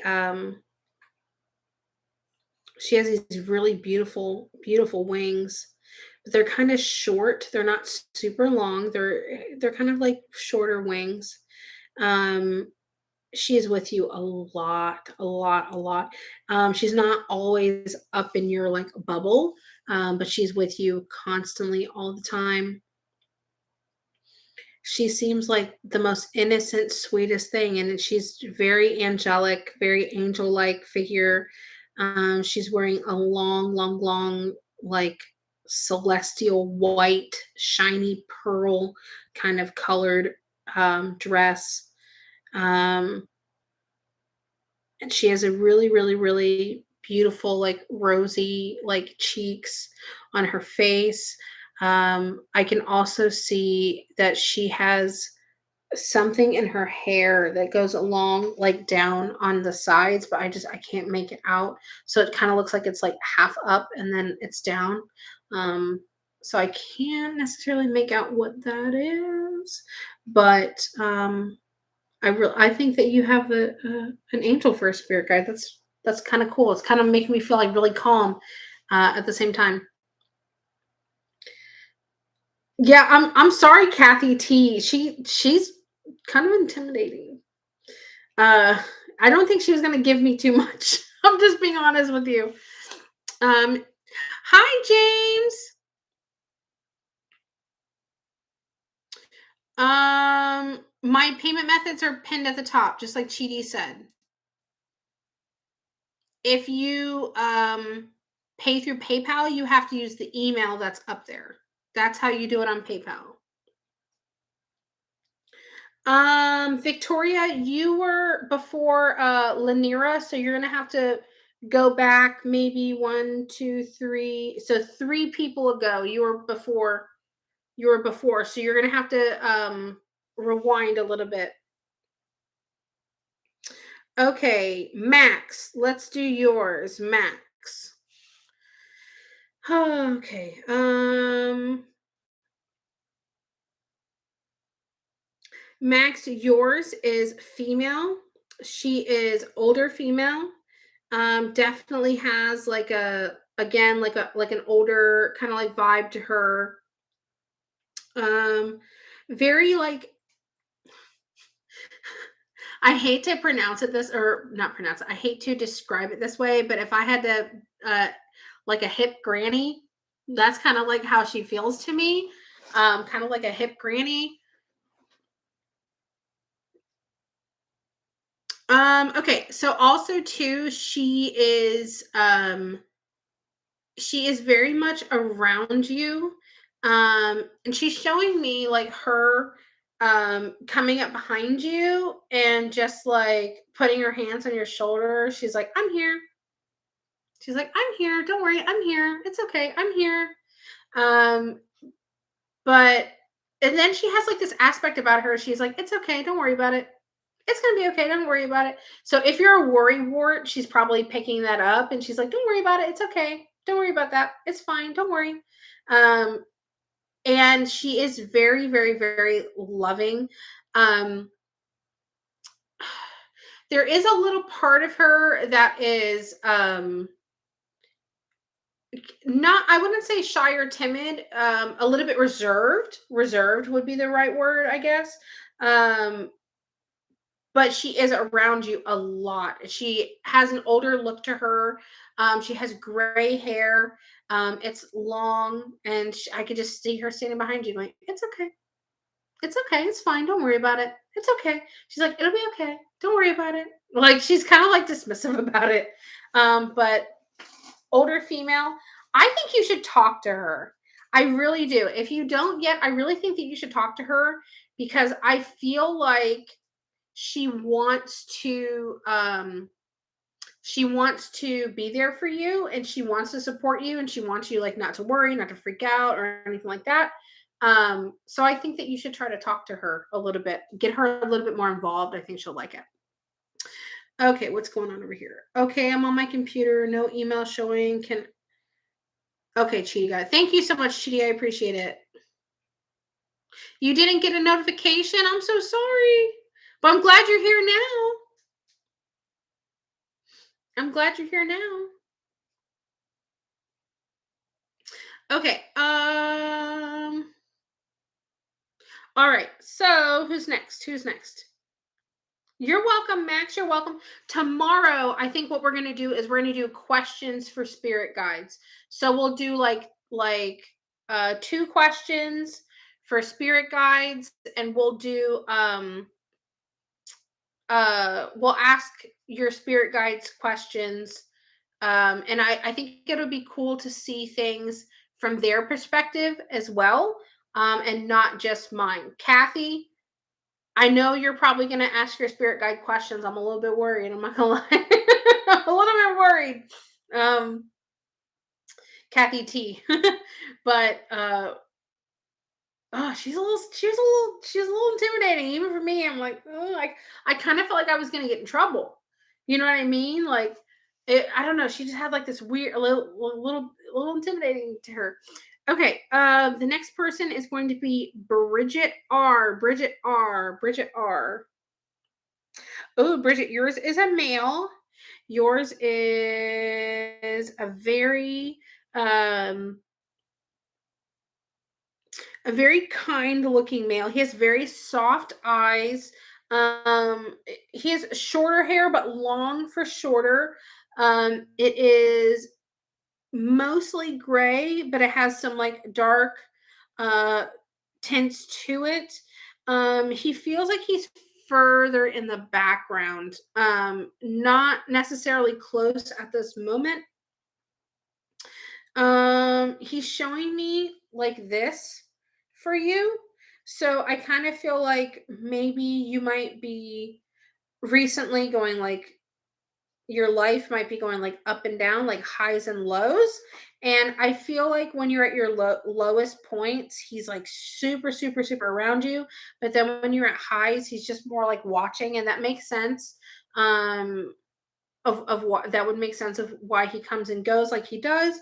she has these really beautiful, beautiful wings, but they're kind of short. They're not super long. They're kind of like shorter wings. Um, she is with you a lot, a lot, a lot. She's not always up in your like bubble, but she's with you constantly all the time. She seems like the most innocent, sweetest thing, and she's very angelic, very angel-like figure. She's wearing a long, long, long, like celestial white, shiny pearl kind of colored dress. Um, and she has a really, really, really beautiful, like rosy, like cheeks on her face. I can also see that she has something in her hair that goes along like down on the sides, but I can't make it out. So it kind of looks like it's like half up and then it's down. Um, so I can't necessarily make out what that is, but I think that you have an angel for a spirit guide. That's kind of cool. It's kind of making me feel like really calm at the same time. Yeah, I'm sorry, Kathy T. She's kind of intimidating. Uh, I don't think she was gonna give me too much. I'm just being honest with you. Um, Hi, James. My payment methods are pinned at the top, just like Chidi said. If you pay through PayPal, you have to use the email that's up there. That's how you do it on PayPal. Victoria, you were before Lanira, so you're gonna have to go back maybe one, two, three. So three people ago, you were before, so you're gonna have to rewind a little bit. Okay, Max, let's do yours, Max. Okay. Max, yours is female. She is older female. Definitely has like a again like an older kind of like vibe to her. Um, very like I hate to pronounce it this or not pronounce it. I hate to describe it this way, but if I had to uh like a hip granny, that's kind of like how she feels to me. Kind of like a hip granny. Okay, so also too, she is very much around you. And she's showing me like her coming up behind you and just like putting her hands on your shoulder. She's like, I'm here. She's like, I'm here. Don't worry, I'm here. It's okay. I'm here. Um, but and then she has like this aspect about her. She's like, it's okay, don't worry about it. It's gonna be okay, don't worry about it. So if you're a worry wart, she's probably picking that up and she's like, don't worry about it. It's okay. Don't worry about that. It's fine. Don't worry. Um, and she is very, very, very loving. Um, there is a little part of her that is not I wouldn't say shy or timid, a little bit reserved. Reserved would be the right word, I guess. Um, but she is around you a lot. She has an older look to her. She has gray hair. It's long, and I could just see her standing behind you, like, "It's okay. It's okay. It's fine. Don't worry about it. It's okay." She's like, "It'll be okay. Don't worry about it." Like she's kind of like dismissive about it. But older female, I think you should talk to her. I really do. If you don't yet, I really think that you should talk to her because I feel like she wants to she wants to be there for you and she wants to support you and she wants you like not to worry, not to freak out or anything like that. So I think that you should try to talk to her a little bit, get her a little bit more involved. I think she'll like it. Okay, what's going on over here? Okay, I'm on my computer. No email showing. Can Okay, Cheaty guy. Thank you so much, Cheaty. I appreciate it. You didn't get a notification. I'm so sorry. But I'm glad you're here now. I'm glad you're here now. Okay. All right. So who's next? Who's next? You're welcome, Max. You're welcome. Tomorrow, I think what we're gonna do is we're gonna do questions for spirit guides. So we'll do like two questions for spirit guides, and we'll ask your spirit guides questions. And I think it'll be cool to see things from their perspective as well, and not just mine. Kathy, I know you're probably going to ask your spirit guide questions. I'm a little bit worried. I'm not going to lie. I'm a little bit worried. Um, Kathy T. But oh, she's a little intimidating even for me. I'm like, oh, I kind of felt like I was gonna get in trouble. You know what I mean? Like, I don't know. She just had like this weird, a little intimidating to her. Okay, the next person is going to be Bridget R. Bridget R. Bridget R. Oh, Bridget, yours is a male. Yours is um a very kind looking male. He has very soft eyes. He has shorter hair, but long for shorter. It is mostly gray, but it has some like dark uh, tints to it. He feels like he's further in the background, not necessarily close at this moment. He's showing me like this for you. So I kind of feel like maybe you might be recently going like your life might be going like up and down, like highs and lows. And I feel like when you're at your lowest points, he's like super, super, super around you. But then when you're at highs, he's just more like watching, and that makes sense. um of what that would make sense of why he comes and goes like he does.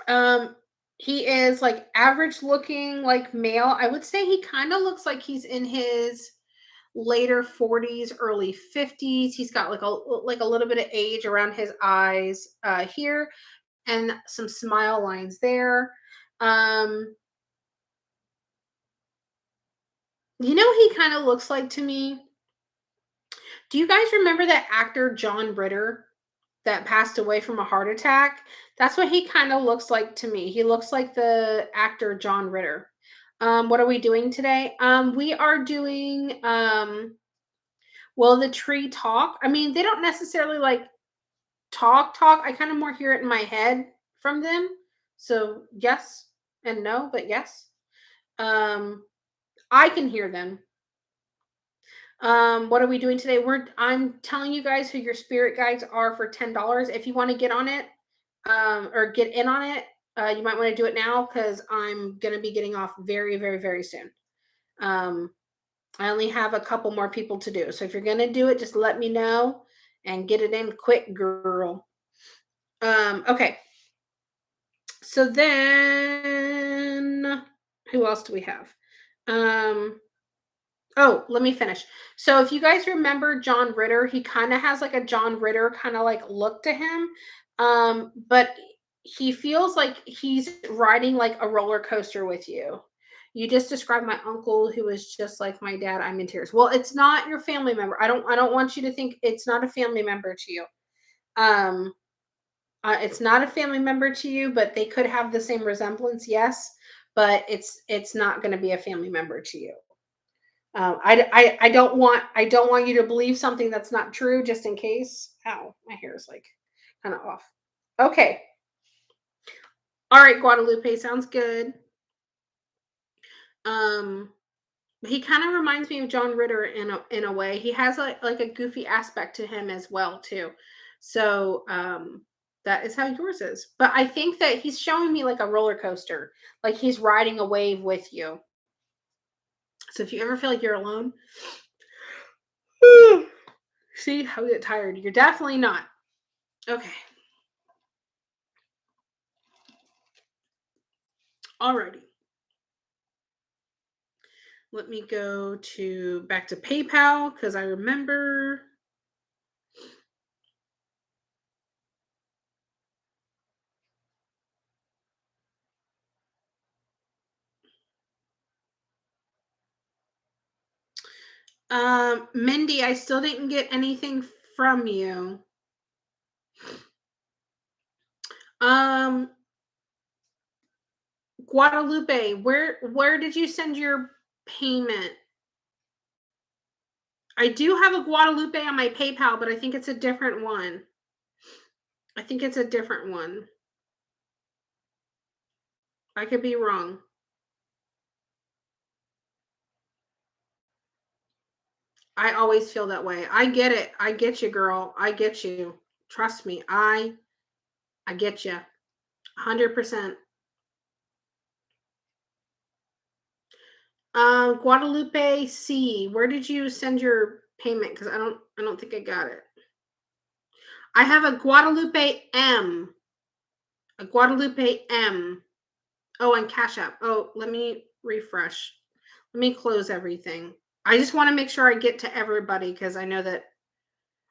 Um, he is like average looking, like male. I would say he kind of looks like he's in his later 40s, early 50s. He's got like a little bit of age around his eyes here and some smile lines there. Um, he kind of looks like to me. Do you guys remember that actor John Ritter that passed away from a heart attack? That's what he kind of looks like to me. He looks like the actor John Ritter. What are we doing today? We are doing Will the Tree Talk? I mean, they don't necessarily like talk. I kind of more hear it in my head from them. So yes and no, but yes. Um, I can hear them. What are we doing today? I'm telling you guys who your spirit guides are for $10. If you want to get on it, or get in on it, you might want to do it now because I'm gonna be getting off very, very, very soon. Um, I only have a couple more people to do. So if you're gonna do it, just let me know and get it in quick, girl. Okay. So then who else do we have? Um, Oh, let me finish. So if you guys remember John Ritter, he kind of has like a John Ritter kind of like look to him. But he feels like he's riding like a roller coaster with you. You just described my uncle who is just like my dad. I'm in tears. Well, it's not your family member. I don't want you to think it's not a family member to you. Um, it's not a family member to you, but they could have the same resemblance, yes, but it's not going to be a family member to you. I don't want you to believe something that's not true, just in case. Ow, my hair is like kind of off. Okay, all right, Guadalupe sounds good. Um, he kind of reminds me of John Ritter in a way. He has like a goofy aspect to him as well too. So that is how yours is. But I think that he's showing me like a roller coaster, like he's riding a wave with you. So if you ever feel like you're alone, see how you get tired. You're definitely not. Okay. Alrighty. Let me go to back to PayPal because I remember. Mindy, I still didn't get anything from you. Um, Guadalupe, where did you send your payment? I do have a Guadalupe on my PayPal, but I think it's a different one. I think it's a different one. I could be wrong. I always feel that way. I get it. I get you, girl. I get you. Trust me. I get you. 100%. Guadalupe C. Where did you send your payment? Because I don't think I got it. I have a Guadalupe M. A Guadalupe M. Oh, and Cash App. Oh, let me refresh. Let me close everything. I just want to make sure I get to everybody because I know that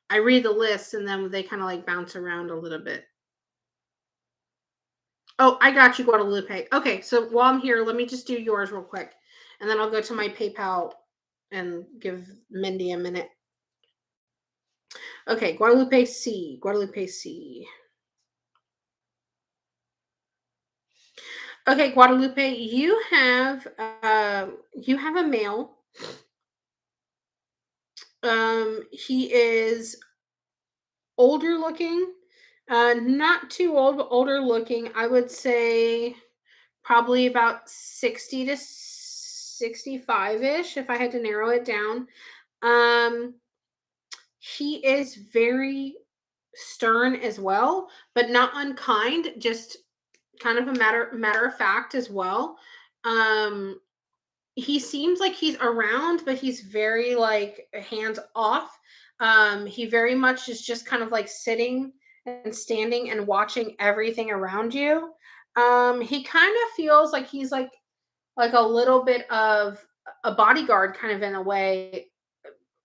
I read the list and then they kind of like bounce around a little bit. Oh, I got you, Guadalupe. Okay, so while I'm here, let me just do yours real quick. And then I'll go to my PayPal and give Mindy a minute. Okay, Guadalupe C. Guadalupe C. Okay, Guadalupe, you have a male. He is older looking, not too old, but older looking. I would say probably about 60 to 65 ish, if I had to narrow it down. Um, he is very stern as well, but not unkind. Just kind of a matter of fact as well. Um, he seems like he's around, but he's very like hands off. He very much is just kind of like sitting and standing and watching everything around you. He kind of feels like he's like a little bit of a bodyguard kind of in a way.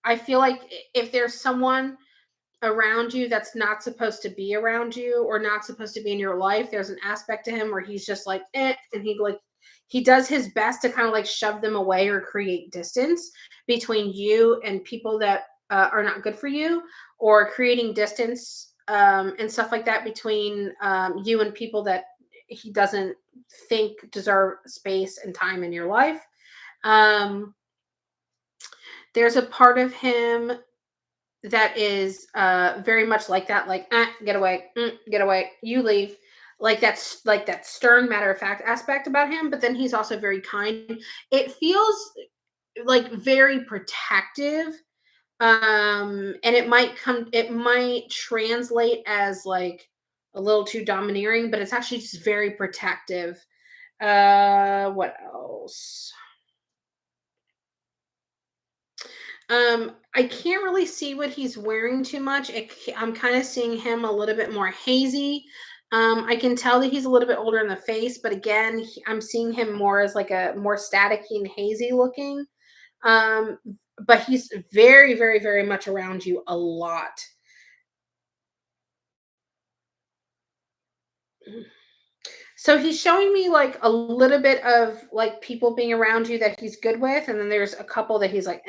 I feel like if there's someone around you that's not supposed to be around you or not supposed to be in your life, there's an aspect to him where he's just like and he does his best to kind of like shove them away or create distance between you and people that are not good for you, or creating distance and stuff like that between you and people that he doesn't think deserve space and time in your life. um, there's a part of him that is very much like that, like get away, get away, you leave, like that stern matter of fact aspect about him, but then he's also very kind. It feels like very protective, and it might translate as like a little too domineering, but it's actually just very protective. What else? I can't really see what he's wearing too much. I'm kind of seeing him a little bit more hazy. I can tell that he's a little bit older in the face, but again, I'm seeing him more as like a more staticky and hazy looking. Um, but he's very, very, very much around you a lot. So he's showing me like a little bit of like people being around you that he's good with, and then there's a couple that he's like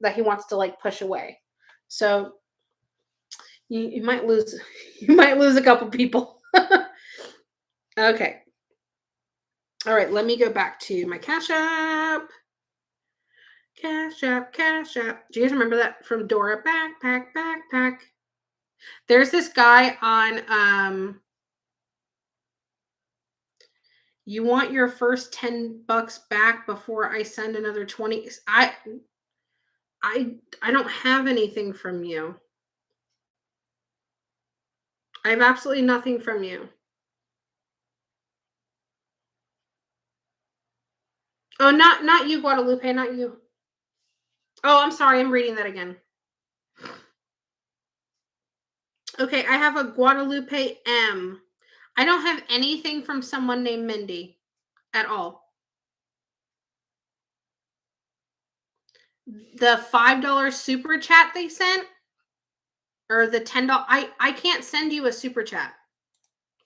that he wants to like push away. So you might lose you might lose a couple people. Okay. All right, let me go back to my Cash App. Cash App, Cash App. Do you guys remember that from Dora? Backpack, backpack. There's this guy on you want your first $10 back before I send another 20. I don't have anything from you. I have absolutely nothing from you. Oh, not you, Guadalupe, not you. Oh, I'm sorry. I'm reading that again. Okay, I have a Guadalupe M. I don't have anything from someone named Mindy at all. The $5 super chat they sent, or the $10, I can't send you a super chat.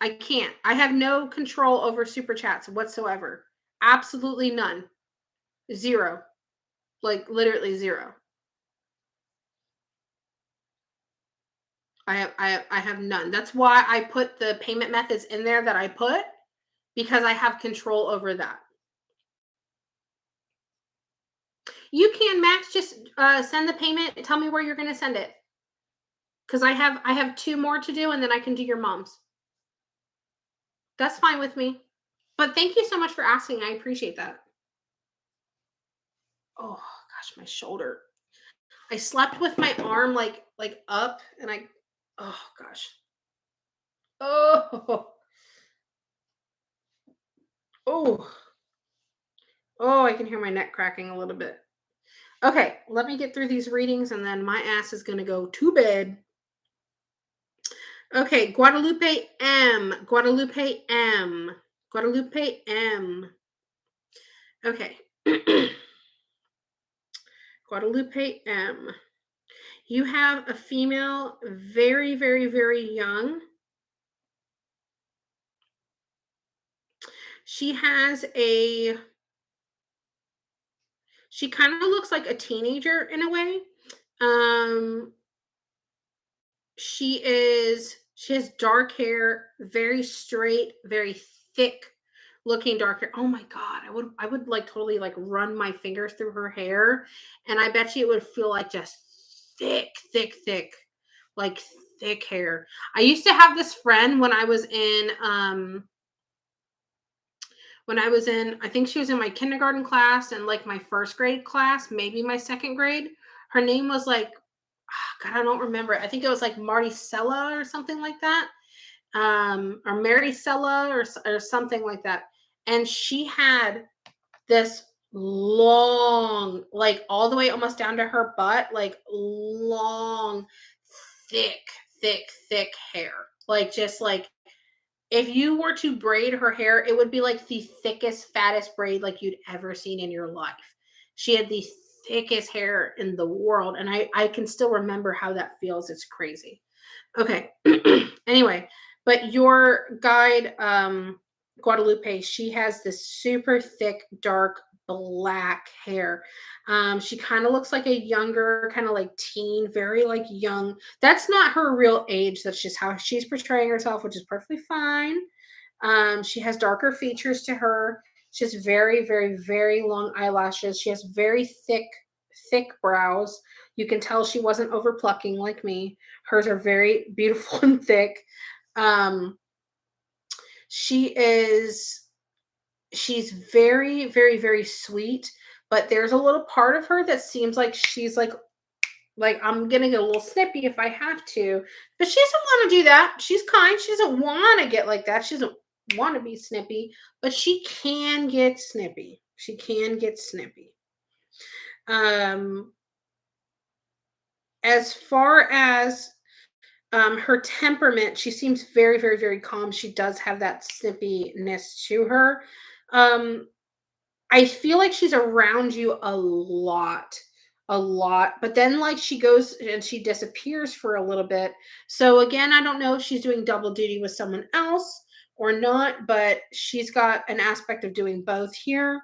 I can't. I have no control over super chats whatsoever. Absolutely none. Zero. Like literally zero. I have none. That's why I put the payment methods in there that I put, because I have control over that. You can, Max, just send the payment. Tell me where you're going to send it, because I have two more to do, and then I can do your mom's. That's fine with me. But thank you so much for asking. I appreciate that. Oh gosh, my shoulder. I slept with my arm like up, and oh gosh. Oh. Oh. Oh, I can hear my neck cracking a little bit. Okay, let me get through these readings, and then my ass is going to go to bed. Okay, Guadalupe M. Guadalupe M. Guadalupe M. Okay. Guadalupe M. You have a female, very, very, very young. She has she kind of looks like a teenager in a way. Um, she has dark hair, very straight, very thick looking dark hair. Oh my god, I would like totally like run my fingers through her hair, and I bet you it would feel like just thick, thick, thick, like thick hair. I used to have this friend when I was in, I think she was in my kindergarten class and like my first grade class, maybe my second grade. Her name was like, God, I don't remember. I think it was like Marticella or something like that, or Maricella or something like that. And she had this long, like all the way almost down to her butt, like long, thick, thick hair. Like just like if you were to braid her hair, it would be like the thickest, fattest braid like you'd ever seen in your life. She had the thickest hair in the world, and I can still remember how that feels. It's crazy. Okay. Anyway, but your guide, Guadalupe, she has this super thick, dark black hair. She kind of looks like a younger, kind of like teen, very like young. That's not her real age. That's just how she's portraying herself, which is perfectly fine. She has darker features to her. She has very, very, very long eyelashes. She has very thick, thick brows. You can tell she wasn't over plucking like me. Hers are very beautiful and thick. Um, she is she's very, very, very sweet, but there's a little part of her that seems like she's like I'm gonna get a little snippy if I have to, but she doesn't want to do that. She's kind. She doesn't want to get like that. She doesn't want to be snippy, but she can get snippy. She can get snippy. Um, as far as her temperament, she seems very, very, very calm. She does have that snippiness to her. Um, I feel like she's around you a lot, but then like she goes and she disappears for a little bit. So again, I don't know if she's doing double duty with someone else or not, but she's got an aspect of doing both here.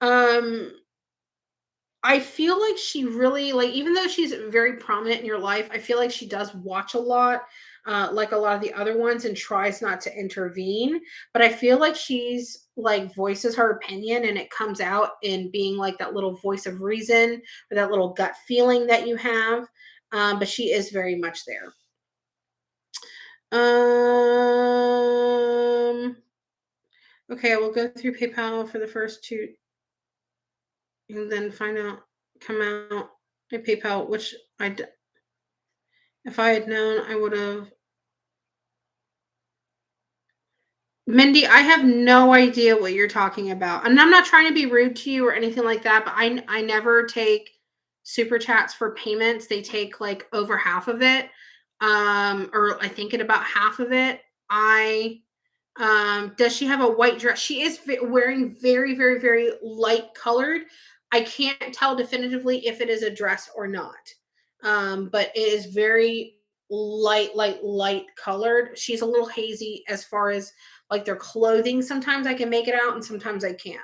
Um I feel like she really like even though she's very prominent in your life, I feel like she does watch a lot, like a lot of the other ones, and tries not to intervene. But I feel like she's like voices her opinion, and it comes out in being like that little voice of reason or that little gut feeling that you have. But she is very much there. Um. Okay, we'll go through PayPal for the first two, and then come out at PayPal, which if I had known, I would have. Mindy, I have no idea what you're talking about. And I'm not trying to be rude to you or anything like that, but I never take super chats for payments. They take like over half of it. Or I think at about half of it. I does she have a white dress? She is wearing very, very, very light colored. I can't tell definitively if it is a dress or not. But it is very light colored. She's a little hazy as far as like their clothing. Sometimes I can make it out and sometimes I can't.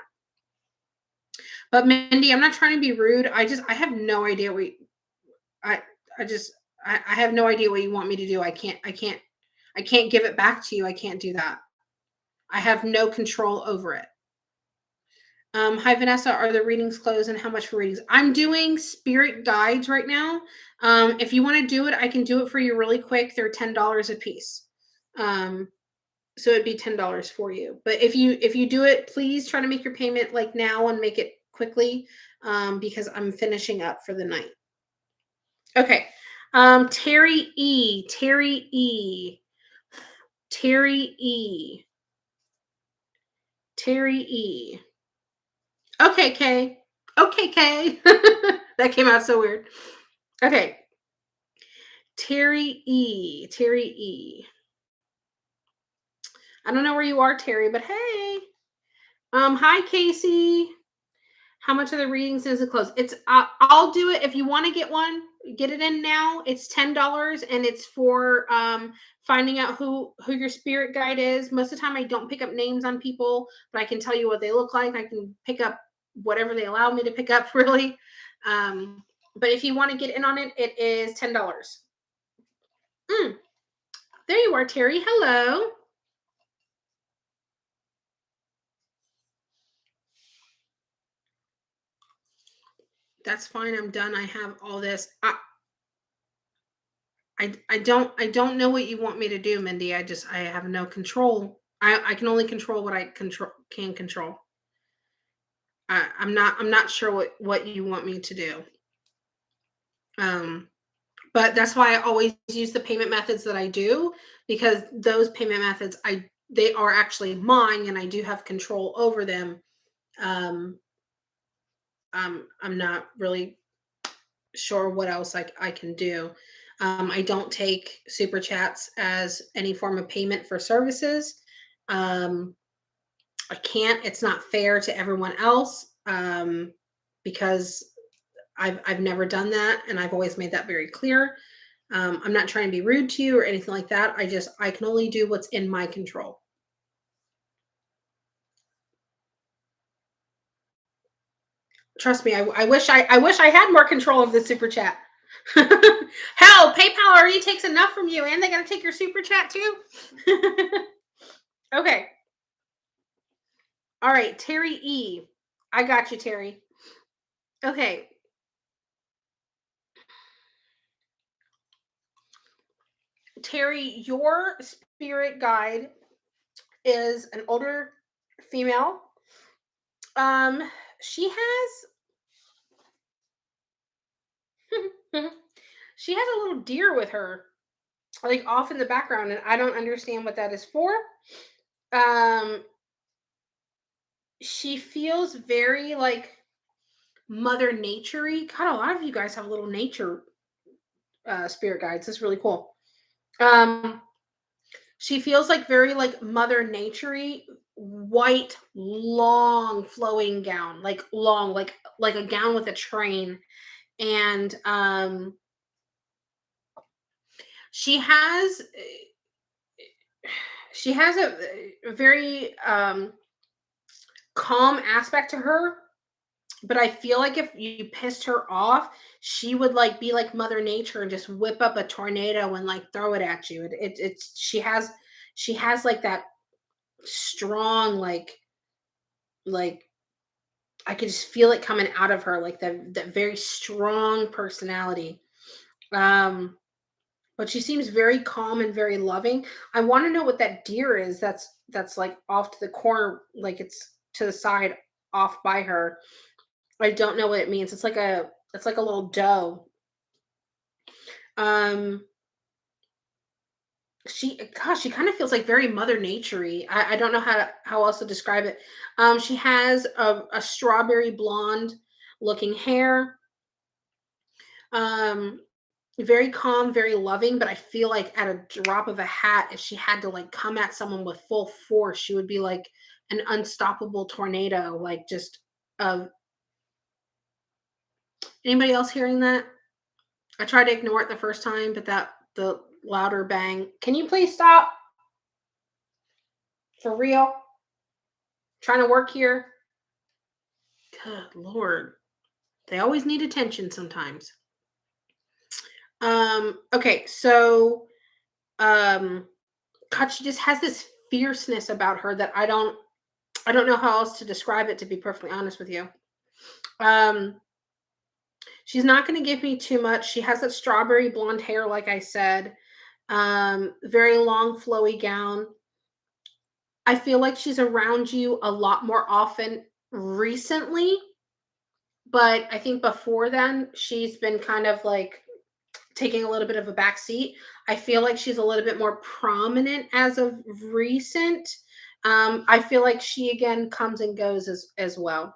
But Mindy, I'm not trying to be rude. I have no idea I I just I have no idea what you want me to do. I can't give it back to you. I can't do that. I have no control over it. Hi Vanessa, are the readings closed and how much for readings? I'm doing spirit guides right now. If you want to do it, I can do it for you really quick. They're $10 a piece. Um, so it'd be $10 for you. But if you do it, please try to make your payment like now and make it quickly because I'm finishing up for the night. Okay. Terry E. Terry E. Terry E. Terry E. Okay, Kay. Okay, Kay. That came out so weird. Okay. Terry E. Terry E. I don't know where you are, Terry, but hey. Hi, Casey. How much of the readings is it close? It's I'll do it if you want to get one. Get it in now. It's $10 and it's for finding out who your spirit guide is. Most of the time I don't pick up names on people, but I can tell you what they look like. I can pick up whatever they allow me to pick up really. But if you want to get in on it, it is $10. Mm, there you are, Terry. Hello. That's fine. I'm done. I have all this. I don't know what you want me to do, Mindy. I have no control. I can only control what I can control. I'm not sure what you want me to do. Um, but that's why I always use the payment methods that I do because those payment methods they are actually mine and I do have control over them. Um, I'm not really sure what else I can do. I don't take super chats as any form of payment for services. Um, I can't. It's not fair to everyone else, because I've never done that, and I've always made that very clear. I'm not trying to be rude to you or anything like that. I can only do what's in my control. Trust me, I wish I had more control of the super chat. Hell, PayPal already takes enough from you, and they got to take your super chat too. Okay. All right, Terry E. I got you, Terry. Okay. Terry, your spirit guide is an older female. She has she has a little deer with her, like off in the background, and I don't understand what that is for. Um, she feels very like mother naturey. God, a lot of you guys have little nature spirit guides. It's really cool. Um, she feels like very like mother naturey, white, long flowing gown, like long, like a gown with a train. And she has she has a very calm aspect to her, but I feel like if you pissed her off, she would like be like mother nature and just whip up a tornado and like throw it at you. It's she has like that strong like I could just feel it coming out of her, like that very strong personality. Um, but she seems very calm and very loving. I want to know what that deer is. That's like off to the corner, like it's to the side, off by her. I don't know what it means. It's like a little doe. Um, she kind of feels like very mother naturey. I don't know how else to describe it. She has a strawberry blonde looking hair. Um, very calm, very loving, but I feel like at a drop of a hat, if she had to like come at someone with full force, she would be like an unstoppable tornado. Like just anybody else hearing that? I tried to ignore it the first time, but that the louder bang. Can you please stop? For real? Trying to work here? Good Lord. They always need attention sometimes. Okay, so um God, she just has this fierceness about her that I don't know how else to describe it, to be perfectly honest with you. Um she's not gonna give me too much. She has that strawberry blonde hair, like I said. Very long flowy gown. I feel like she's around you a lot more often recently, but I think before then she's been kind of like taking a little bit of a back seat. I feel like she's a little bit more prominent as of recent. I feel like she again comes and goes as well.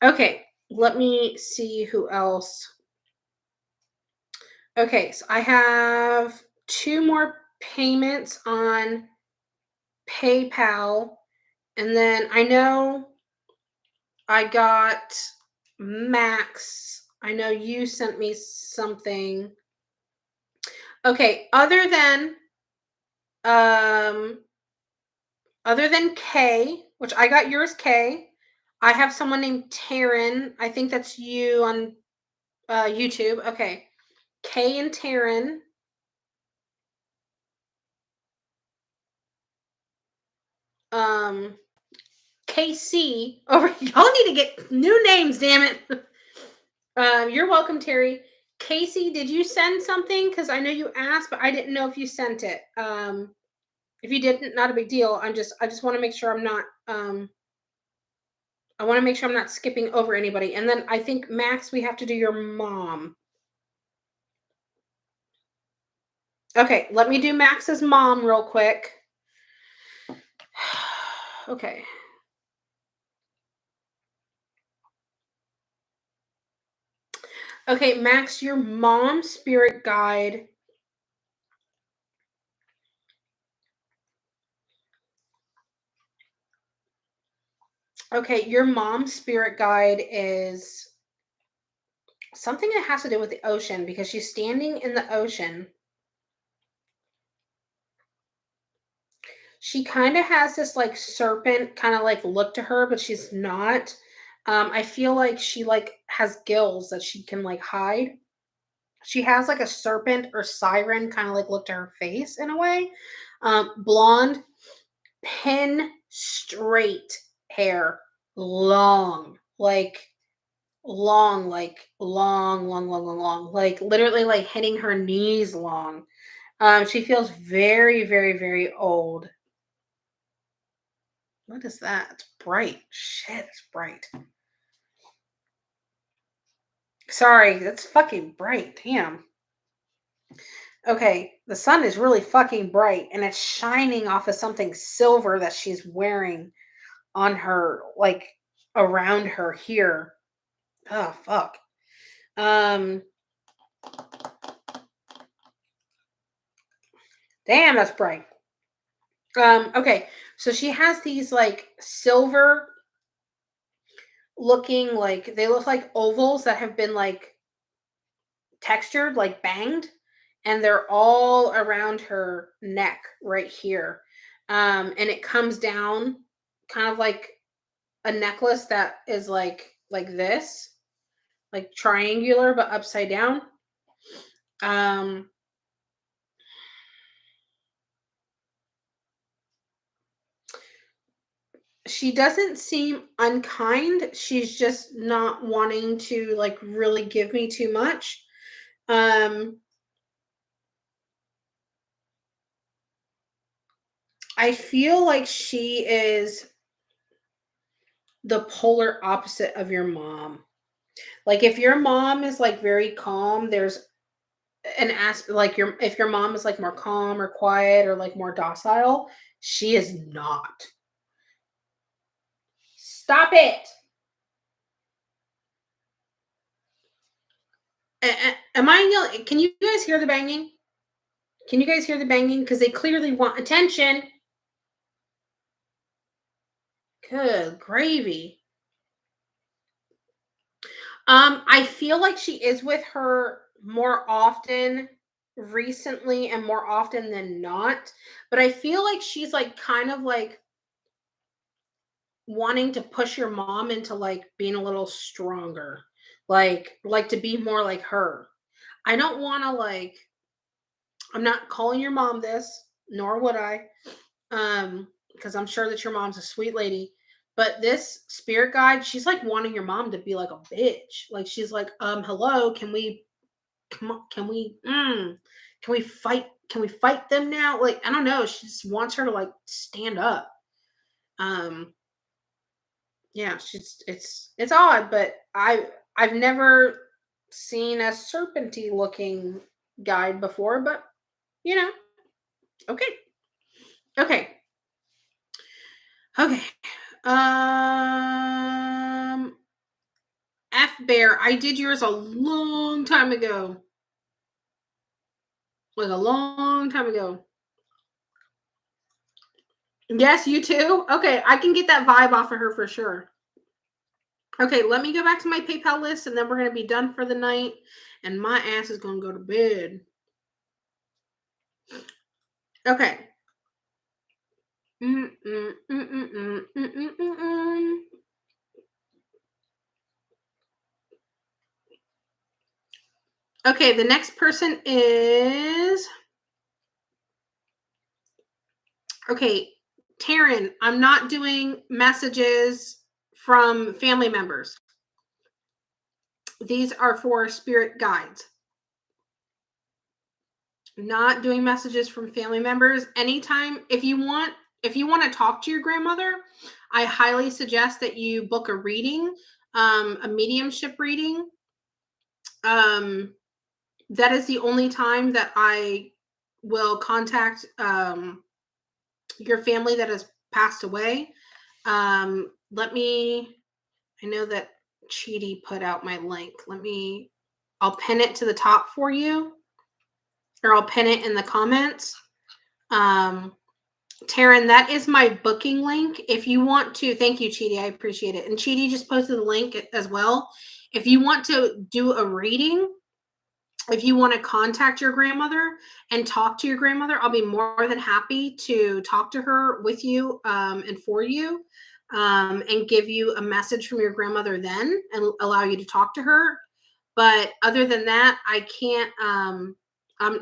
Okay, let me see who else. Okay, so I have two more payments on PayPal, and then I know I got Max. I know you sent me something. Okay, um other than K, which I got yours K, I have someone named Taryn. I think that's you on YouTube. Okay. K and Taryn. Um KC. Over y'all need to get new names, damn it. You're welcome, Terry. Casey, did you send something? Because I know you asked, but I didn't know if you sent it. If you didn't, not a big deal. I just want to make sure I'm not I want to make sure I'm not skipping over anybody. And then I think Max, we have to do your mom. Okay, let me do Max's mom real quick. Okay. Okay, Max, your mom's spirit guide. Okay, your mom's spirit guide is something that has to do with the ocean because she's standing in the ocean. She kind of has this like serpent kind of like look to her, but she's not. I feel like she like has gills that she can like hide. She has like a serpent or siren kind of like look to her face in a way. Blonde, pin straight hair, long, like long, like long, long, long, long, long, like literally like hitting her knees long. She feels very, very, very old. What is that? It's bright. Shit, it's bright. Sorry, that's fucking bright. Damn. Okay, the sun is really fucking bright and it's shining off of something silver that she's wearing on her, like around her here. Oh, fuck. Um, damn, that's bright. Okay, so she has these like silver looking, like they look like ovals that have been like textured, like banged, and they're all around her neck right here. And it comes down kind of like a necklace that is like this, like triangular but upside down. Um, she doesn't seem unkind. She's just not wanting to like really give me too much. Um, I feel like she is the polar opposite of your mom. Like if your mom is like very calm, there's an aspect like your if your mom is like more calm or quiet or like more docile, she is not. Stop it. Am I yelling? Can you guys hear the banging? Can you guys hear the banging? Because they clearly want attention. Good gravy. I feel like she is with her more often recently and more often than not. But I feel like she's like kind of like wanting to push your mom into like being a little stronger. Like to be more like her. I don't want to like I'm not calling your mom this, nor would I. Because I'm sure that your mom's a sweet lady. But this spirit guide, she's like wanting your mom to be like a bitch. Like she's like, hello, can we come on, can we fight? Can we fight them now? Like, I don't know. She just wants her to like stand up. Um, yeah, she's it's odd, but I've never seen a serpenty looking guide before, but you know, okay. Okay. Okay. Um F Bear, I did yours a long time ago. Like a long time ago. Yes, you too? Okay, I can get that vibe off of her for sure. Okay, let me go back to my PayPal list and then we're gonna be done for the night. And my ass is gonna go to bed. Okay. Mm, mm, mm, mm, mm, mm, mm, mm, mm. Okay, the next person is okay, Taryn. I'm not doing messages from family members. These are for spirit guides. Not doing messages from family members. Anytime if you want to talk to your grandmother, I highly suggest that you book a reading, a mediumship reading. Um, that is the only time that I will contact your family that has passed away. Let me I know that Cheedy put out my link. Let me I'll pin it to the top for you, or I'll pin it in the comments. Um, Taryn, that is my booking link. If you want to, thank you, Chidi. I appreciate it. And Chidi just posted the link as well. If you want to do a reading, if you want to contact your grandmother and talk to your grandmother, I'll be more than happy to talk to her with you and for you, and give you a message from your grandmother then and allow you to talk to her. But other than that, I can't.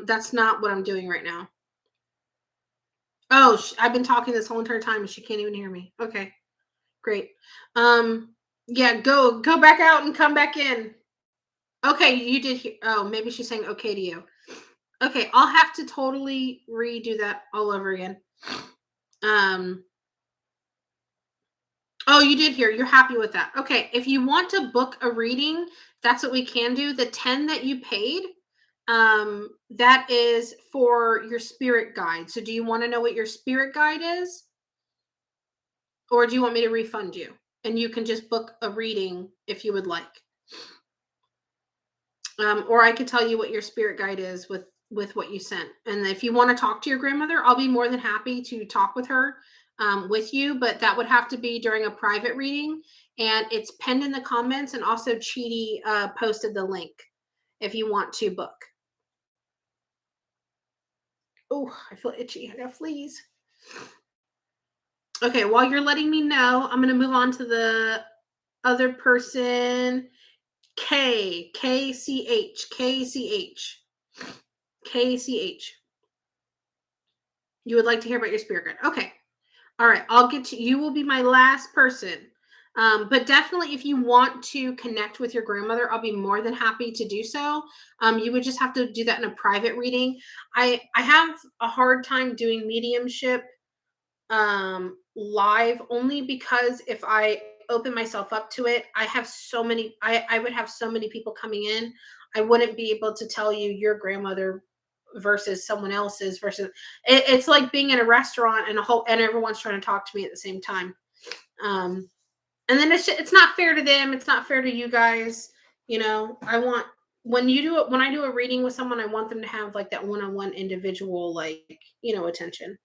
That's not what I'm doing right now. Oh, I've been talking this whole entire time and she can't even hear me. Okay, great. Yeah, go back out and come back in. Okay, you did hear. Oh, maybe she's saying okay to you. Okay, I'll have to totally redo that all over again. Um. Oh, you did hear. You're happy with that. Okay, if you want to book a reading, that's what we can do. The 10 that you paid, that is for your spirit guide. So do you want to know what your spirit guide is? Or do you want me to refund you? And you can just book a reading if you would like. Or I could tell you what your spirit guide is with what you sent. And if you want to talk to your grandmother, I'll be more than happy to talk with her with you. But that would have to be during a private reading. And it's pinned in the comments. And also Chidi posted the link if you want to book. Oh, I feel itchy. I got fleas. Okay, while you're letting me know, I'm going to move on to the other person. KCH. You would like to hear about your spirit guide. Okay. All right. I'll get to you. Will be my last person. But definitely, if you want to connect with your grandmother, I'll be more than happy to do so. You would just have to do that in a private reading. I have a hard time doing mediumship live, only because if I open myself up to it, I have so many, I would have so many people coming in. I wouldn't be able to tell you your grandmother versus someone else's versus it's like being in a restaurant and everyone's trying to talk to me at the same time. And then it's not fair to them, it's not fair to you guys. I want, when I do a reading with someone, I want them to have like that one-on-one individual, like, attention.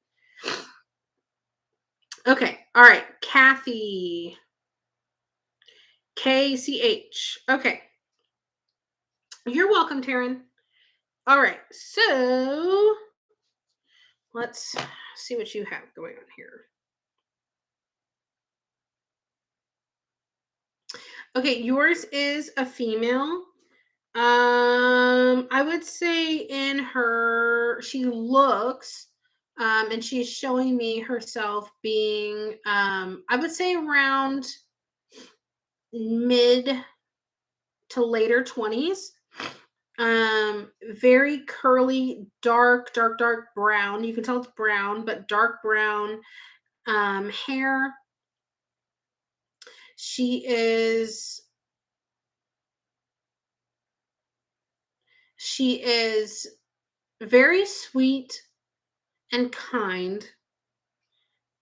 Okay. All right. Kathy. KCH. Okay. You're welcome, Taryn. All right. So let's see what you have going on here. Okay. Yours is a female. I would say she looks, and she's showing me herself being, I would say around mid to later 20s. Very curly, dark brown. You can tell it's brown, but dark brown hair. She is very sweet and kind.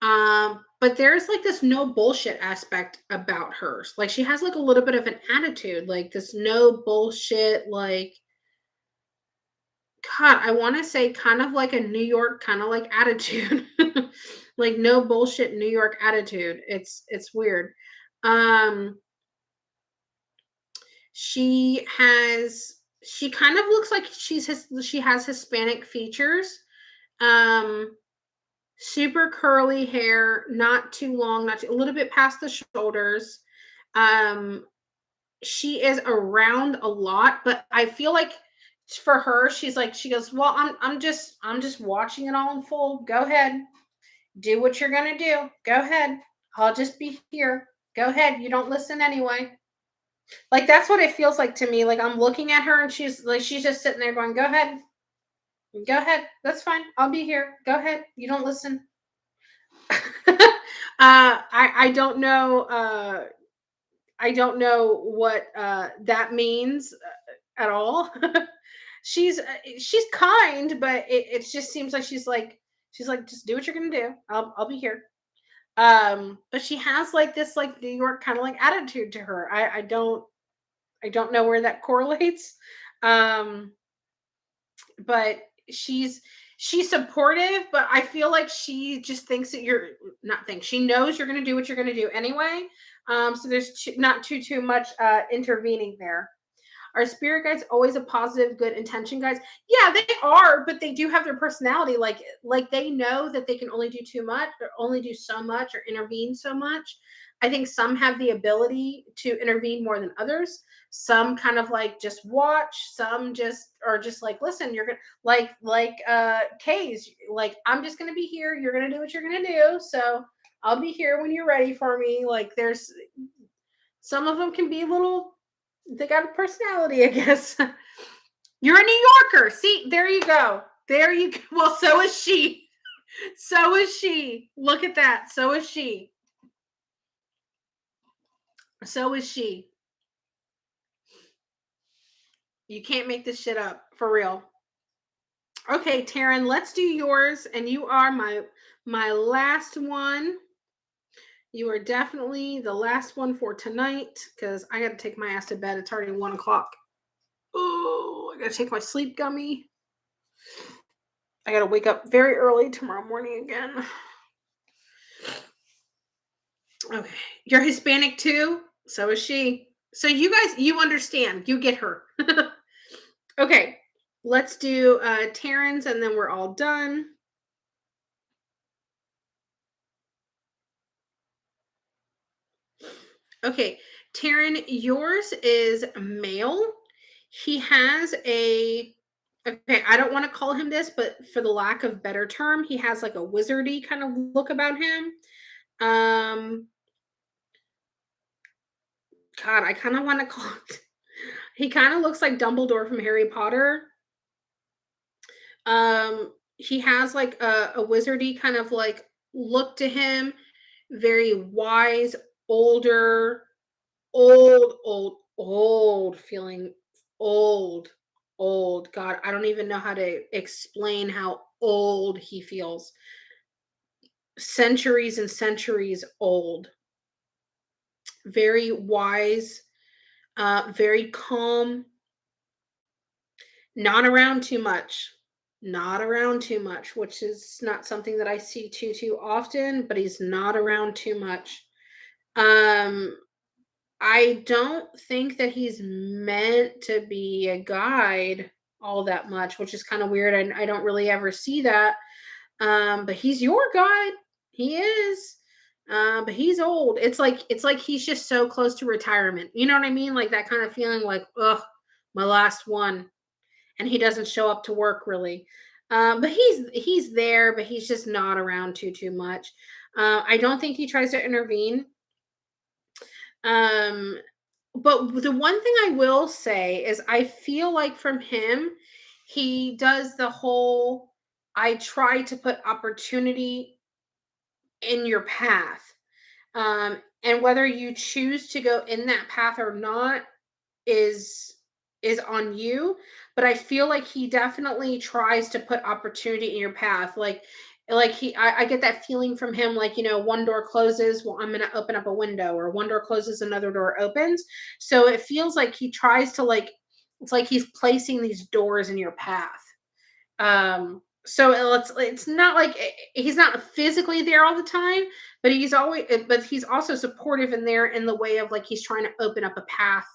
But there's like this no bullshit aspect about her. Like she has like a little bit of an attitude, like this no bullshit, like, God, I want to say kind of like a New York kind of like attitude. Like no bullshit New York attitude. It's weird. Um she kind of looks like she has Hispanic features. Um Super curly hair, not too long, a little bit past the shoulders. Um she is around a lot, but I feel like for her, she goes, well, I'm just watching it all unfold. Go ahead, do what you're gonna do. Go ahead, I'll just be here. Go ahead, you don't listen anyway. Like that's what it feels like to me. Like I'm looking at her and she's just sitting there going, go ahead, that's fine. I'll be here. Go ahead, you don't listen. I don't know. I don't know what that means at all. She's kind, but it just seems like she's like just do what you're gonna do. I'll be here. But she has like this like New York kind of like attitude to her. I don't know where that correlates. Um, but she's she's supportive, but I feel like she just thinks that you're not think she knows you're going to do what you're going to do anyway. So there's not too much intervening there. Are spirit guides always a positive, good intention guides? Yeah, they are, but they do have their personality. Like they know that they can only do too much, or only do so much, or intervene so much. I think some have the ability to intervene more than others. Some kind of like just watch. Some just are just like, listen, you're gonna Kay's like, I'm just gonna be here. You're gonna do what you're gonna do. So I'll be here when you're ready for me. Like there's some of them can be a little, they got a personality, I guess. You're a New Yorker. See, there you go. There you go. Well, so is she. So is she. Look at that. So is she. So is she. You can't make this shit up for real. Okay, Taryn, let's do yours. And you are my last one. You are definitely the last one for tonight because I got to take my ass to bed. It's already 1 o'clock. Oh, I got to take my sleep gummy. I got to wake up very early tomorrow morning again. Okay. You're Hispanic too? So is she. So you guys, you understand. You get her. Okay. Let's do Taryn's and then we're all done. Okay. Taryn, yours is male. He has a, okay, I don't want to call him this, but for the lack of better term, he has like a wizardy kind of look about him. Um, God, I kind of want to call it. He kind of looks like Dumbledore from Harry Potter. He has like a wizardy kind of like look to him, very wise, older, old feeling, old, old. God, I don't even know how to explain how old he feels. Centuries and centuries old. Very wise, very calm, not around too much. Not around too much, which is not something that I see too often, but he's not around too much. Um, I don't think that he's meant to be a guide all that much, which is kind of weird. I don't really ever see that. But he's your guide. He is. But he's old. It's like he's just so close to retirement. You know what I mean? Like that kind of feeling like, ugh, my last one, and he doesn't show up to work really. But he's there, but he's just not around too much. I don't think he tries to intervene. Um, but the one thing I will say is I feel like from him, he does the whole I try to put opportunity in your path. And whether you choose to go in that path or not is is on you, but I feel like he definitely tries to put opportunity in your path. I get that feeling from him, like, one door closes, well, I'm gonna open up a window, or one door closes, another door opens. So it feels like he tries to, like, it's like he's placing these doors in your path. So it's not like he's not physically there all the time, but he's also supportive in there in the way of like he's trying to open up a path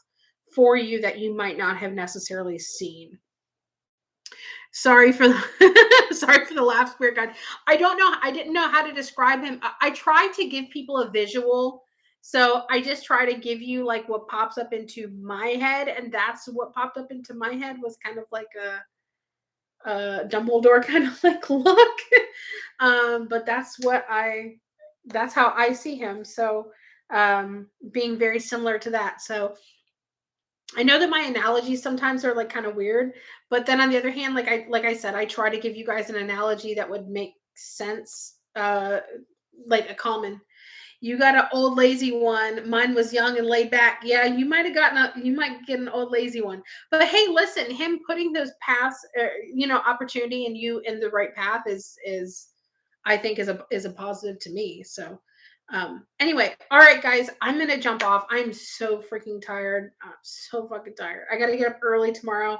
for you that you might not have necessarily seen. Sorry for the sorry for the laugh, spirit guide. I don't know. I didn't know how to describe him. I try to give people a visual. So I just try to give you like what pops up into my head. And that's what popped up into my head was kind of like a Dumbledore kind of like look. But that's how I see him. So being very similar to that. So I know that my analogies sometimes are like kind of weird, but then on the other hand, like I said, I try to give you guys an analogy that would make sense. Like a common. You got an old lazy one. Mine was young and laid back. Yeah, you might get an old lazy one. But hey, listen, him putting those paths, opportunity and you in the right path is I think is a positive to me. So Anyway, all right, guys, I'm gonna jump off. I'm so freaking tired. I'm so fucking tired. I gotta get up early tomorrow,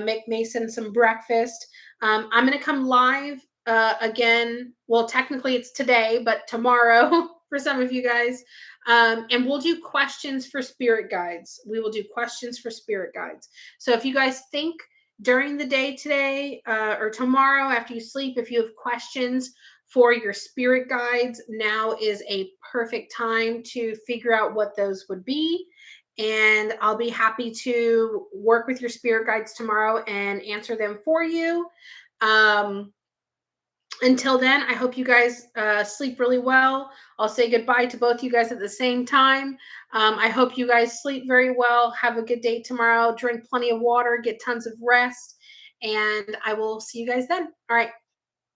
make Mason some breakfast. I'm gonna come live again. Well, technically it's today, but tomorrow for some of you guys. And we'll do questions for spirit guides. We will do questions for spirit guides. So if you guys think during the day today or tomorrow after you sleep, if you have questions for your spirit guides, now is a perfect time to figure out what those would be. And I'll be happy to work with your spirit guides tomorrow and answer them for you. Um, until then, I hope you guys sleep really well. I'll say goodbye to both you guys at the same time. I hope you guys sleep very well. Have a good day tomorrow. Drink plenty of water, get tons of rest, and I will see you guys then. All right.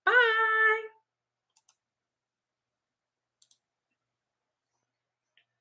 Bye.